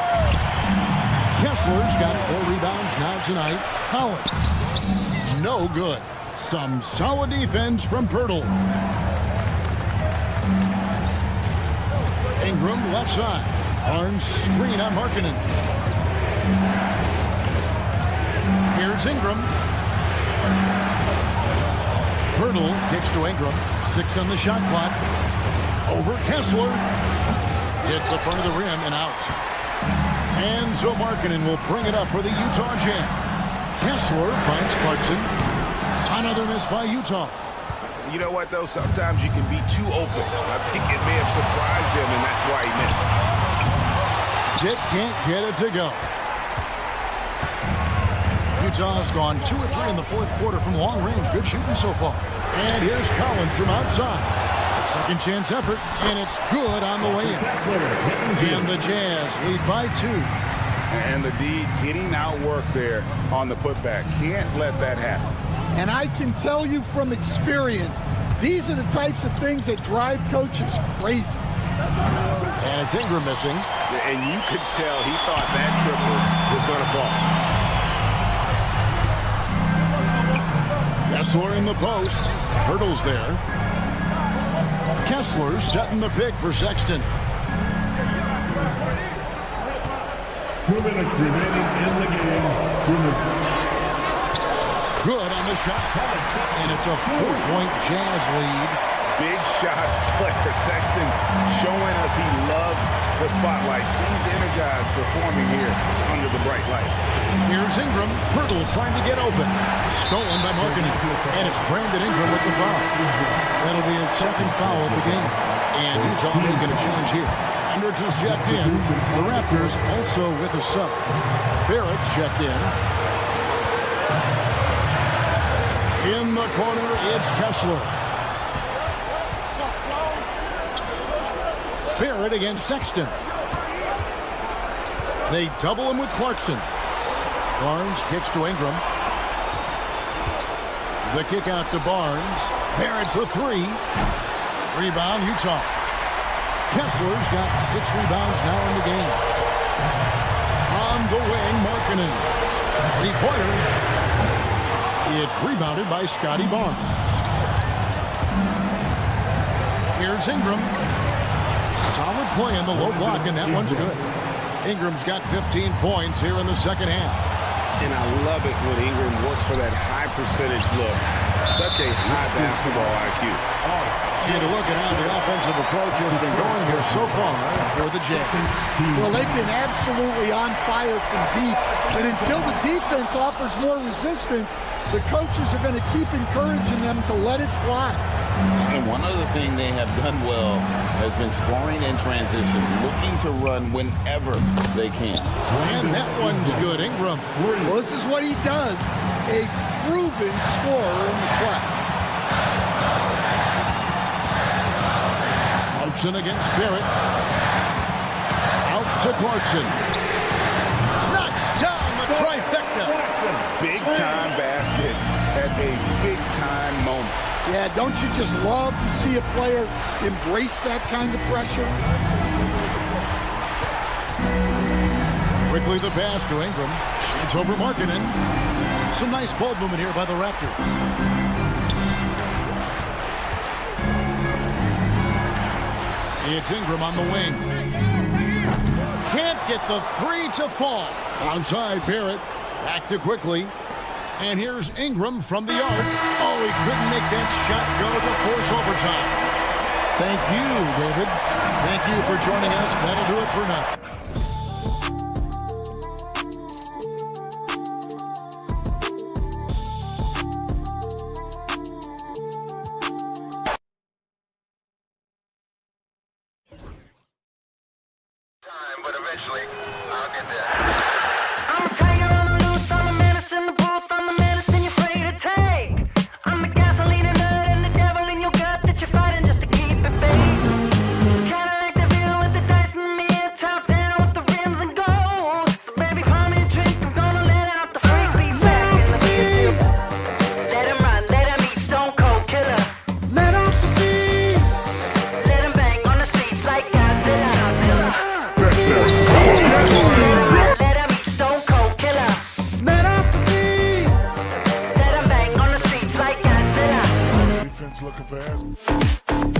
Kessler's got 4 rebounds now tonight. Collins, no good. Some solid defense from Pirtle. Ingram left side. Barnes screen on Markkanen. Here's Ingram. Pirtle kicks to Ingram. 6 on the shot clock. Over Kessler. Hits the front of the rim and out. And so Markkanen will bring it up for the Utah Jam. Kessler finds Clarkson. Another miss by Utah. You know what, though? Sometimes you can be too open. I think it may have surprised him, and that's why he missed. Dick can't get it to go. Utah's gone 2 or 3 in the fourth quarter from long range. Good shooting so far. And here's Collins from outside. A second chance effort, and it's good on the way in. And the Jazz lead by 2. And the D getting outworked there on the putback. Can't let that happen. And I can tell you from experience, these are the types of things that drive coaches crazy. And it's Ingram missing. And you could tell he thought that triple was going to fall. Kessler in the post. Hurdles there. Kessler setting the pick for Sexton. 2 minutes remaining in the game. 2 minutes. Good on the shot. And it's a 4-point Jazz lead. Big shot player Sexton showing us he loves the spotlight. Seems energized performing here under the bright lights. Here's Ingram. Pirtle trying to get open. Stolen by Markkanen. And it's Brandon Ingram with the foul. That'll be his second foul of the game. And Utah making a change here. Hendricks is checked in. The Raptors also with a sub. Barrett's checked in. In the corner, it's Kessler. Barrett against Sexton. They double him with Clarkson. Barnes kicks to Ingram. The kick out to Barnes. Barrett for 3. Rebound, Utah. Kessler's got 6 rebounds now in the game. On the wing, Markkanen. 3-pointer. It's rebounded by Scotty Barnes. Here's Ingram. Solid play in the low block, and that one's good. Ingram's got 15 points here in the second half. And I love it when Ingram works for that high percentage look. Such a high basketball IQ. And to look at how the offensive approach has been going here so far for the Jazz. Well, they've been absolutely on fire from deep. And until the defense offers more resistance, the coaches are going to keep encouraging them to let it fly. And one other thing they have done well has been scoring in transition, looking to run whenever they can. And that one's good, Ingram. Well, this is what he does. A proven scorer in the play. Clarkson against Barrett. Out to Clarkson. Knocks down the trifecta. Big time basket at a big time moment. Yeah, don't you just love to see a player embrace that kind of pressure? Quickly the pass to Ingram. Shoots over Markkanen. Some nice ball movement here by the Raptors. It's Ingram on the wing. Can't get the 3 to fall. Outside Barrett. Back to quickly. And here's Ingram from the arc. Oh, he couldn't make that shot go to force overtime. Thank you, David. Thank you for joining us. That'll do it for now. Dogs looking bad.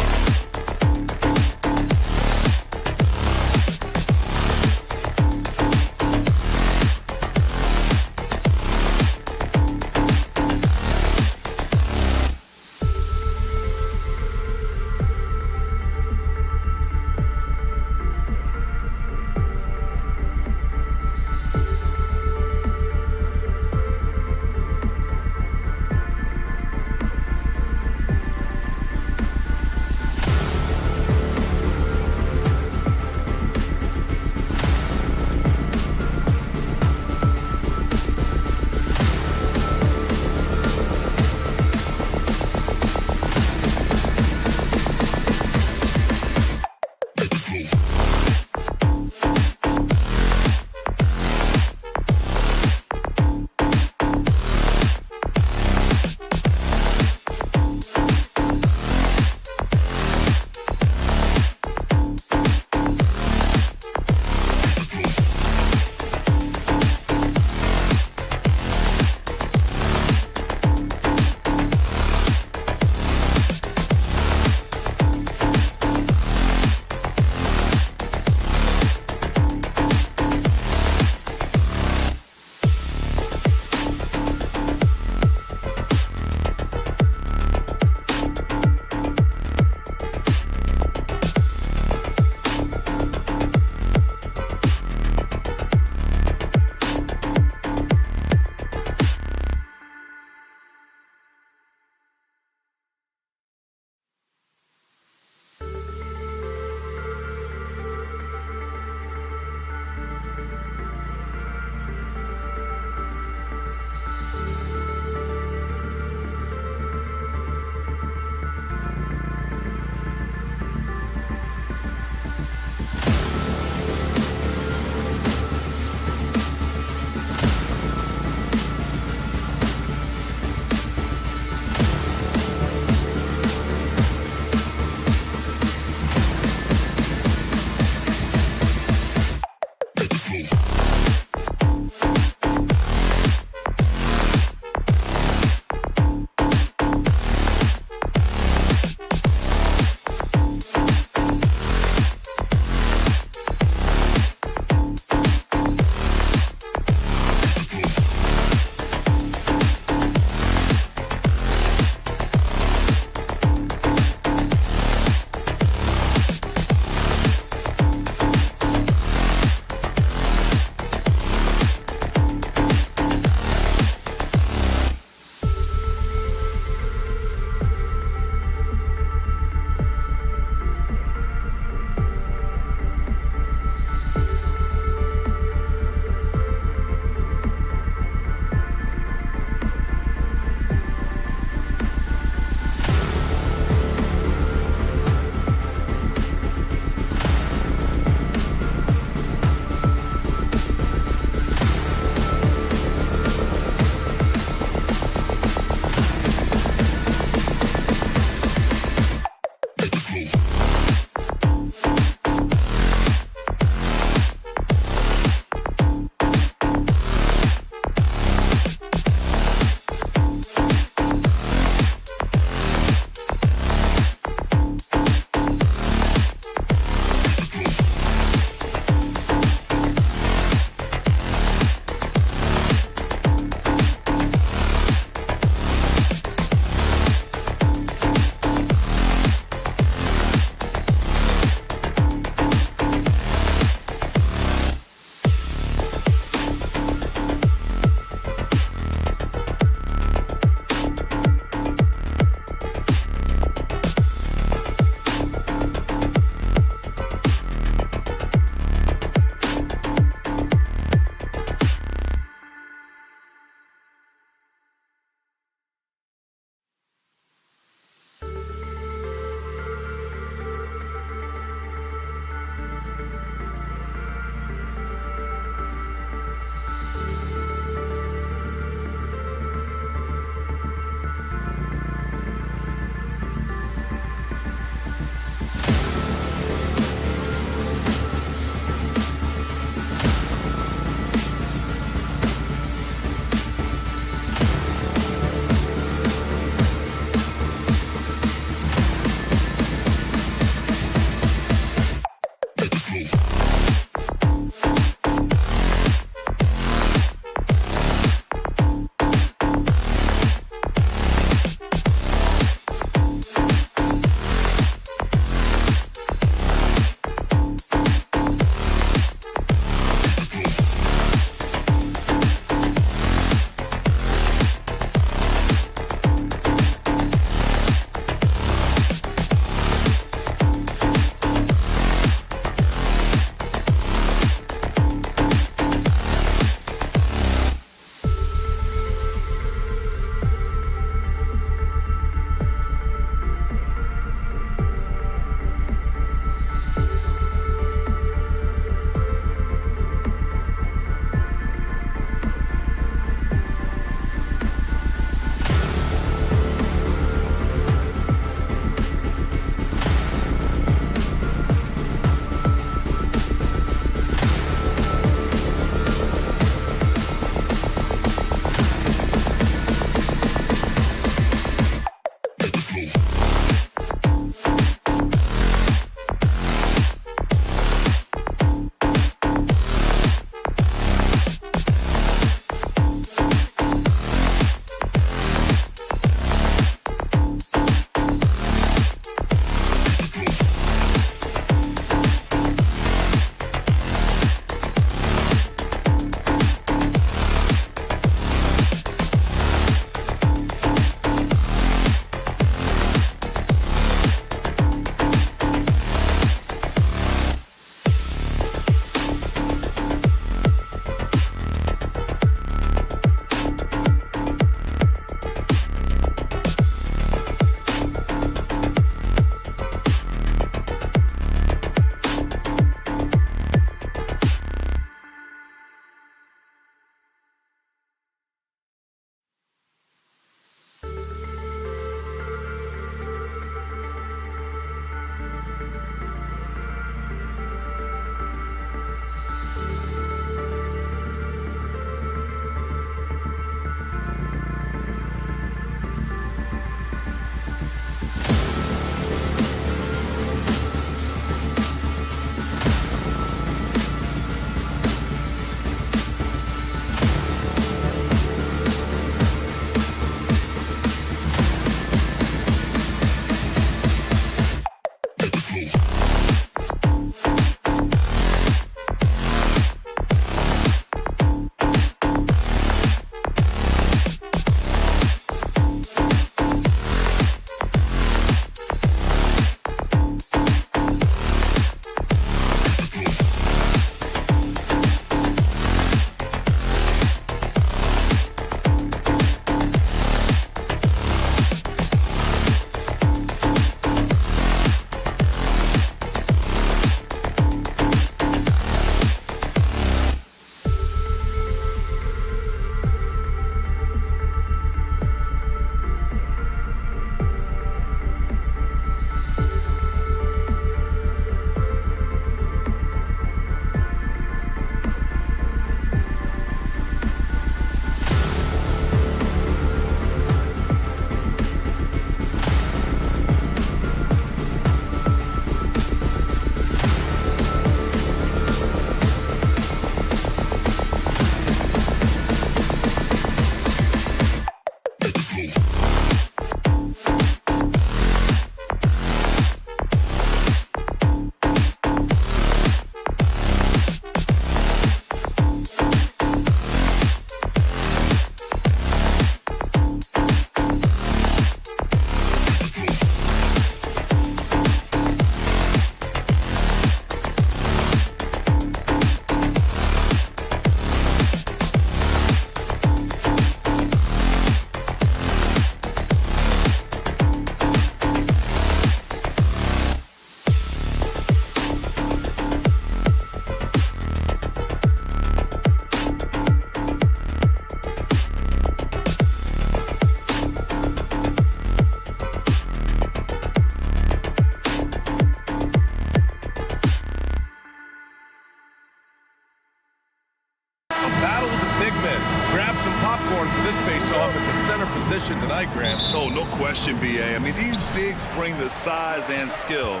Grab some popcorn for this face-off at the center position tonight, Grant. Oh, no question, B.A. I mean, these bigs bring the size and skill.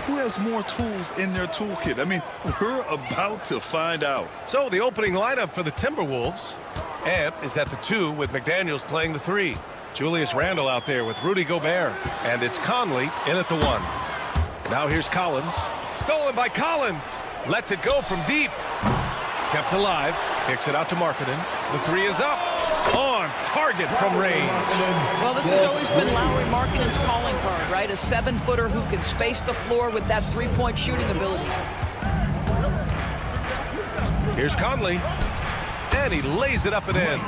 Who has more tools in their toolkit? I mean, we're about to find out. So the opening lineup for the Timberwolves. Ant is at the 2 with McDaniels playing the 3. Julius Randle out there with Rudy Gobert. And it's Conley in at the 1. Now here's Collins. Stolen by Collins. Lets it go from deep. Kept alive. Kicks it out to Markkanen. The 3 is up. On target from range. Well, this has always been Lauri Markkanen's calling card, right? A 7-footer who can space the floor with that 3-point shooting ability. Here's Conley. And he lays it up and in.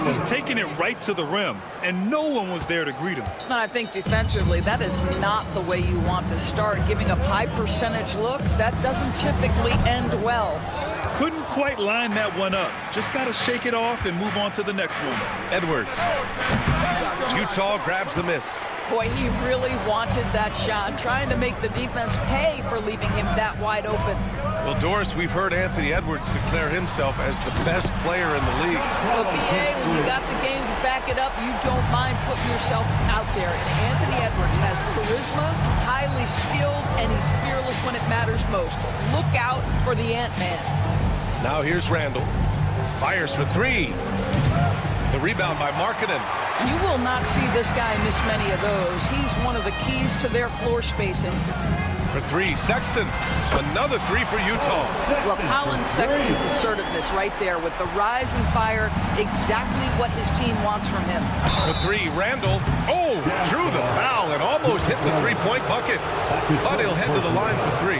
Just taking it right to the rim, and no one was there to greet him. I think defensively, that is not the way you want to start. Giving up high percentage looks, that doesn't typically end well. Couldn't quite line that one up. Just got to shake it off and move on to the next one. Edwards. Utah grabs the miss. Boy, he really wanted that shot, trying to make the defense pay for leaving him that wide open. Well, Doris, we've heard Anthony Edwards declare himself as the best player in the league. Well, BA, when you got the game to back it up, you don't mind putting yourself out there. And Anthony Edwards has charisma, highly skilled, and he's fearless when it matters most. Look out for the Ant-Man. Now here's Randle. Fires for 3. The rebound by Markkanen. You will not see this guy miss many of those. He's one of the keys to their floor spacing. For 3, Sexton. Another 3 for Utah. Well, Colin Sexton's assertiveness right there with the rise and fire, exactly what his team wants from him. For 3, Randle. Oh, drew the foul and almost hit the 3-point bucket. But he'll head to the line for 3.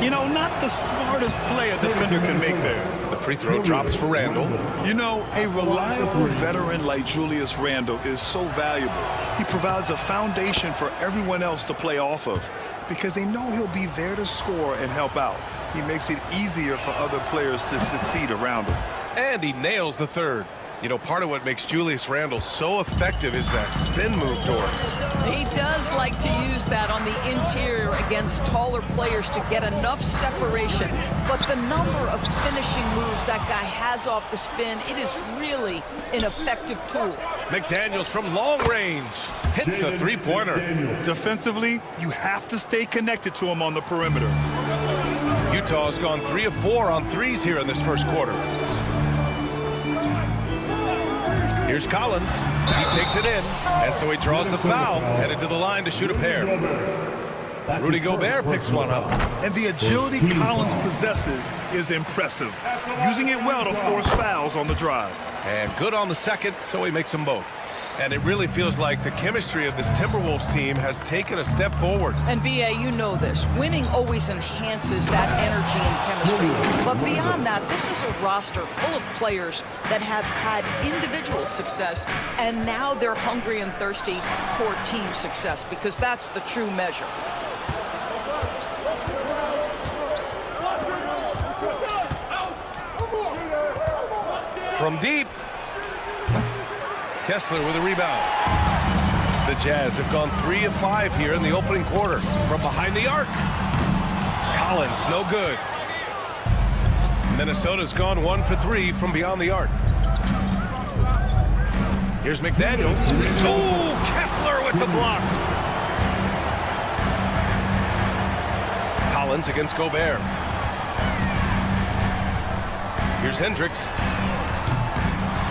You know, not the smartest play a defender can make there. The free throw drops for Randle. You know, a reliable veteran like Julius Randle is so valuable. He provides a foundation for everyone else to play off of because they know he'll be there to score and help out. He makes it easier for other players to succeed around him. And he nails the 3rd. You know, part of what makes Julius Randle so effective is that spin move, Doris. He does like to use that on the interior against taller players to get enough separation. But the number of finishing moves that guy has off the spin, it is really an effective tool. McDaniels from long range hits a 3-pointer. Defensively, you have to stay connected to him on the perimeter. Utah's gone 3 of 4 on 3s here in this first quarter. Here's Collins. He takes it in, and so he draws the foul, headed to the line to shoot a pair. Rudy Gobert picks one up. And the agility Collins possesses is impressive, using it well to force fouls on the drive. And good on the second, so he makes them both. And it really feels like the chemistry of this Timberwolves team has taken a step forward. And BA, you know this. Winning always enhances that energy and chemistry. But beyond that, this is a roster full of players that have had individual success, and now they're hungry and thirsty for team success, because that's the true measure. From deep. Kessler with a rebound. The Jazz have gone 3 of 5 here in the opening quarter. From behind the arc. Collins, no good. Minnesota's gone 1 for 3 from beyond the arc. Here's McDaniels. Oh, Kessler with the block. Collins against Gobert. Here's Hendricks.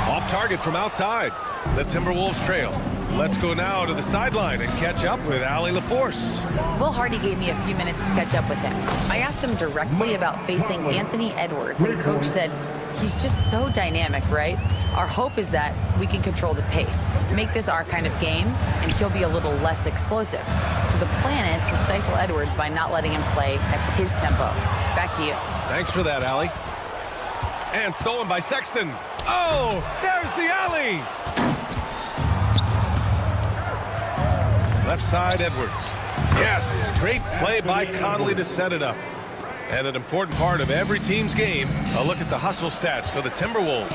Off target from outside. The Timberwolves trail. Let's go now to the sideline and catch up with Allie LaForce. Will Hardy gave me a few minutes to catch up with him. I asked him directly about facing Anthony Edwards, and Coach said, he's just so dynamic, right? Our hope is that we can control the pace, make this our kind of game, and he'll be a little less explosive. So the plan is to stifle Edwards by not letting him play at his tempo. Back to you. Thanks for that, Allie. And stolen by Sexton. Oh, there's the alley. Left side, Edwards. Yes, great play by Conley to set it up. And an important part of every team's game, a look at the hustle stats for the Timberwolves.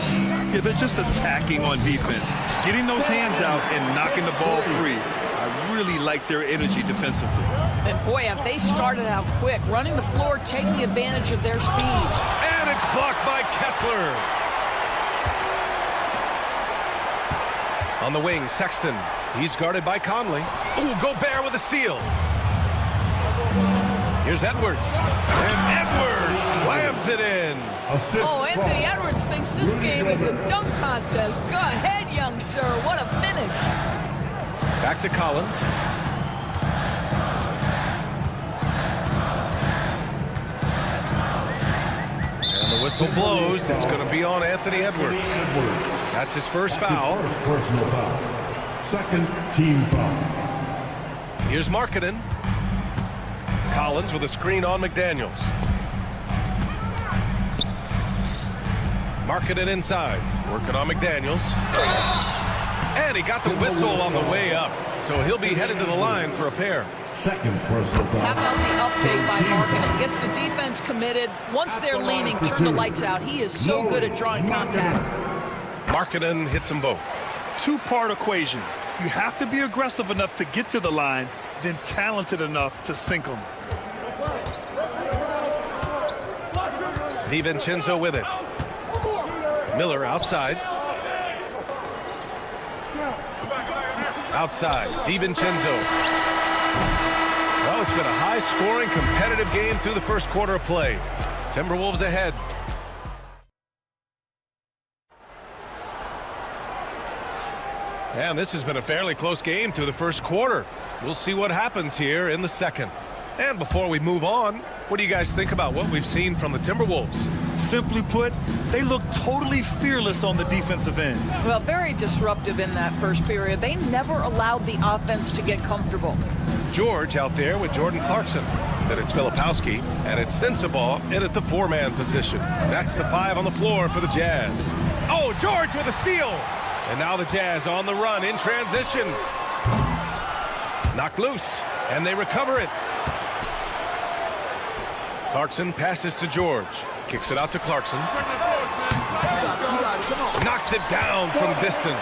Yeah, they're just attacking on defense, getting those hands out and knocking the ball free. I really like their energy defensively. And boy, have they started out quick, running the floor, taking advantage of their speed. And it's blocked by Kessler. On the wing, Sexton. He's guarded by Conley. Ooh, Gobert with a steal. Here's Edwards. And Edwards slams it in. Oh, Anthony Edwards thinks this game is a dunk contest. Go ahead, young sir. What a finish. Back to Collins. And the whistle blows. It's going to be on Anthony Edwards. That's his first foul. Personal foul. Second team foul. Here's Markkanen. Collins with a screen on McDaniels. Markkanen inside. Working on McDaniels. And he got the whistle on the way up. So he'll be headed to the line for a pair. Second personal foul. How about the update by Markkanen? Gets the defense committed. Once they're leaning, turn the lights out. He is so good at drawing contact. Markkanen hits them both. Two-part equation. You have to be aggressive enough to get to the line, then talented enough to sink them. DiVincenzo with it. Miller outside. Outside, DiVincenzo. Well, it's been a high-scoring, competitive game through the first quarter of play. Timberwolves ahead. And this has been a fairly close game through the first quarter. We'll see what happens here in the second. And before we move on, what do you guys think about what we've seen from the Timberwolves? Simply put, they look totally fearless on the defensive end. Well, very disruptive in that first period. They never allowed the offense to get comfortable. George out there with Jordan Clarkson. Then it's Filipowski, and it's Sensabaugh in at the four-man position. That's the 5 on the floor for the Jazz. Oh, George with a steal! And now the Jazz on the run in transition. Knocked loose, and they recover it. Clarkson passes to George. Kicks it out to Clarkson. Knocks it down from distance.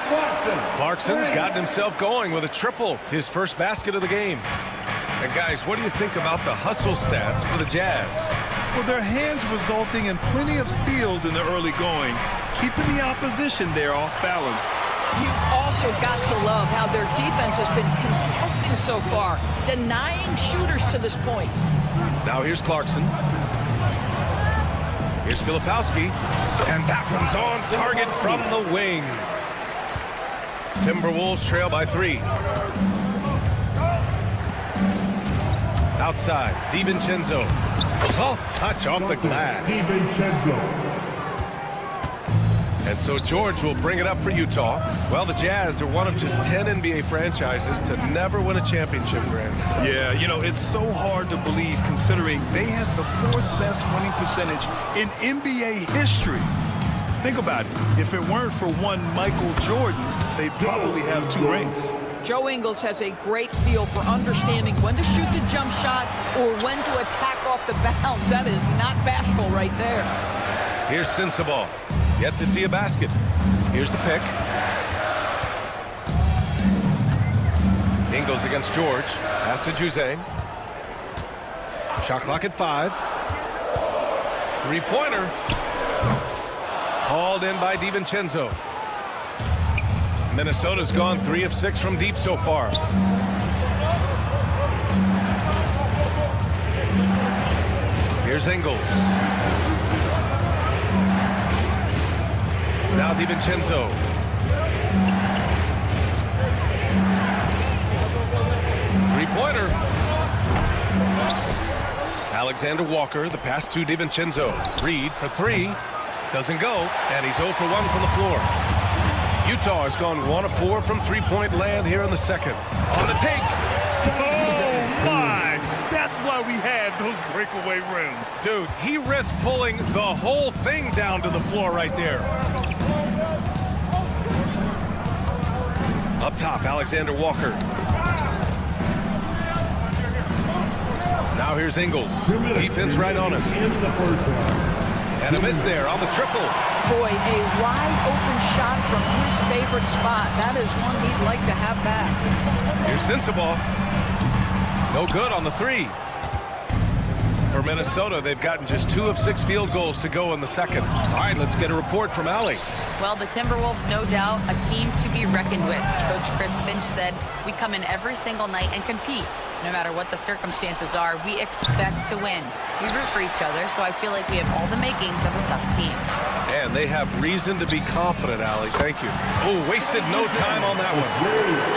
Clarkson's gotten himself going with a triple, his first basket of the game. And guys, what do you think about the hustle stats for the Jazz? Well, their hands resulting in plenty of steals in the early going, keeping the opposition there off balance. You've also got to love how their defense has been contesting so far, denying shooters to this point. Now here's Clarkson. Here's Filipowski. And that one's on target from the wing. Timberwolves trail by 3. Outside, DiVincenzo. Soft touch off the glass. DiVincenzo. And so George will bring it up for Utah. Well, the Jazz are one of just 10 NBA franchises to never win a championship, Grant. Yeah, you know, it's so hard to believe considering they had the 4th best winning percentage in NBA history. Think about it. If it weren't for one Michael Jordan, they'd probably have 2 rings. Joe Ingles has a great feel for understanding when to shoot the jump shot or when to attack off the bounce. That is not bashful right there. Here's Sensabaugh. Yet to see a basket. Here's the pick. Ingles against George. Pass to Juzang. Shot clock at 5. Three-pointer. Hauled in by DiVincenzo. Minnesota's gone 3 of 6 from deep so far. Here's Ingles. Now DiVincenzo. Three-pointer. Alexander Walker, the pass to DiVincenzo. Reed for 3. Doesn't go, and he's 0 for 1 from the floor. Utah has gone 1 of 4 from three-point land here in the second. On the take. Oh, my! That's why we had those breakaway rims. Dude, he risked pulling the whole thing down to the floor right there. Up top, Alexander Walker. Now here's Ingles. Defense right on him. And a miss there on the triple. Boy, a wide open shot from his favorite spot. That is one he'd like to have back. Here's Sensabaugh. No good on the 3. For Minnesota, they've gotten just 2 of 6 field goals to go in the second. All right, let's get a report from Allie. Well, the Timberwolves, no doubt, a team to be reckoned with. Coach Chris Finch said, we come in every single night and compete. No matter what the circumstances are, we expect to win. We root for each other, so I feel like we have all the makings of a tough team. And they have reason to be confident, Allie. Thank you. Oh, wasted no time on that one.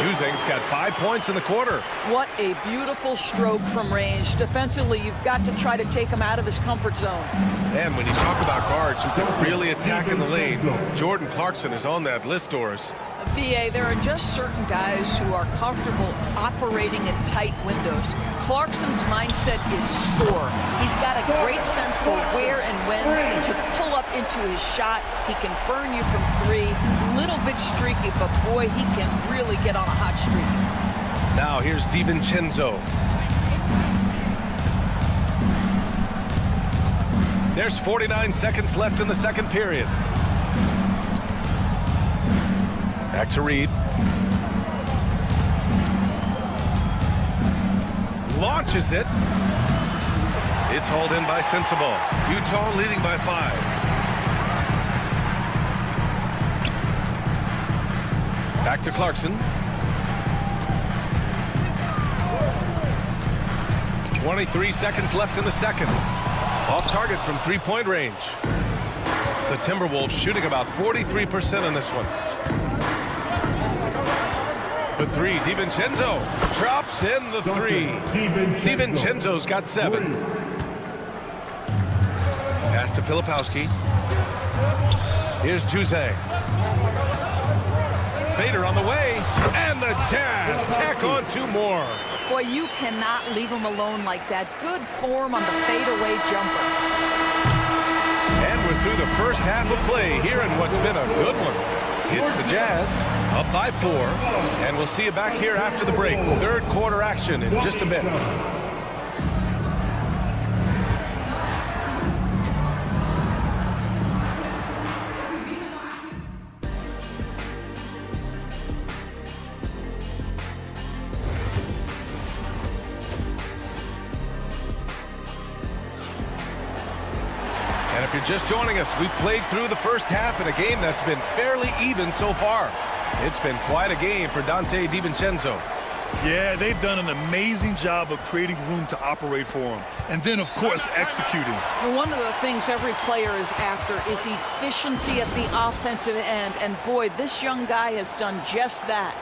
Juzang's got 5 points in the quarter. What a beautiful stroke from range. Defensively, you've got to try to take him out of his comfort zone. And when you talk about guards who can really attack in the lane, Jordan Clarkson is on that list, Doris. BA, there are just certain guys who are comfortable operating in tight windows. Clarkson's mindset is score. He's got a great sense for where and when to pull up into his shot. He can burn you from three. Little bit streaky, but boy, he can really get on a hot streak. Now here's DiVincenzo. There's 49 seconds left in the second period. Back to Reed. Launches it. It's hauled in by Sensible. Utah leading by 5. Back to Clarkson. 23 seconds left in the second. Off target from three-point range. The Timberwolves shooting about 43% on this one. The three, DiVincenzo drops in the three. DiVincenzo's got 7. Pass to Filipowski. Here's Juzang. Fader on the way, and the Jazz tack on 2 more. Boy, you cannot leave him alone like that. Good form on the fadeaway jumper. And we're through the first half of play here in what's been a good one. It's the Jazz up by 4, and we'll see you back here after the break. Third quarter action in just a bit. And if you're just joining us, we played through the first half in a game that's been fairly even so far. It's been quite a game for Donte DiVincenzo. Yeah, they've done an amazing job of creating room to operate for him. And then, of course, executing. Well, one of the things every player is after is efficiency at the offensive end. And boy, this young guy has done just that.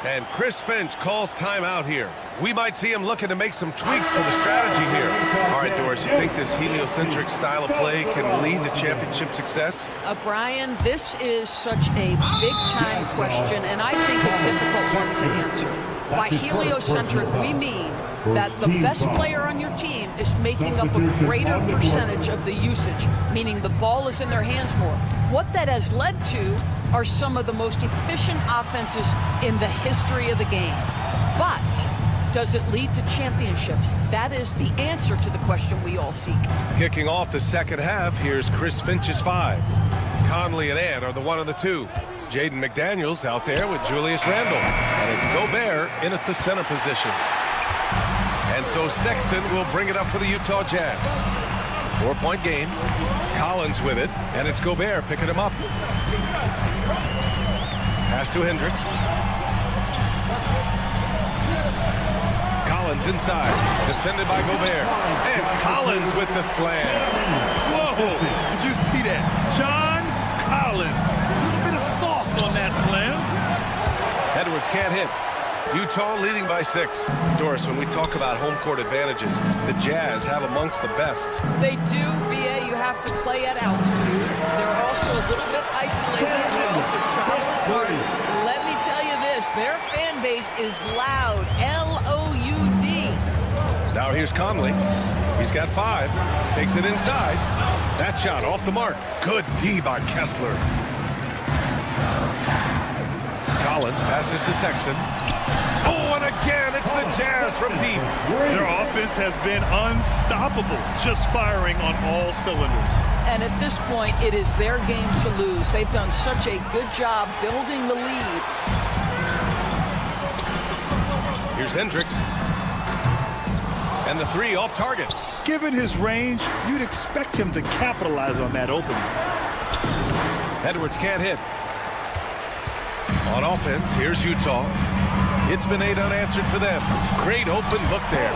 And Chris Finch calls timeout here. We might see him looking to make some tweaks to the strategy here. All right, Doris, you think this heliocentric style of play can lead to championship success? Brian, this is such a big-time question, and I think a difficult one to answer. By heliocentric, we mean that the best player on your team is making up a greater percentage of the usage, meaning the ball is in their hands more. What that has led to are some of the most efficient offenses in the history of the game. But does it lead to championships? That is the answer to the question we all seek. Kicking off the second half, here's Chris Finch's 5. Conley and Ant are the 1 and the 2. Jaden McDaniels out there with Julius Randle. And it's Gobert in at the center position. And so Sexton will bring it up for the Utah Jazz. 4-point game. Collins with it, and it's Gobert picking him up. Pass to Hendricks. Collins inside, defended by Gobert. And Collins with the slam. Whoa! Did you see that? John Collins. A little bit of sauce on that slam. Edwards can't hit. Utah leading by 6. Doris, when we talk about home court advantages, the Jazz have amongst the best. They do, BA. You have to play at altitude. They're also a little bit isolated as well, so travel is hard. Let me tell you this, their fan base is loud. L-O-U-D. Now here's Conley. He's got 5. Takes it inside. That shot off the mark. Good D by Kessler. Collins passes to Sexton. Oh, and again, it's the Jazz from deep. Their offense has been unstoppable, just firing on all cylinders. And at this point, it is their game to lose. They've done such a good job building the lead. Here's Hendricks. And the 3 off target. Given his range, you'd expect him to capitalize on that opening. Edwards can't hit. On offense, here's Utah. It's been 8 unanswered for them. Great open look there.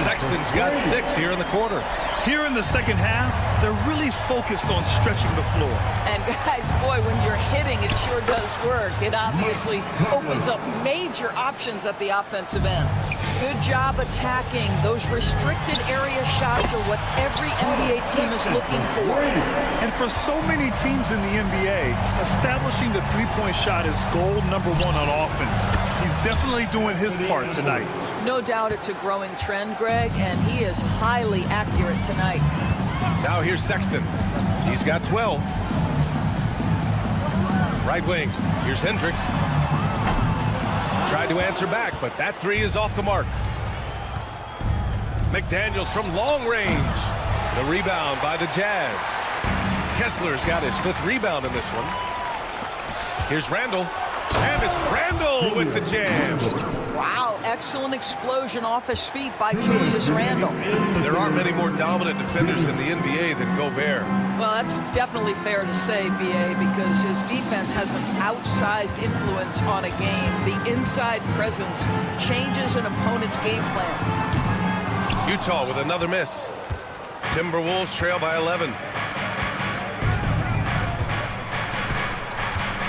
Sexton's got 6 here in the quarter. Here in the second half, they're really focused on stretching the floor. And guys, boy, when you're hitting, it sure does work. It obviously opens up major options at the offensive end. Good job attacking. Those restricted area shots are what every NBA team is looking for. And for so many teams in the NBA, establishing the three-point shot is goal number 1 on offense. He's definitely doing his part tonight. No doubt it's a growing trend, Greg, and he is highly accurate tonight. Now here's Sexton. He's got 12. Right wing. Here's Hendricks. Tried to answer back, but that 3 is off the mark. McDaniels from long range. The rebound by the Jazz. Kessler's got his 5th rebound in this one. Here's Randall. And it's Randall with the jam. Wow, excellent explosion off his feet by Julius Randle. There aren't many more dominant defenders in the NBA than Gobert. Well, that's definitely fair to say, B.A., because his defense has an outsized influence on a game. The inside presence changes an opponent's game plan. Utah with another miss. Timberwolves trail by 11.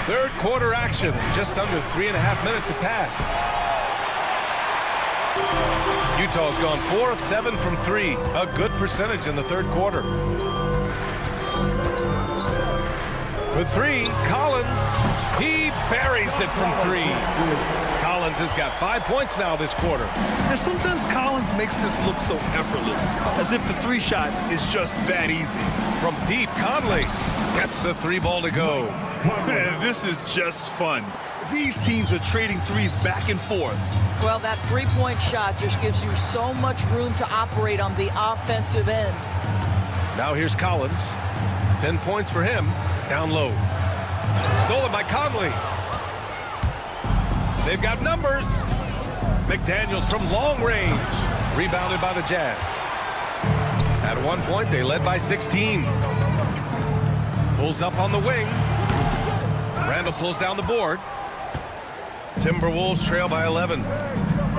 Third quarter action. Just under 3.5 minutes have passed. Utah's gone 4 of 7 from 3. A good percentage in the third quarter. For 3, Collins. He buries it from 3. Collins has got 5 points now this quarter. And sometimes Collins makes this look so effortless, as if the 3 shot is just that easy. From deep, Conley gets the 3 ball to go. Man, this is just fun. These teams are trading 3s back and forth. Well, that 3-point shot just gives you so much room to operate on the offensive end. Now here's Collins. 10 points for him. Down low. Stolen by Conley. They've got numbers. McDaniels from long range. Rebounded by the Jazz. At one point, they led by 16. Pulls up on the wing. Randall pulls down the board. Timberwolves trail by 11.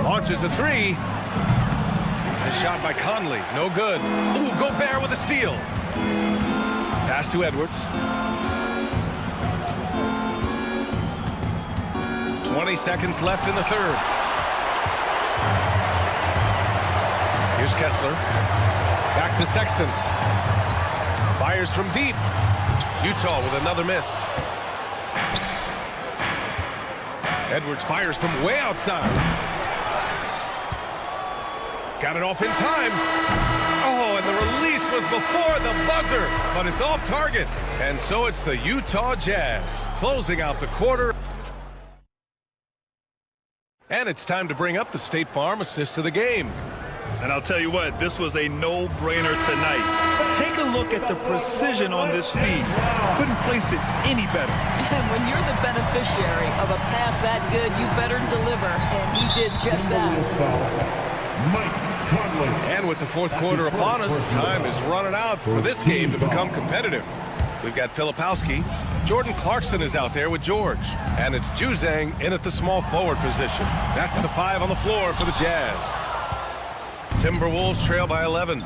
Launches a 3. A shot by Conley. No good. Ooh, Gobert with a steal. Pass to Edwards. 20 seconds left in the third. Here's Kessler. Back to Sexton. Fires from deep. Utah with another miss. Edwards fires from way outside. Got it off in time. Oh, and the release was before the buzzer, but it's off target. And so it's the Utah Jazz closing out the quarter. And it's time to bring up the State Farm assist to the game. And I'll tell you what, this was a no-brainer tonight. Take a look at the precision on this feed. Couldn't place it any better. And when you're the beneficiary of a pass that good, you better deliver, and he did just that. And with the fourth quarter upon us, time is running out for this game to become competitive. We've got Filipowski. Jordan Clarkson is out there with George. And it's Juzang in at the small forward position. That's the 5 on the floor for the Jazz. Timberwolves trail by 11.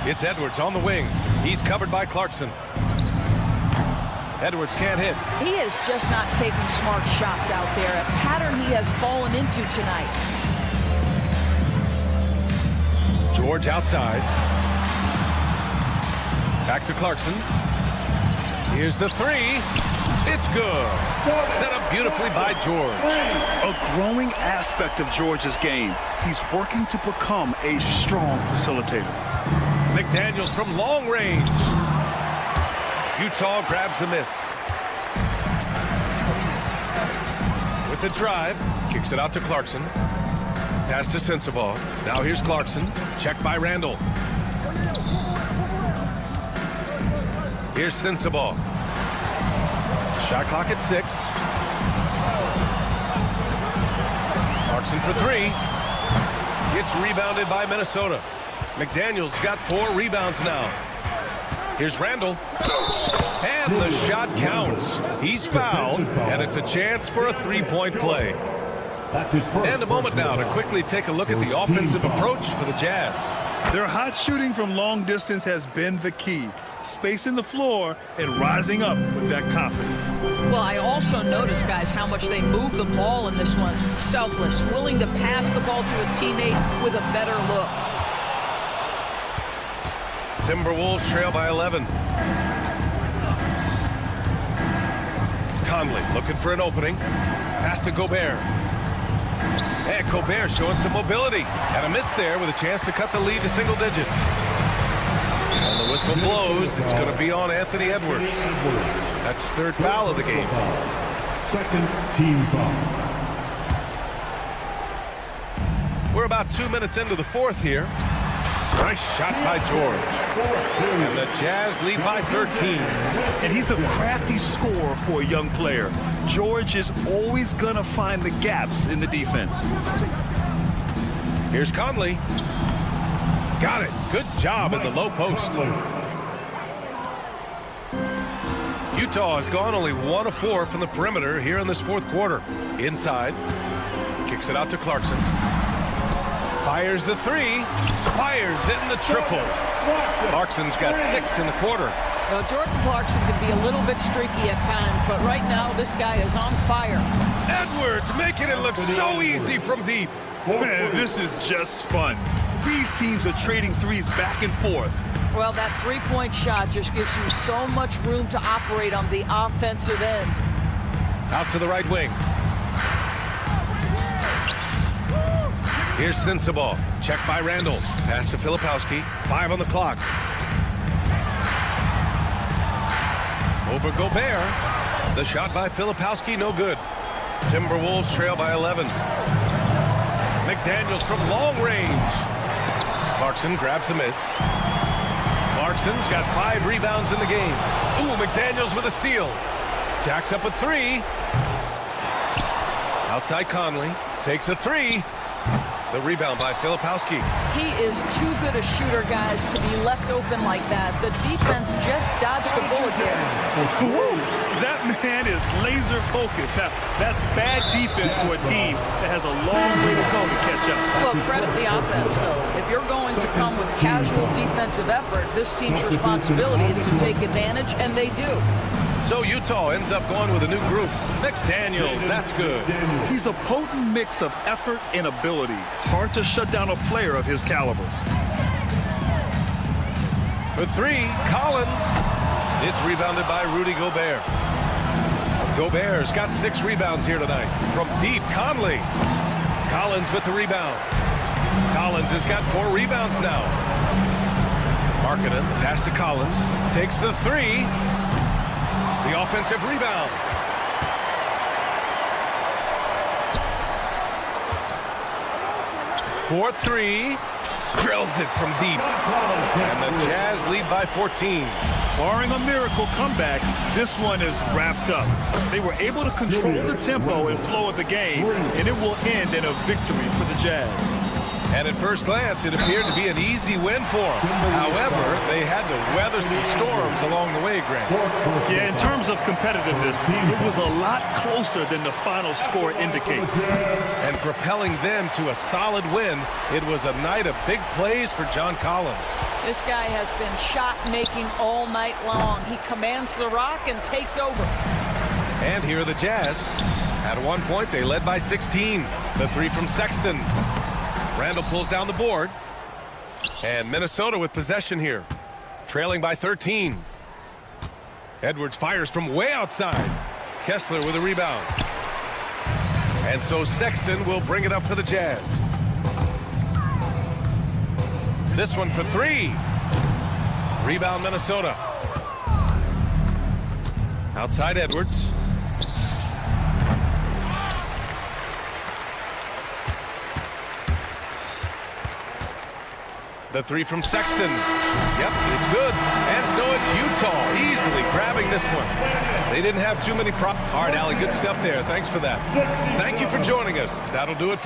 It's Edwards on the wing. He's covered by Clarkson. Edwards can't hit. He is just not taking smart shots out there, a pattern he has fallen into tonight. George outside. Back to Clarkson. Here's the 3. It's good. Set up beautifully by George. A growing aspect of George's game. He's working to become a strong facilitator. McDaniels from long range. Utah grabs the miss. With the drive, kicks it out to Clarkson. Pass to Sensabaugh. Now here's Clarkson. Checked by Randall. Here's Sensabaugh. Shot clock at 6. Clarkson for 3. Gets rebounded by Minnesota. McDaniels got 4 rebounds now. Here's Randall. And the shot counts. He's fouled, and it's a chance for a three-point play. And a moment now to quickly take a look at the offensive approach for the Jazz. Their hot shooting from long distance has been the key. Spacing the floor and rising up with that confidence. Well, I also noticed, guys, how much they move the ball in this one. Selfless, willing to pass the ball to a teammate with a better look. Timberwolves trail by 11. Conley looking for an opening. Pass to Gobert. And Gobert showing some mobility. And a miss there with a chance to cut the lead to single digits. And the whistle blows. It's going to be on Anthony Edwards. That's his third foul of the game. Second team foul. We're about 2 minutes into the fourth here. Nice shot by George. And the Jazz lead by 13. And he's a crafty scorer for a young player. George is always going to find the gaps in the defense. Here's Conley. Got it. Good job in the low post. Utah has gone only 1 of 4 from the perimeter here in this fourth quarter. Inside. Kicks it out to Clarkson. Fires the three. Fires it in the triple. Clarkson's got 6 in the quarter. Well, Jordan Clarkson can be a little bit streaky at times, but right now this guy is on fire. Edwards making it look so easy from deep. Man, this is just fun. These teams are trading threes back and forth. Well, that three-point shot just gives you so much room to operate on the offensive end. Out to the right wing. Here's Sensabaugh. Check by Randall. Pass to Filipowski. 5 on the clock. Over Gobert. The shot by Filipowski, no good. Timberwolves trail by 11. McDaniels from long range. Clarkson grabs a miss. Clarkson's got 5 rebounds in the game. Ooh, McDaniels with a steal. Jacks up a 3. Outside Conley. Takes a 3. The rebound by Filipowski. He is too good a shooter, guys, to be left open like that. The defense just dodged a bullet there. That man is laser focused. Now, that's bad defense for a team that has a long way to go to catch up. Well, credit the offense, though. If you're going to come with casual defensive effort, this team's responsibility is to take advantage, and they do. So Utah ends up going with a new group. McDaniels, that's good. He's a potent mix of effort and ability. Hard to shut down a player of his caliber. For 3, Collins. It's rebounded by Rudy Gobert. Gobert's got 6 rebounds here tonight. From deep, Conley. Collins with the rebound. Collins has got 4 rebounds now. Markkanen, pass to Collins. Takes the 3. The offensive rebound. For 3. Drills it from deep. And the Jazz lead by 14. Barring a miracle comeback, this one is wrapped up. They were able to control the tempo and flow of the game, and it will end in a victory for the Jazz. And at first glance, it appeared to be an easy win for them. However, they had to weather some storms along the way, Grant. Yeah, in terms of competitiveness, it was a lot closer than the final score indicates. And propelling them to a solid win, it was a night of big plays for John Collins. This guy has been shot-making all night long. He commands the rock and takes over. And here are the Jazz. At one point, they led by 16. The 3 from Sexton. Randall pulls down the board. And Minnesota with possession here. Trailing by 13. Edwards fires from way outside. Kessler with a rebound. And so Sexton will bring it up for the Jazz. This one for 3. Rebound Minnesota. Outside Edwards. The 3 from Sexton. Yep, it's good. And so it's Utah easily grabbing this one. They didn't have too many All right, Allie, good stuff there. Thanks for that. Thank you for joining us. That'll do it.